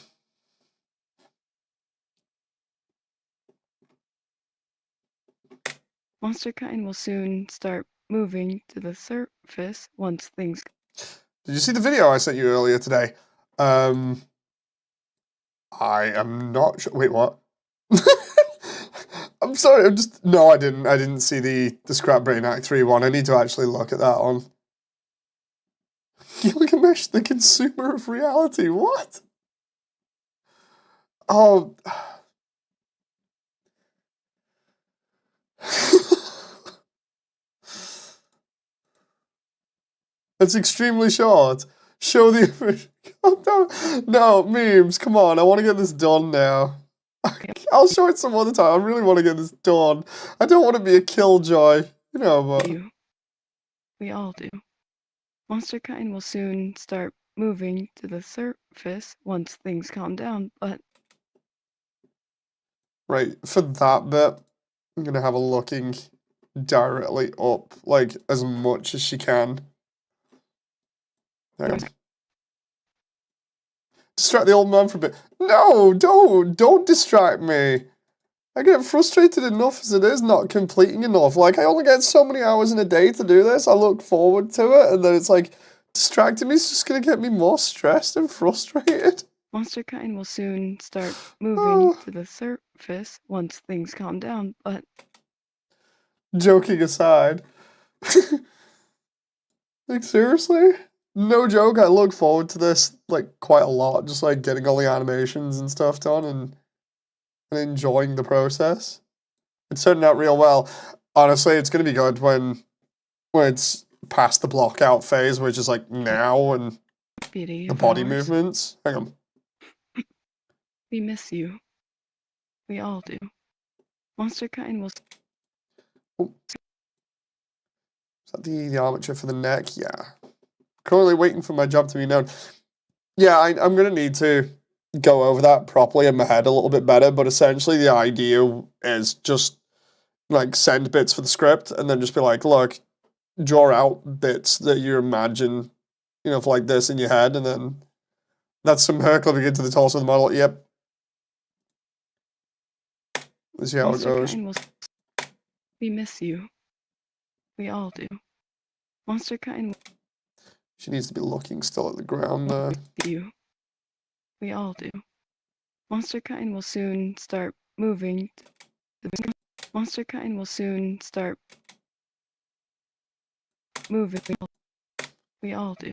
Monster kind will soon start moving to the surface once things... Did you see the video I sent you earlier today? I am not sure. Wait, what? I'm sorry, I'm just... No, I didn't. I didn't see the Scrap Brain Act 3 one. I need to actually look at that one. Gilgamesh, the consumer of reality. What? Oh... It's extremely short. Show the image. Oh, no, memes. Come on, I want to get this done now. I'll show it some other time. I really want to get this done. I don't want to be a killjoy, you know, but... We all do. Monster kind will soon start moving to the surface once things calm down, but... Right, for that bit, I'm going to have a looking directly up, like, as much as she can. Hang on. Distract the old man for a bit. No, don't distract me. I get frustrated enough as it is not completing enough. Like, I only get so many hours in a day to do this. I look forward to it, and then it's like, distracting me is just going to get me more stressed and frustrated. Monster kind will soon start moving to the surface once things calm down, but... Joking aside. Like, seriously? No joke, I look forward to this, like, quite a lot. Just, like, getting all the animations and stuff done and enjoying the process. It's turning out real well. Honestly, it's going to be good when it's past the block out phase, which is, like, now, and the body movements. Hang on. We miss you. We all do. Monster kind will... Oh. Is that the armature for the neck? Yeah. Currently waiting for my job to be known. Yeah, I'm going to need to go over that properly in my head a little bit better, but essentially the idea is just, like, send bits for the script and then just be like, look, draw out bits that you imagine, you know, for like this in your head, and then that's some hair clipping into the torso of the model. Yep. Let's see how it goes. We miss you. We all do. Monster kind... She needs to be looking still at the ground there. You. We all do. Monster kind will soon start moving. Monster kind will soon start moving. We all do.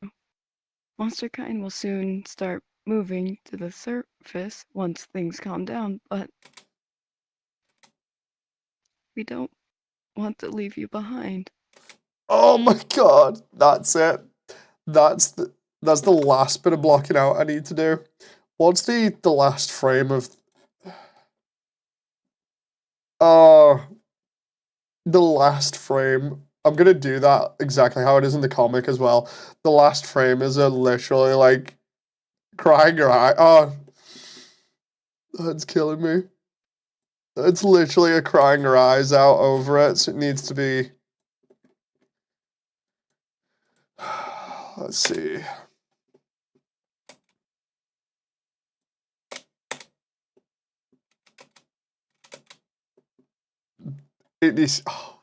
Monster kind will soon start moving to the surface once things calm down, but we don't want to leave you behind. Oh my god, that's it. That's the last bit of blocking out I need to do. What's the last frame of... The last frame. I'm gonna do that exactly how it is in the comic as well. The last frame is a literally, like, crying your eye. Oh, that's killing me. It's literally a crying her eyes out over it, so it needs to be... Let's see. It is... Oh,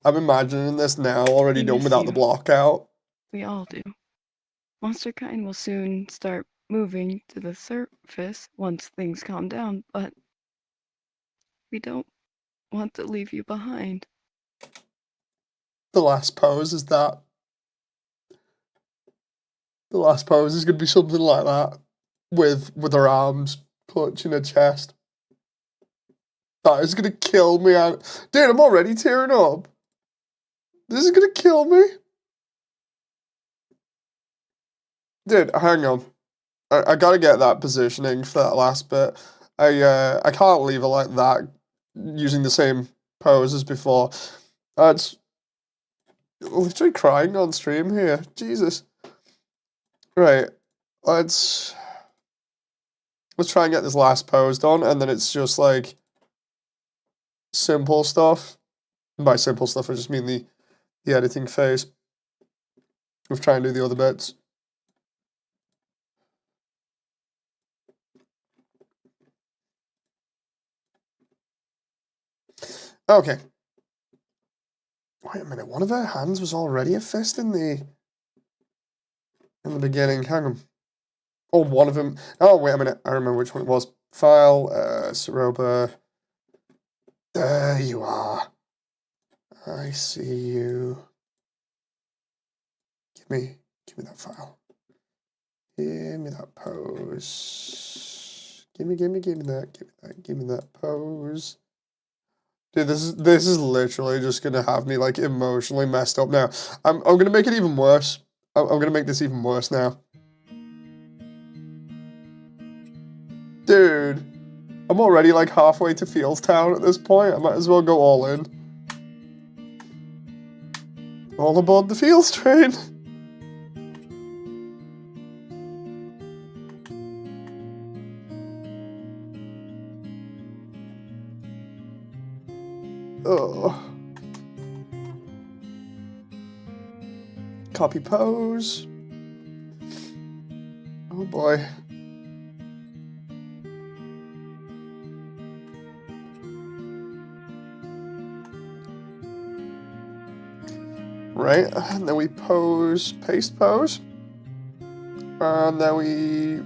I'm imagining this now, already done without the block out. We all do. Monster kind will soon start moving to the surface once things calm down, but we don't want to leave you behind. The last pose is that. The last pose is going to be something like that, with her arms clutching her chest. That is going to kill me. Dude, I'm already tearing up. This is going to kill me. Dude, hang on. I gotta get that positioning for that last bit. I can't leave it like that, using the same pose as before. That's literally crying on stream here. Jesus. Right. Let's try and get this last pose done, and then it's just like simple stuff. And by simple stuff, I just mean the editing phase. We'll try and do the other bits. Okay. Wait a minute, one of her hands was already a fist in the beginning. Hang on. Oh, one of them. Oh, wait a minute. I remember which one it was. File, Ceroba. There you are. I see you. Give me that file. Give me that pose. Give me that pose. Dude, this is literally just gonna have me like emotionally messed up now. I'm gonna make it even worse. I'm gonna make this even worse now. Dude, I'm already like halfway to Fieldstown at this point. I might as well go all in. All aboard the Fields train. Oh. Copy pose. Oh boy. Right, and then we pose, paste pose. And then we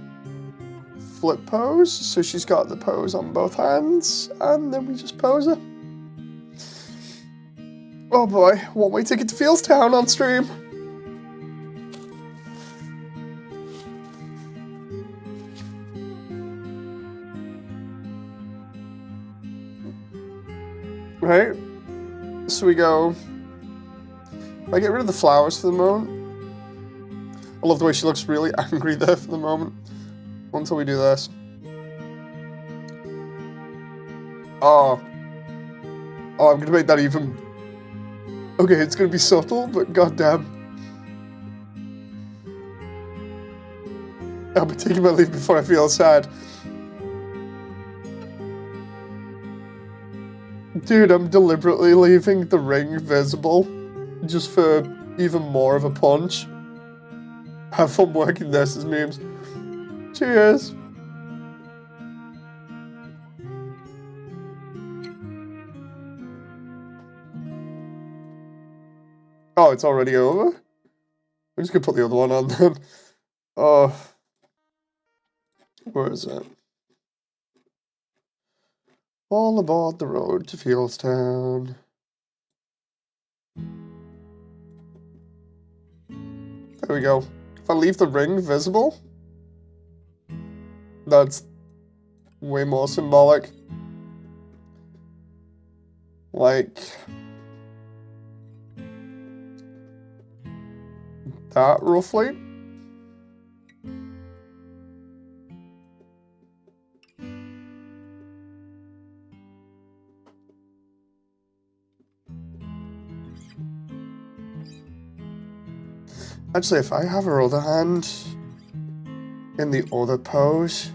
flip pose, so she's got the pose on both hands, and then we just pose her. Oh boy, one-way ticket to Fieldstown on stream. Right, so we go. I get rid of the flowers for the moment. I love the way she looks really angry there for the moment. Until we do this. Oh. Oh, I'm gonna make that even... Okay, it's gonna be subtle, but goddamn. I'll be taking my leave before I feel sad. Dude, I'm deliberately leaving the ring visible. Just for even more of a punch. Have fun working this as memes. Cheers! Oh, it's already over? I'm just gonna put the other one on then. Oh. Where is it? All aboard the road to Fieldstown. There we go. If I leave the ring visible, that's way more symbolic. Like that, roughly. Actually, if I have her other hand in the other pose,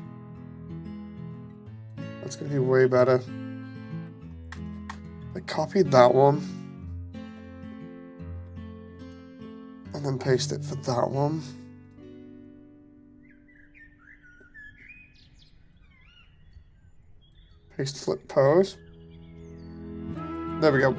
that's gonna be way better. I copied that one and then paste it for that one. Paste flip pose. There we go.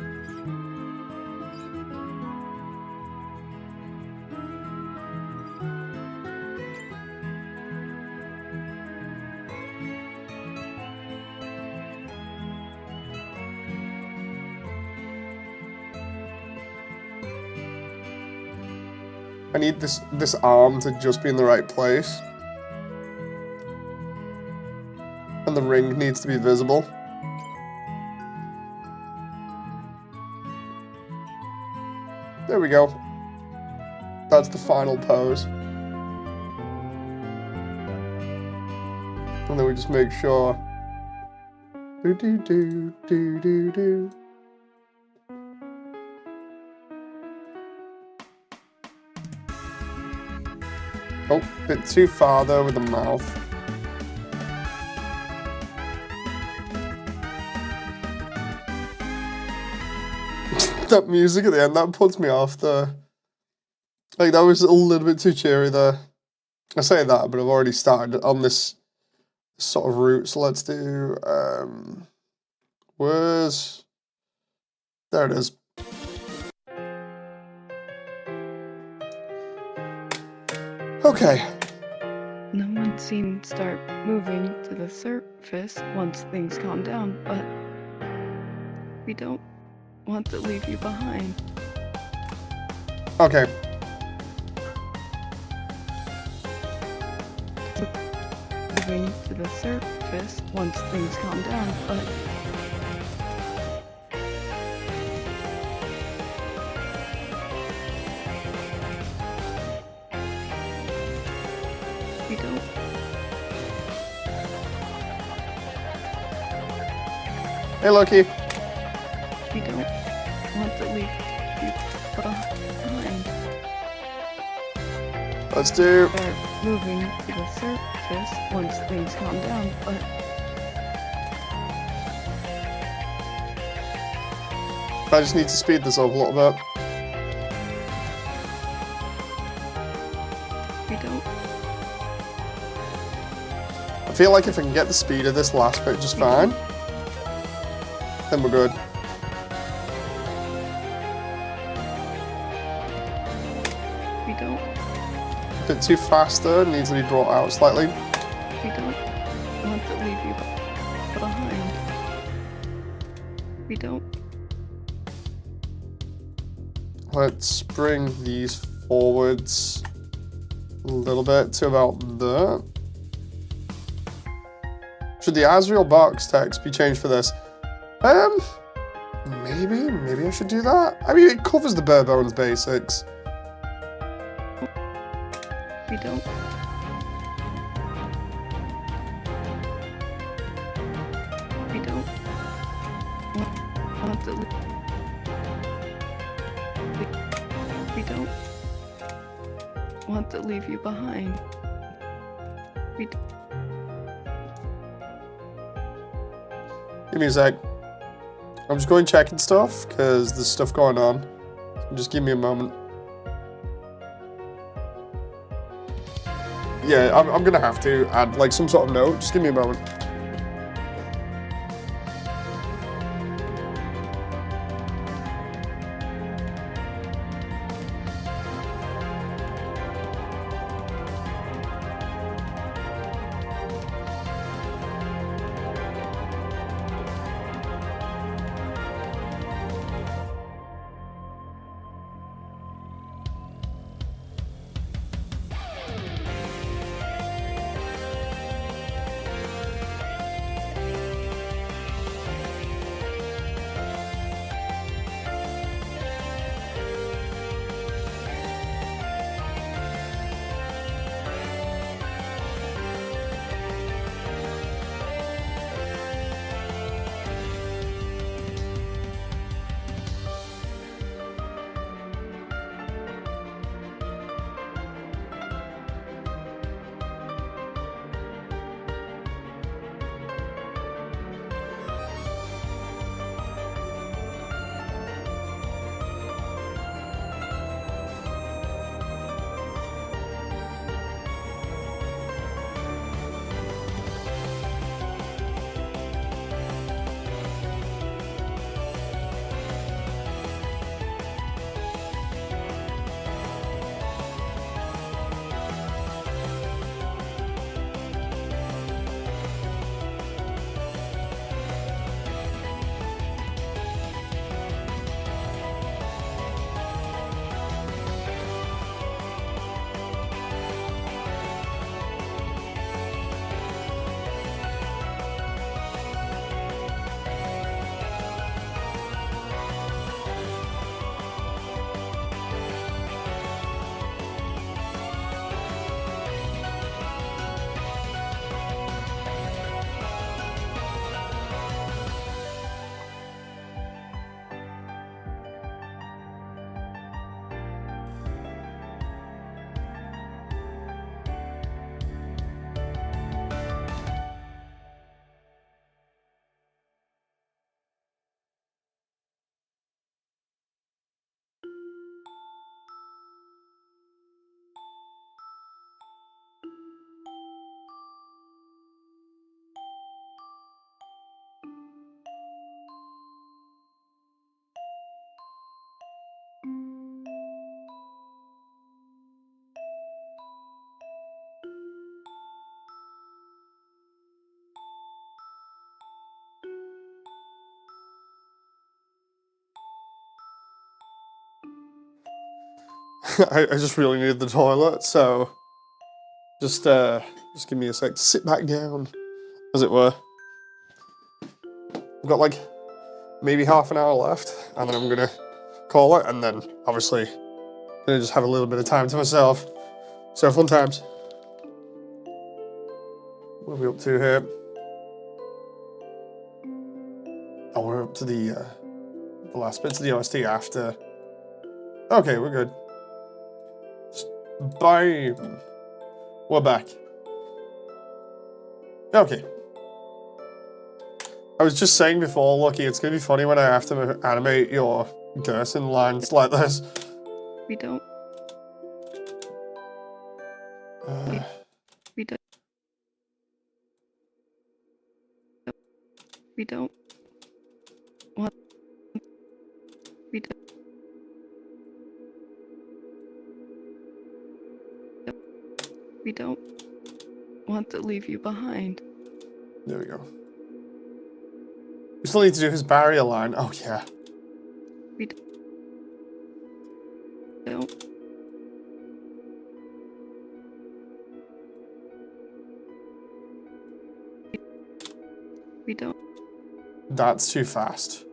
I need this arm to just be in the right place. And the ring needs to be visible. There we go. That's the final pose. And then we just make sure. Do do do do do do. Oh, bit too far though with the mouth. That music at the end, that puts me off there. Like, that was a little bit too cheery there. I say that, but I've already started on this sort of route, so let's do, where's... There it is. Okay. No one seemed to start moving to the surface once things calm down, but we don't want to leave you behind. Okay. Moving to the surface once things calm down, but we don't. Hey, Loki. We don't want to leave you behind. Let's do... Start moving to the surface once things calm down, but I just need to speed this up a little bit. we don't. I feel like if I can get the speed of this last bit just fine, then we're good. We don't. A bit too fast there, needs to be brought out slightly. We don't want to leave you behind. We don't. Let's bring these forwards a little bit to about there. Should the Azrael box text be changed for this? Maybe I should do that. I mean, it covers the bare bones basics. We don't. We don't want to leave. We don't want to leave you behind. We d- Give me a sec. I'm just going checking stuff, because there's stuff going on. So just give me a moment. Yeah, I'm gonna have to add like some sort of note. Just give me a moment. I just really needed the toilet, so just give me a sec to sit back down, as it were. I've got like maybe half an hour left, and then I'm gonna call it, and then obviously gonna just have a little bit of time to myself. So fun times. What are we up to here? Oh, we're up to the last bits of the OST after. Okay, we're good. Bye. We're back. Okay. I was just saying before, Lucky, it's gonna be funny when I have to animate your Gerson lines like this. We don't. We don't. We don't. Want. We don't. We don't want to leave you behind. There we go. We still need to do his barrier line. Oh, yeah. We don't. We don't. That's too fast.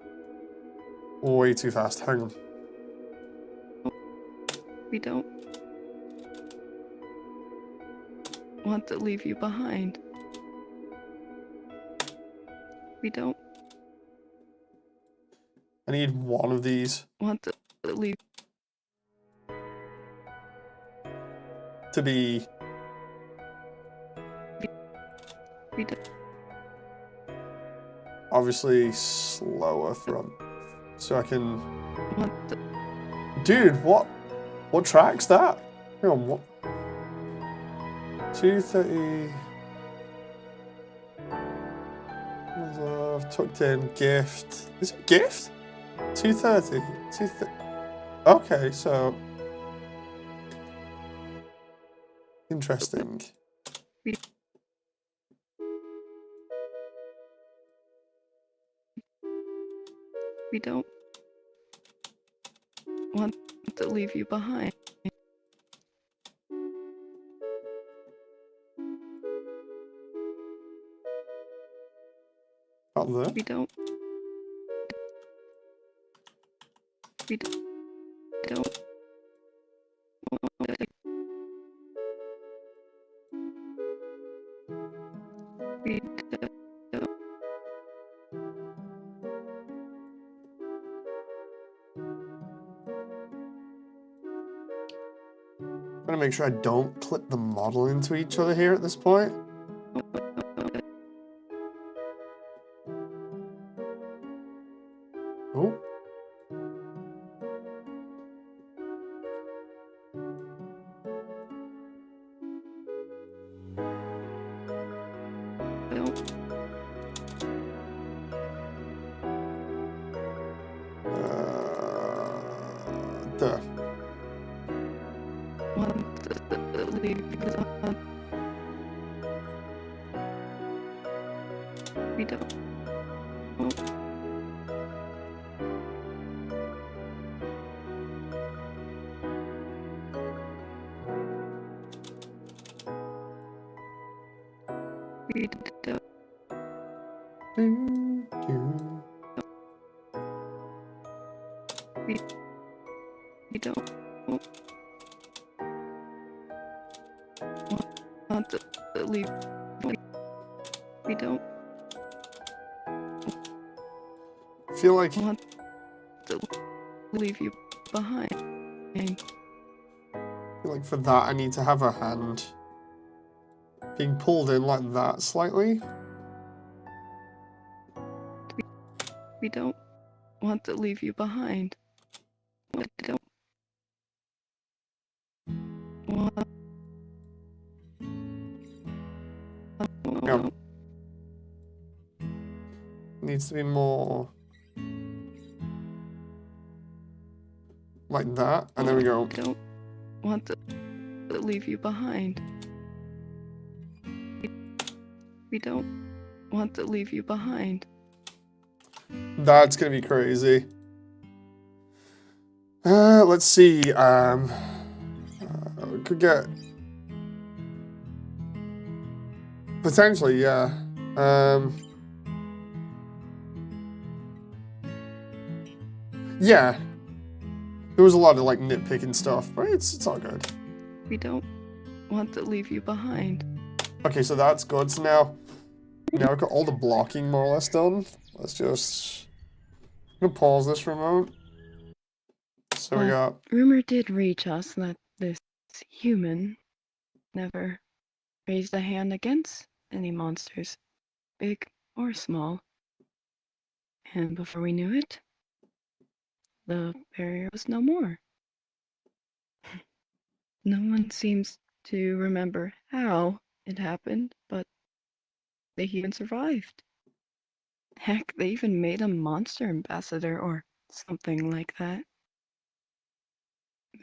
Way too fast. Hang on. We don't want to leave you behind. We don't I need one of these want to leave. to be... We don't obviously slower from... so I can... want to. Dude, what track's that? Hang on, what? 230... Love, tucked in, gift. Is it gift? 230? 230. Okay, so... interesting. We don't want to leave you behind. Not there. We don't. We don't. We don't. I'm gonna make sure I don't clip the model into each other here at this point. Oh. There. Want to leave you behind. We don't. We don't. We don't want to leave. We don't I feel like want to leave you behind. for that I need to have a hand being pulled in like that slightly. We don't want to leave you behind. We don't want. Yeah. Needs to be more like that, and there we go. Don't want to leave you behind. We don't want to leave you behind. That's gonna be crazy. Let's see. could get... Potentially, yeah. Yeah. There was a lot of, like, nitpicking stuff, but it's all good. We don't want to leave you behind. Okay, so that's good. So now we've got all the blocking more or less done. Let's just... I'm gonna pause this for a moment. So we But got... rumor did reach us that this human never raised a hand against any monsters, big or small. And before we knew it, the barrier was no more. No one seems to remember how it happened, but the human survived. Heck, they even made a monster ambassador or something like that.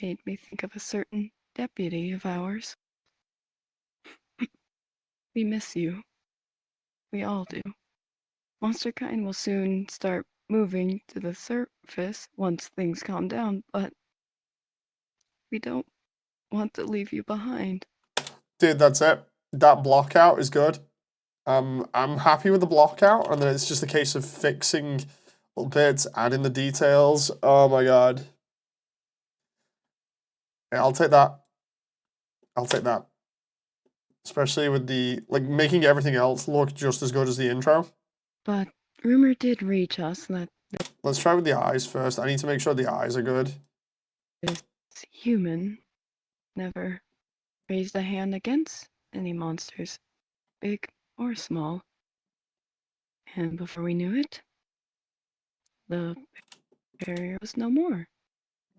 Made me think of a certain deputy of ours. We miss you. We all do. Monsterkind will soon start moving to the surface once things calm down, but we don't want to leave you behind. Dude, that's it. That block out is good. I'm happy with the block out, and then it's just a case of fixing little bits, adding the details. Oh my god. Yeah, I'll take that. I'll take that. Especially with the, like, making everything else look just as good as the intro. But rumor did reach us that Let's try with the eyes first. I need to make sure the eyes are good. this human never raised a hand against any monsters, big or small. And before we knew it, the barrier was no more.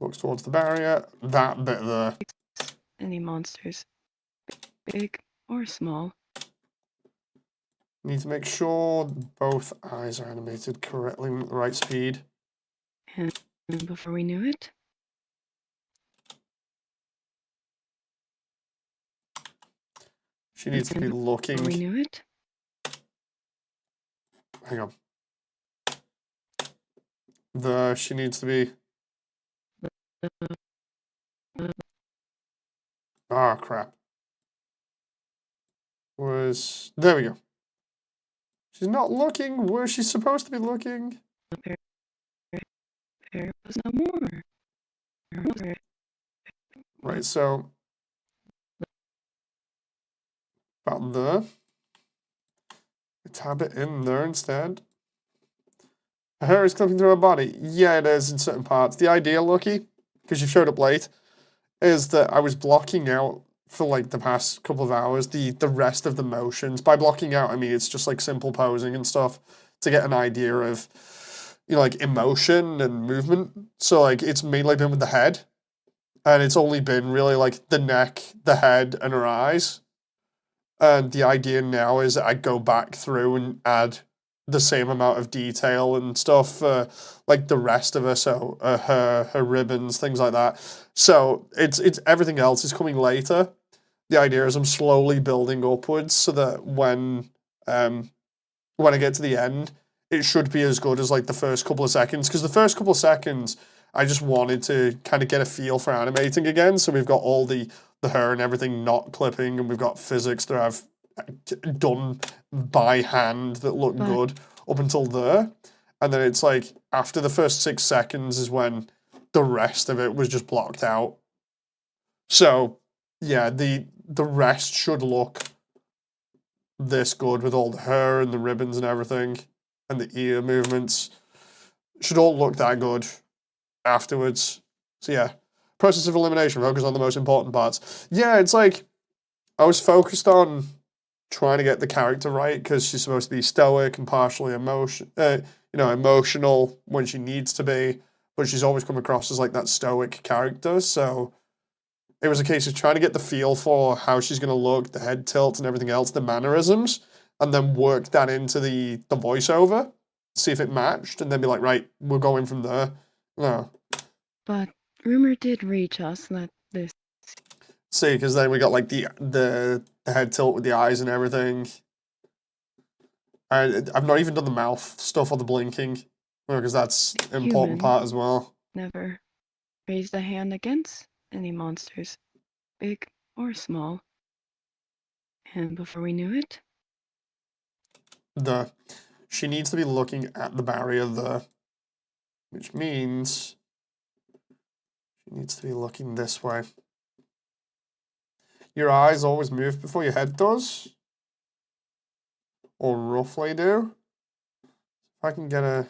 Looks towards the barrier. That bit there. Any monsters, big or small. Need to make sure both eyes are animated correctly at the right speed. And before we knew it, She needs to be before we looking. knew it, Hang on. She needs to be. Ah, crap. There we go. She's not looking where she's supposed to be looking. the barrier was no more. Right, so about there. Tab it in there instead. Her hair is clipping through her body. Yeah, it is in certain parts. The idea, Lucky, because you showed up late, is that I was blocking out for like the past couple of hours the rest of the motions. By blocking out, I mean it's just like simple posing and stuff to get an idea of, you know, like emotion and movement. So like it's mainly been with the head, and it's only been really like the neck, the head, and her eyes. And the idea now is that I go back through and add the same amount of detail and stuff, like the rest of her, so her ribbons, things like that. So it's everything else is coming later. The idea is I'm slowly building upwards so that when I get to the end, it should be as good as like the first couple of seconds. Because the first couple of seconds, I just wanted to kind of get a feel for animating again. So we've got all the hair and everything not clipping, and we've got physics that I've done by hand that look good up until there. And then it's like after the first 6 seconds is when the rest of it was just blocked out. So yeah, the rest should look this good with all the hair and the ribbons and everything, and the ear movements. Should all look that good afterwards. So yeah, process of elimination, focus on the most important parts. Yeah, it's like I was focused on trying to get the character right because she's supposed to be stoic and partially emotional when she needs to be, but she's always come across as like that stoic character. So it was a case of trying to get the feel for how she's going to look, the head tilt and everything else, the mannerisms, and then work that into the voiceover, see if it matched, and then be like, right, we're going from there. No. But rumor did reach us that this See, because then we got like the head tilt with the eyes and everything. I've not even done the mouth stuff or the blinking, because that's an important part as well. never raised a hand against any monsters, big or small. And before we knew it, she needs to be looking at the barrier there, which means she needs to be looking this way. Your eyes always move before your head does, or roughly do. If I can get a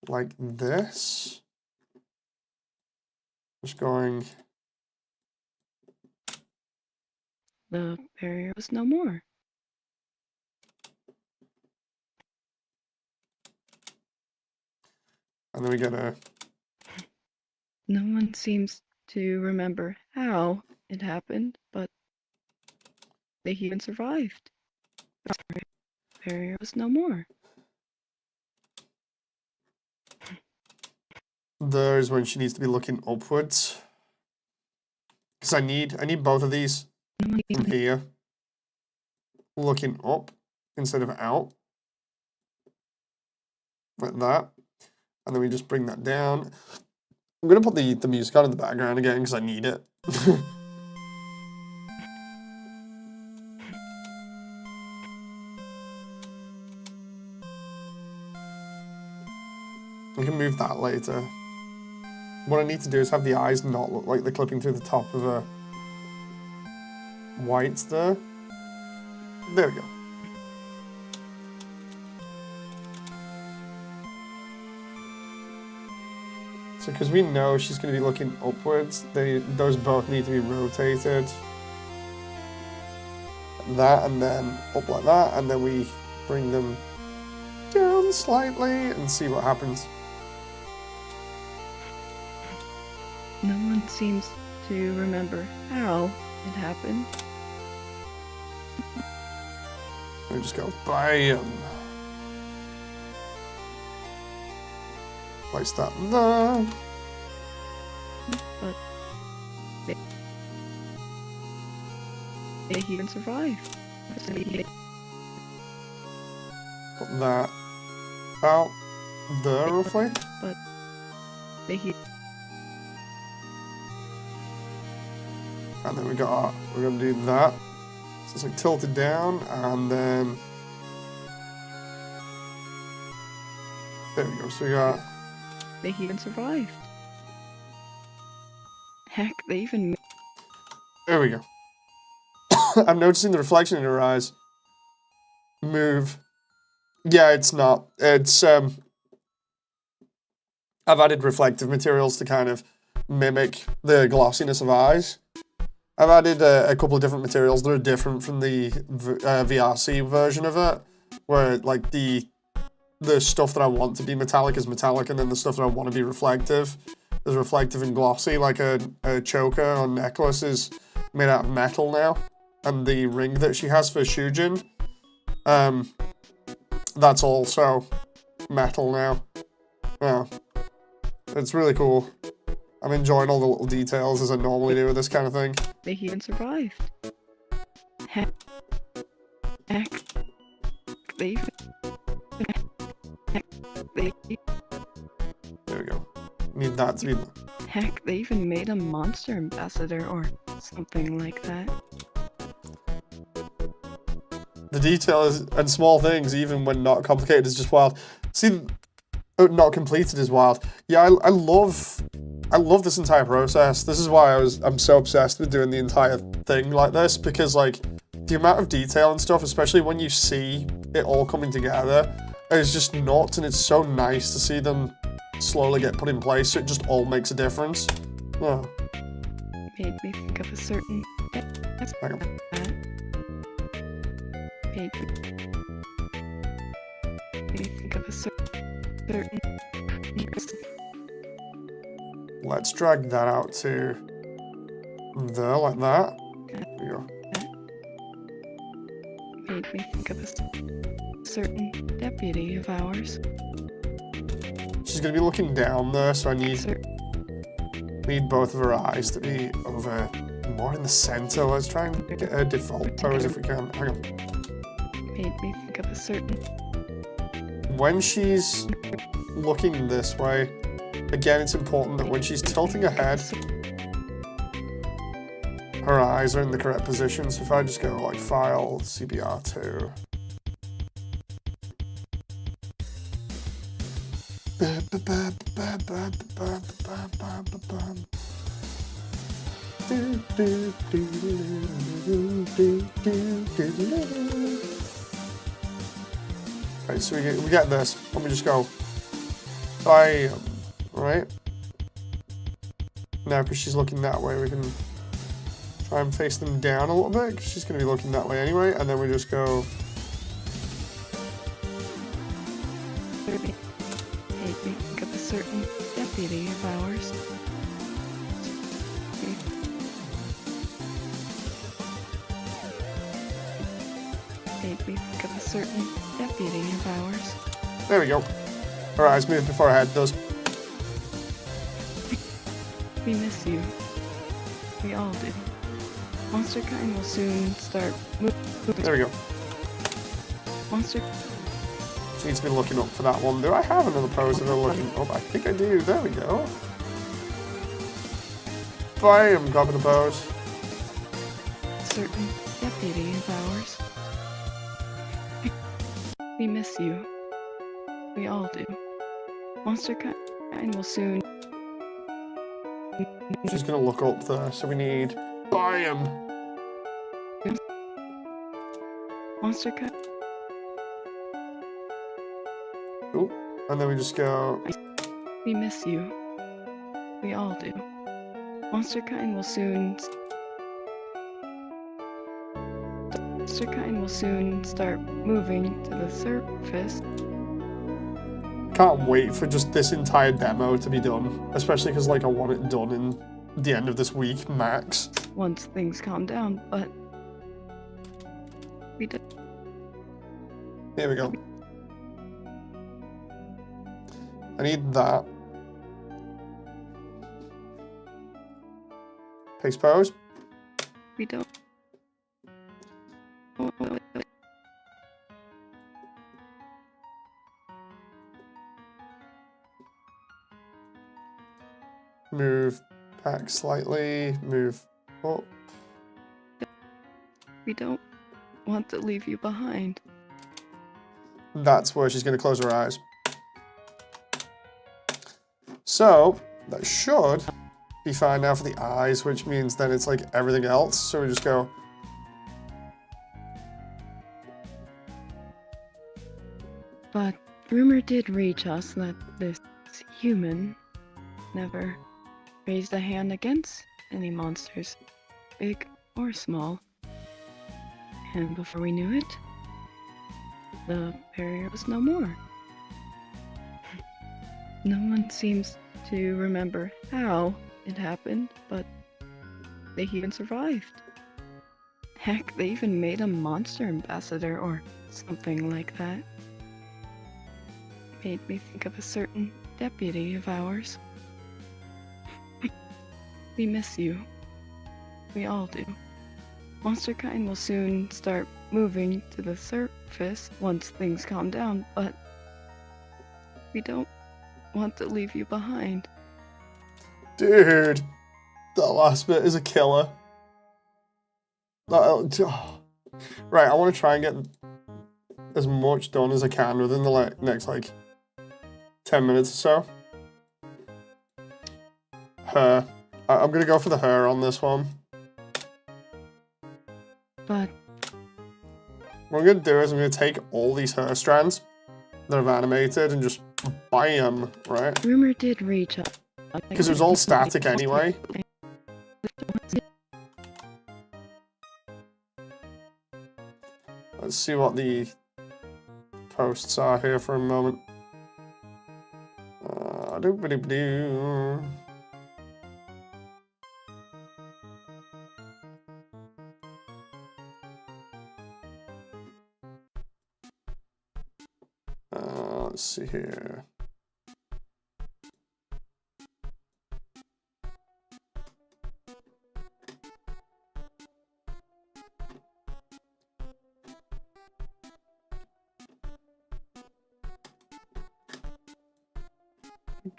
like this, just going. the barrier was no more. And then we get a. No one seems to remember how it happened, but the human survived. The barrier was no more. There's when she needs to be looking upwards. Because I need both of these from here. Looking up instead of out. Like that. And then we just bring that down. I'm going to put the music on in the background again because I need it. We can move that later. What I need to do is have the eyes not look like they're clipping through the top of a white there. There we go. So because we know she's going to be looking upwards, those both need to be rotated. That and then up like that, and then we bring them down slightly and see what happens. No one seems to remember how it happened. We just go bam. Place that there. But they even survived. Put that out there roughly. But they And then we're gonna do that. So it's like tilted down and then there we go. So we got they even survived. Heck, they even there we go. I'm noticing the reflection in her eyes move. Yeah, it's not. It's I've added reflective materials to kind of mimic the glossiness of eyes. I've added a couple of different materials that are different from the VRC version of it, where like the stuff that I want to be metallic is metallic, and then the stuff that I want to be reflective is reflective and glossy. Like a choker or necklace is made out of metal now, and the ring that she has for Shujin, that's also metal now. Yeah, it's really cool. I'm enjoying all the little details as I normally do with this kind of thing. they even survived. Heck, they even There we go. Need that to be. Heck, they even made a monster ambassador or something like that. The detail is, and small things, even when not complicated, is just wild. See, not completed is wild. Yeah, I love this entire process. This is why I'm so obsessed with doing the entire thing like this, because like the amount of detail and stuff, especially when you see it all coming together, is just nuts, and it's so nice to see them slowly get put in place. So it just all makes a difference. Yeah. Made me think of a certain. Hang on. Made me think of a certain. Let's drag that out to there, like that. There we go. Made me think of a certain deputy of ours. She's gonna be looking down there, so I need both of her eyes to be over more in the center. Let's try and get her default pose if we can. Hang on. Made me think of a certain. When she's looking this way, again, it's important that when she's tilting her head, her eyes are in the correct position. So if I just go like File, CBR2. Right, so we get this. Let me just go. Right? Now, because she's looking that way, we can try and face them down a little bit, because she's going to be looking that way anyway, and then we just go... Think of a certain deputy of ours. Made me think of a certain deputy of ours. There we go. Her eyes move before her head does. We miss you. We all do. Monster kind will soon start moving. There we go. Monster. She needs to be looking up for that one. Do I have another pose that I'm looking up? I think I do. There we go. Bam! Grabbing the pose. Certain deputy of ours. We miss you. We all do. Monster kind will soon. She's gonna look up there, so we need... Bam! Monster kind. Ooh, and then we just go... We miss you. We all do. Monster kind will soon. Monster kind will soon start moving to the surface. Can't wait for just this entire demo to be done. Especially because, like, I want it done in the end of this week, max. Once things calm down, but we did. Here we go. I need that. Pace pose. We don't. Move back slightly. Move up. We don't want to leave you behind. That's where she's going to close her eyes. So, that should be fine now for the eyes, which means then it's like everything else. So we just go... But rumor did reach us that this human never raised a hand against any monsters, big or small. And before we knew it, the barrier was no more. No one seems to remember how it happened, but they even survived. Heck, they even made a monster ambassador or something like that. Made me think of a certain deputy of ours. We miss you. We all do. Monster kind will soon start moving to the surface once things calm down, but we don't want to leave you behind. Dude, that last bit is a killer. Right, I want to try and get as much done as I can within the next, 10 minutes or so. Her. I'm going to go for the her on this one. But What I'm going to do is I'm going to take all these hair strands that I've animated and just bam, right? rumor did reach us. Because it was all static anyway. Let's see what the posts are here for a moment. Doop-a-doop-doo. Let's see here.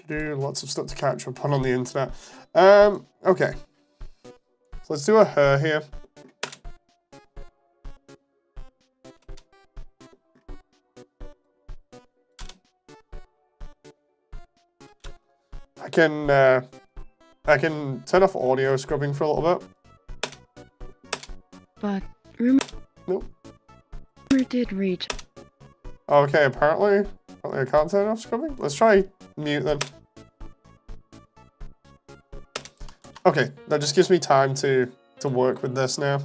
Lots of stuff to catch up on the internet. Okay. So let's do a her here. I can turn off audio scrubbing for a little bit. But rumor Nope. did reach. Okay, apparently I can't turn off scrubbing. Let's try mute then. Okay, that just gives me time to work with this now.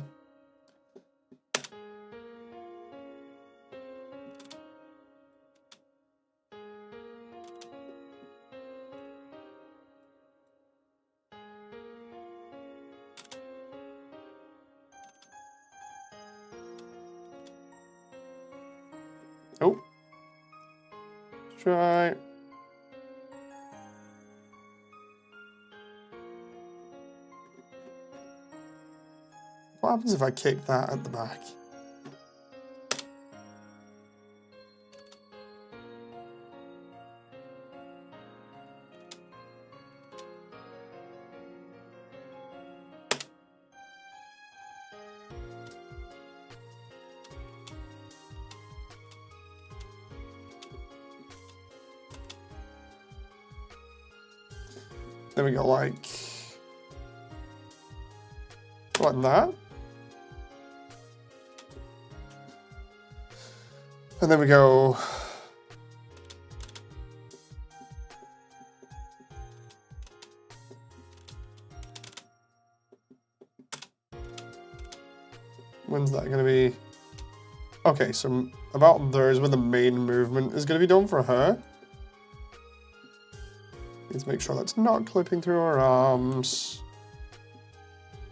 Oh. Let's try. What happens if I kick that at the back? Then we go like that. And then we go when's that gonna be? Okay, so about there is where the main movement is gonna be done for her. Need to make sure that's not clipping through her arms.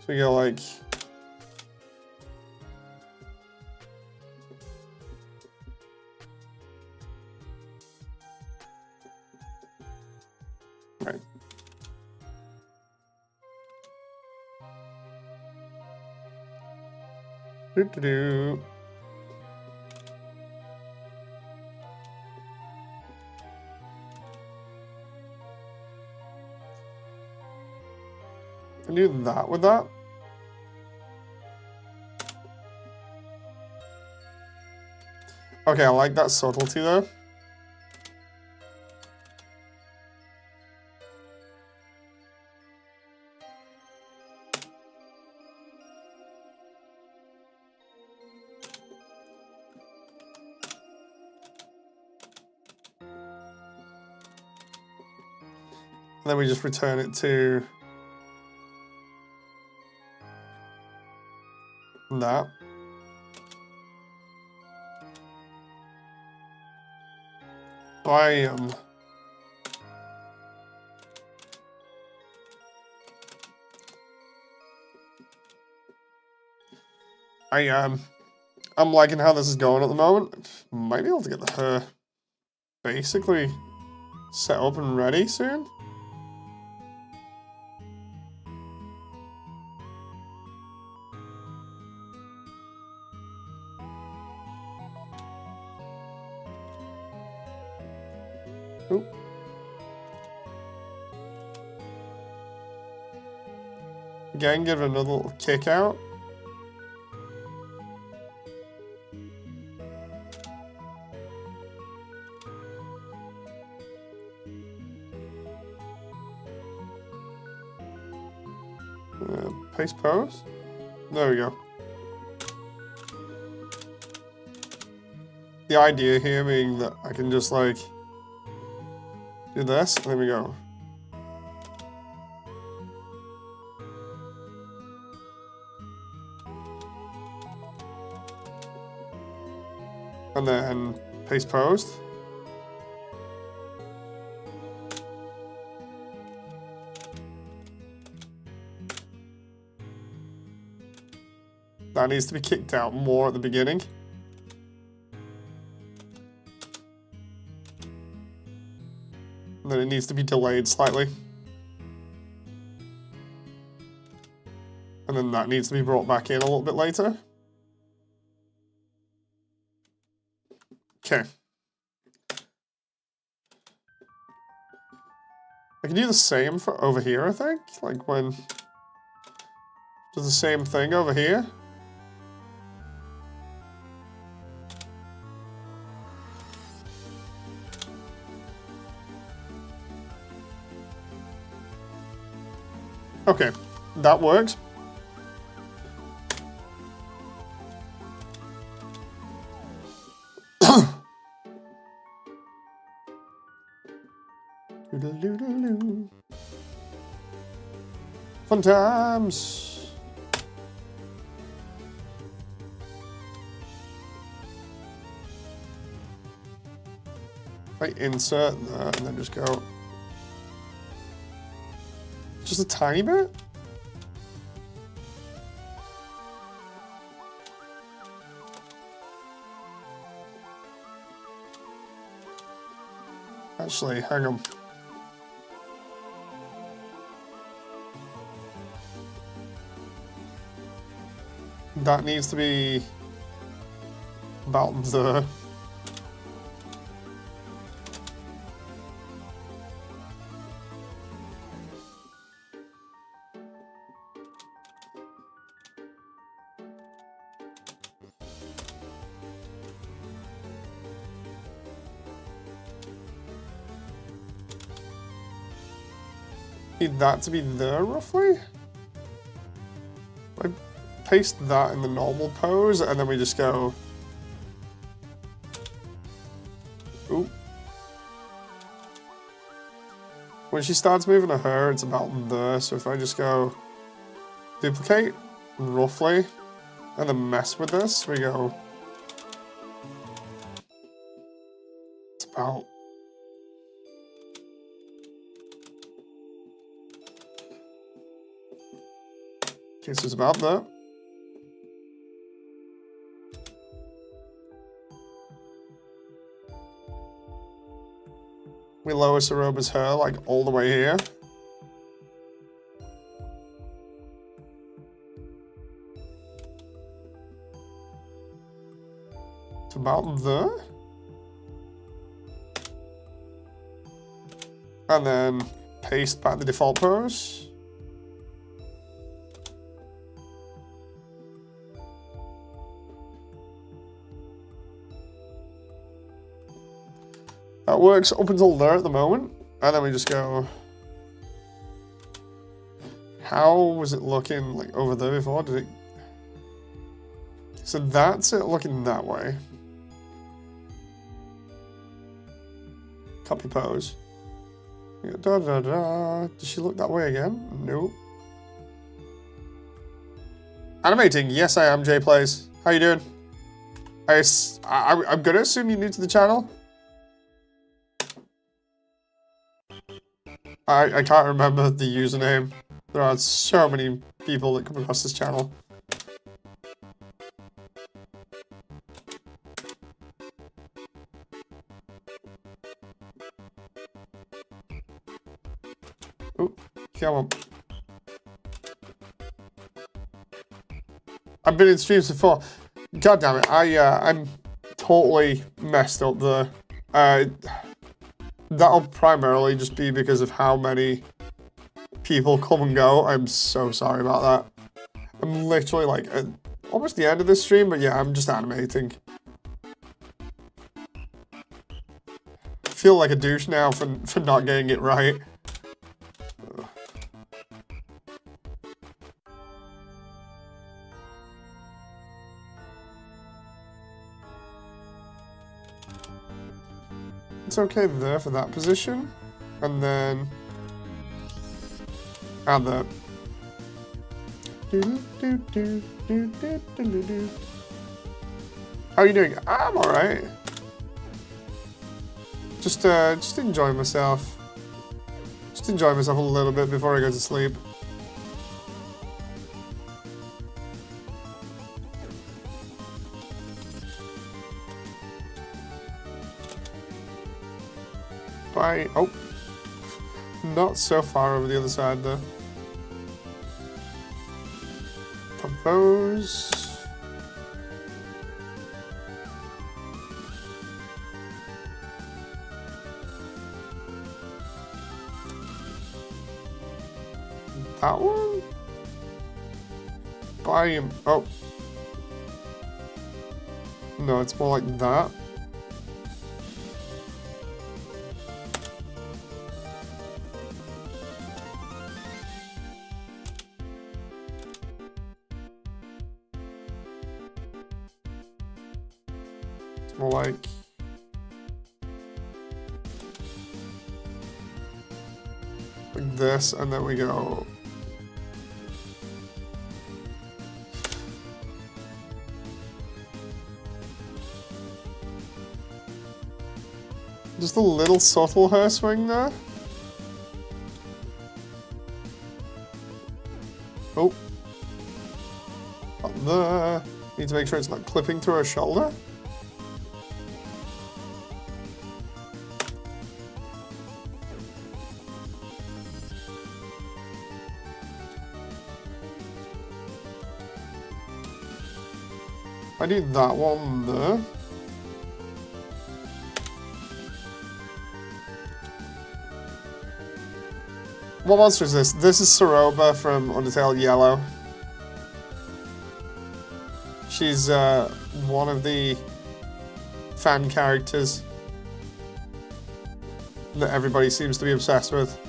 So we go like right. Do. Can do that with that. Okay, I like that subtlety though. And then we just return it to that. Bam. I'm liking how this is going at the moment. Might be able to get the her basically set up and ready soon. Oop. Again, give it another little kick out. Paste pose. There we go. The idea here being that I can just like do this, and there we go. And then paste post. That needs to be kicked out more at the beginning. And then it needs to be delayed slightly. And then that needs to be brought back in a little bit later. Okay. I can do the same for over here, I think. Like when... Does the same thing over here. Okay, that works. Doodle-doodle-doo. Fun times. I insert that and then just go. Just a tiny bit? Actually, hang on. That needs to be about there. Need that to be there, roughly? I paste that in the normal pose, and then we just go... Ooh. When she starts moving her hair, it's about there, so if I just go... Duplicate, roughly, and then mess with this, we go... It's about... Okay, so it's about that. We lower Ceroba's hair like all the way here. It's about there. And then paste back the default pose. That works up until there at the moment, and then we just go, how was it looking like over there before? Did it, so that's it looking that way. Copy pose. Da, da, da. Does she look that way again? Nope. Animating, yes I am, Jay Plays. How you doing? I'm gonna assume you're new to the channel. I can't remember the username. There are so many people that come across this channel. Oh, come on. I've been in streams before. God damn it, I'm totally messed up there. That'll primarily just be because of how many people come and go. I'm so sorry about that. I'm literally like at almost the end of this stream, but yeah, I'm just animating. I feel like a douche now for not getting it right. It's okay there for that position, and add that. How are you doing? I'm alright. Just enjoying myself. Just enjoying myself a little bit before I go to sleep. Oh, not so far over the other side though. Compose. That one? aquarium. Oh. No, it's more like that. It's more like this, and then we go. Just a little subtle hair swing there. Oh. Up there. Need to make sure it's not clipping through her shoulder. I need that one there. What monster is this? This is Ceroba from Undertale Yellow. She's one of the fan characters that everybody seems to be obsessed with.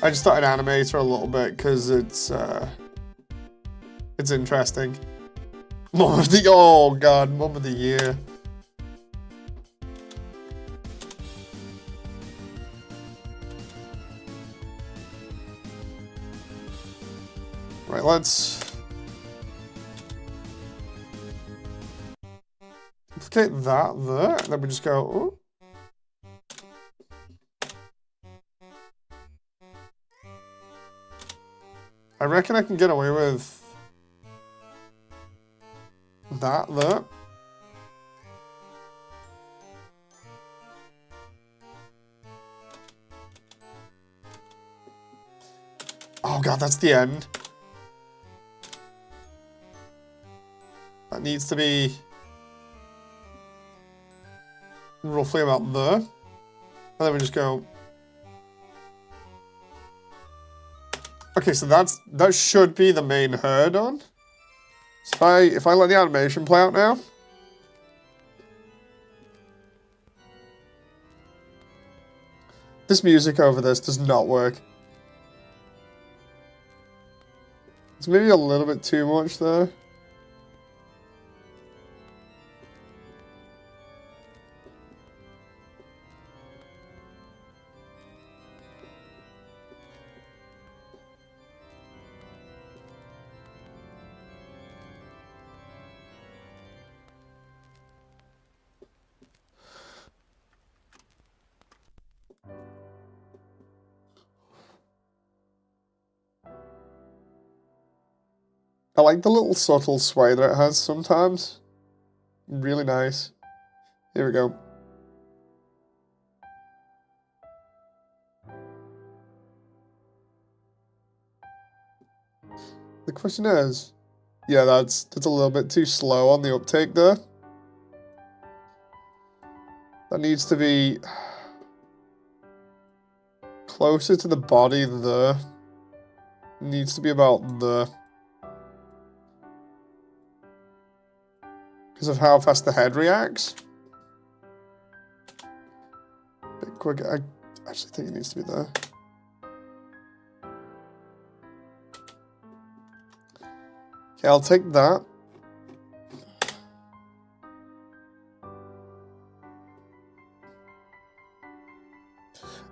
I just thought I'd animate her a little bit because it's interesting. Mom of the oh god, Mom of the Year. Right, let's duplicate that there, and then we just go. Ooh. I reckon I can get away with that there. Oh god, that's the end. That needs to be roughly about there. And then we just go. Okay, so that should be the main hair done. So if I let the animation play out now. This music over this does not work. It's maybe a little bit too much there. I like the little subtle sway that it has sometimes. Really nice. Here we go. The question is, yeah, that's a little bit too slow on the uptake there. That needs to be closer to the body there. Needs to be about there. Because of how fast the head reacts. A bit quicker. I actually think it needs to be there. Okay, I'll take that.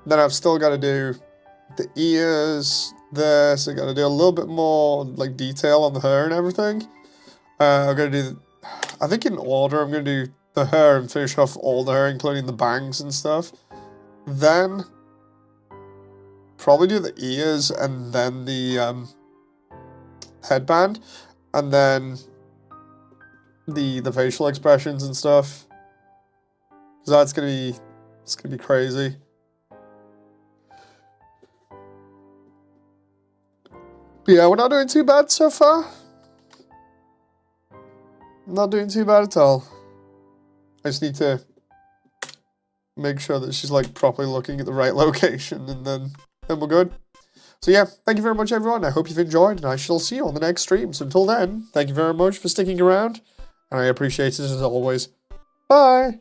Then I've still got to do the ears, this. I got to do a little bit more like detail on the hair and everything. I'm going to do, I think in order, I'm going to do the hair and finish off all the hair, including the bangs and stuff. Then probably do the ears and then the headband, and then the facial expressions and stuff. So that's gonna be crazy. But yeah, we're not doing too bad so far. Not doing too bad at all. I just need to make sure that she's like properly looking at the right location, and then we're good. So yeah, thank you very much everyone. I hope you've enjoyed, and I shall see you on the next stream. So until then, thank you very much for sticking around, and I appreciate it as always. Bye!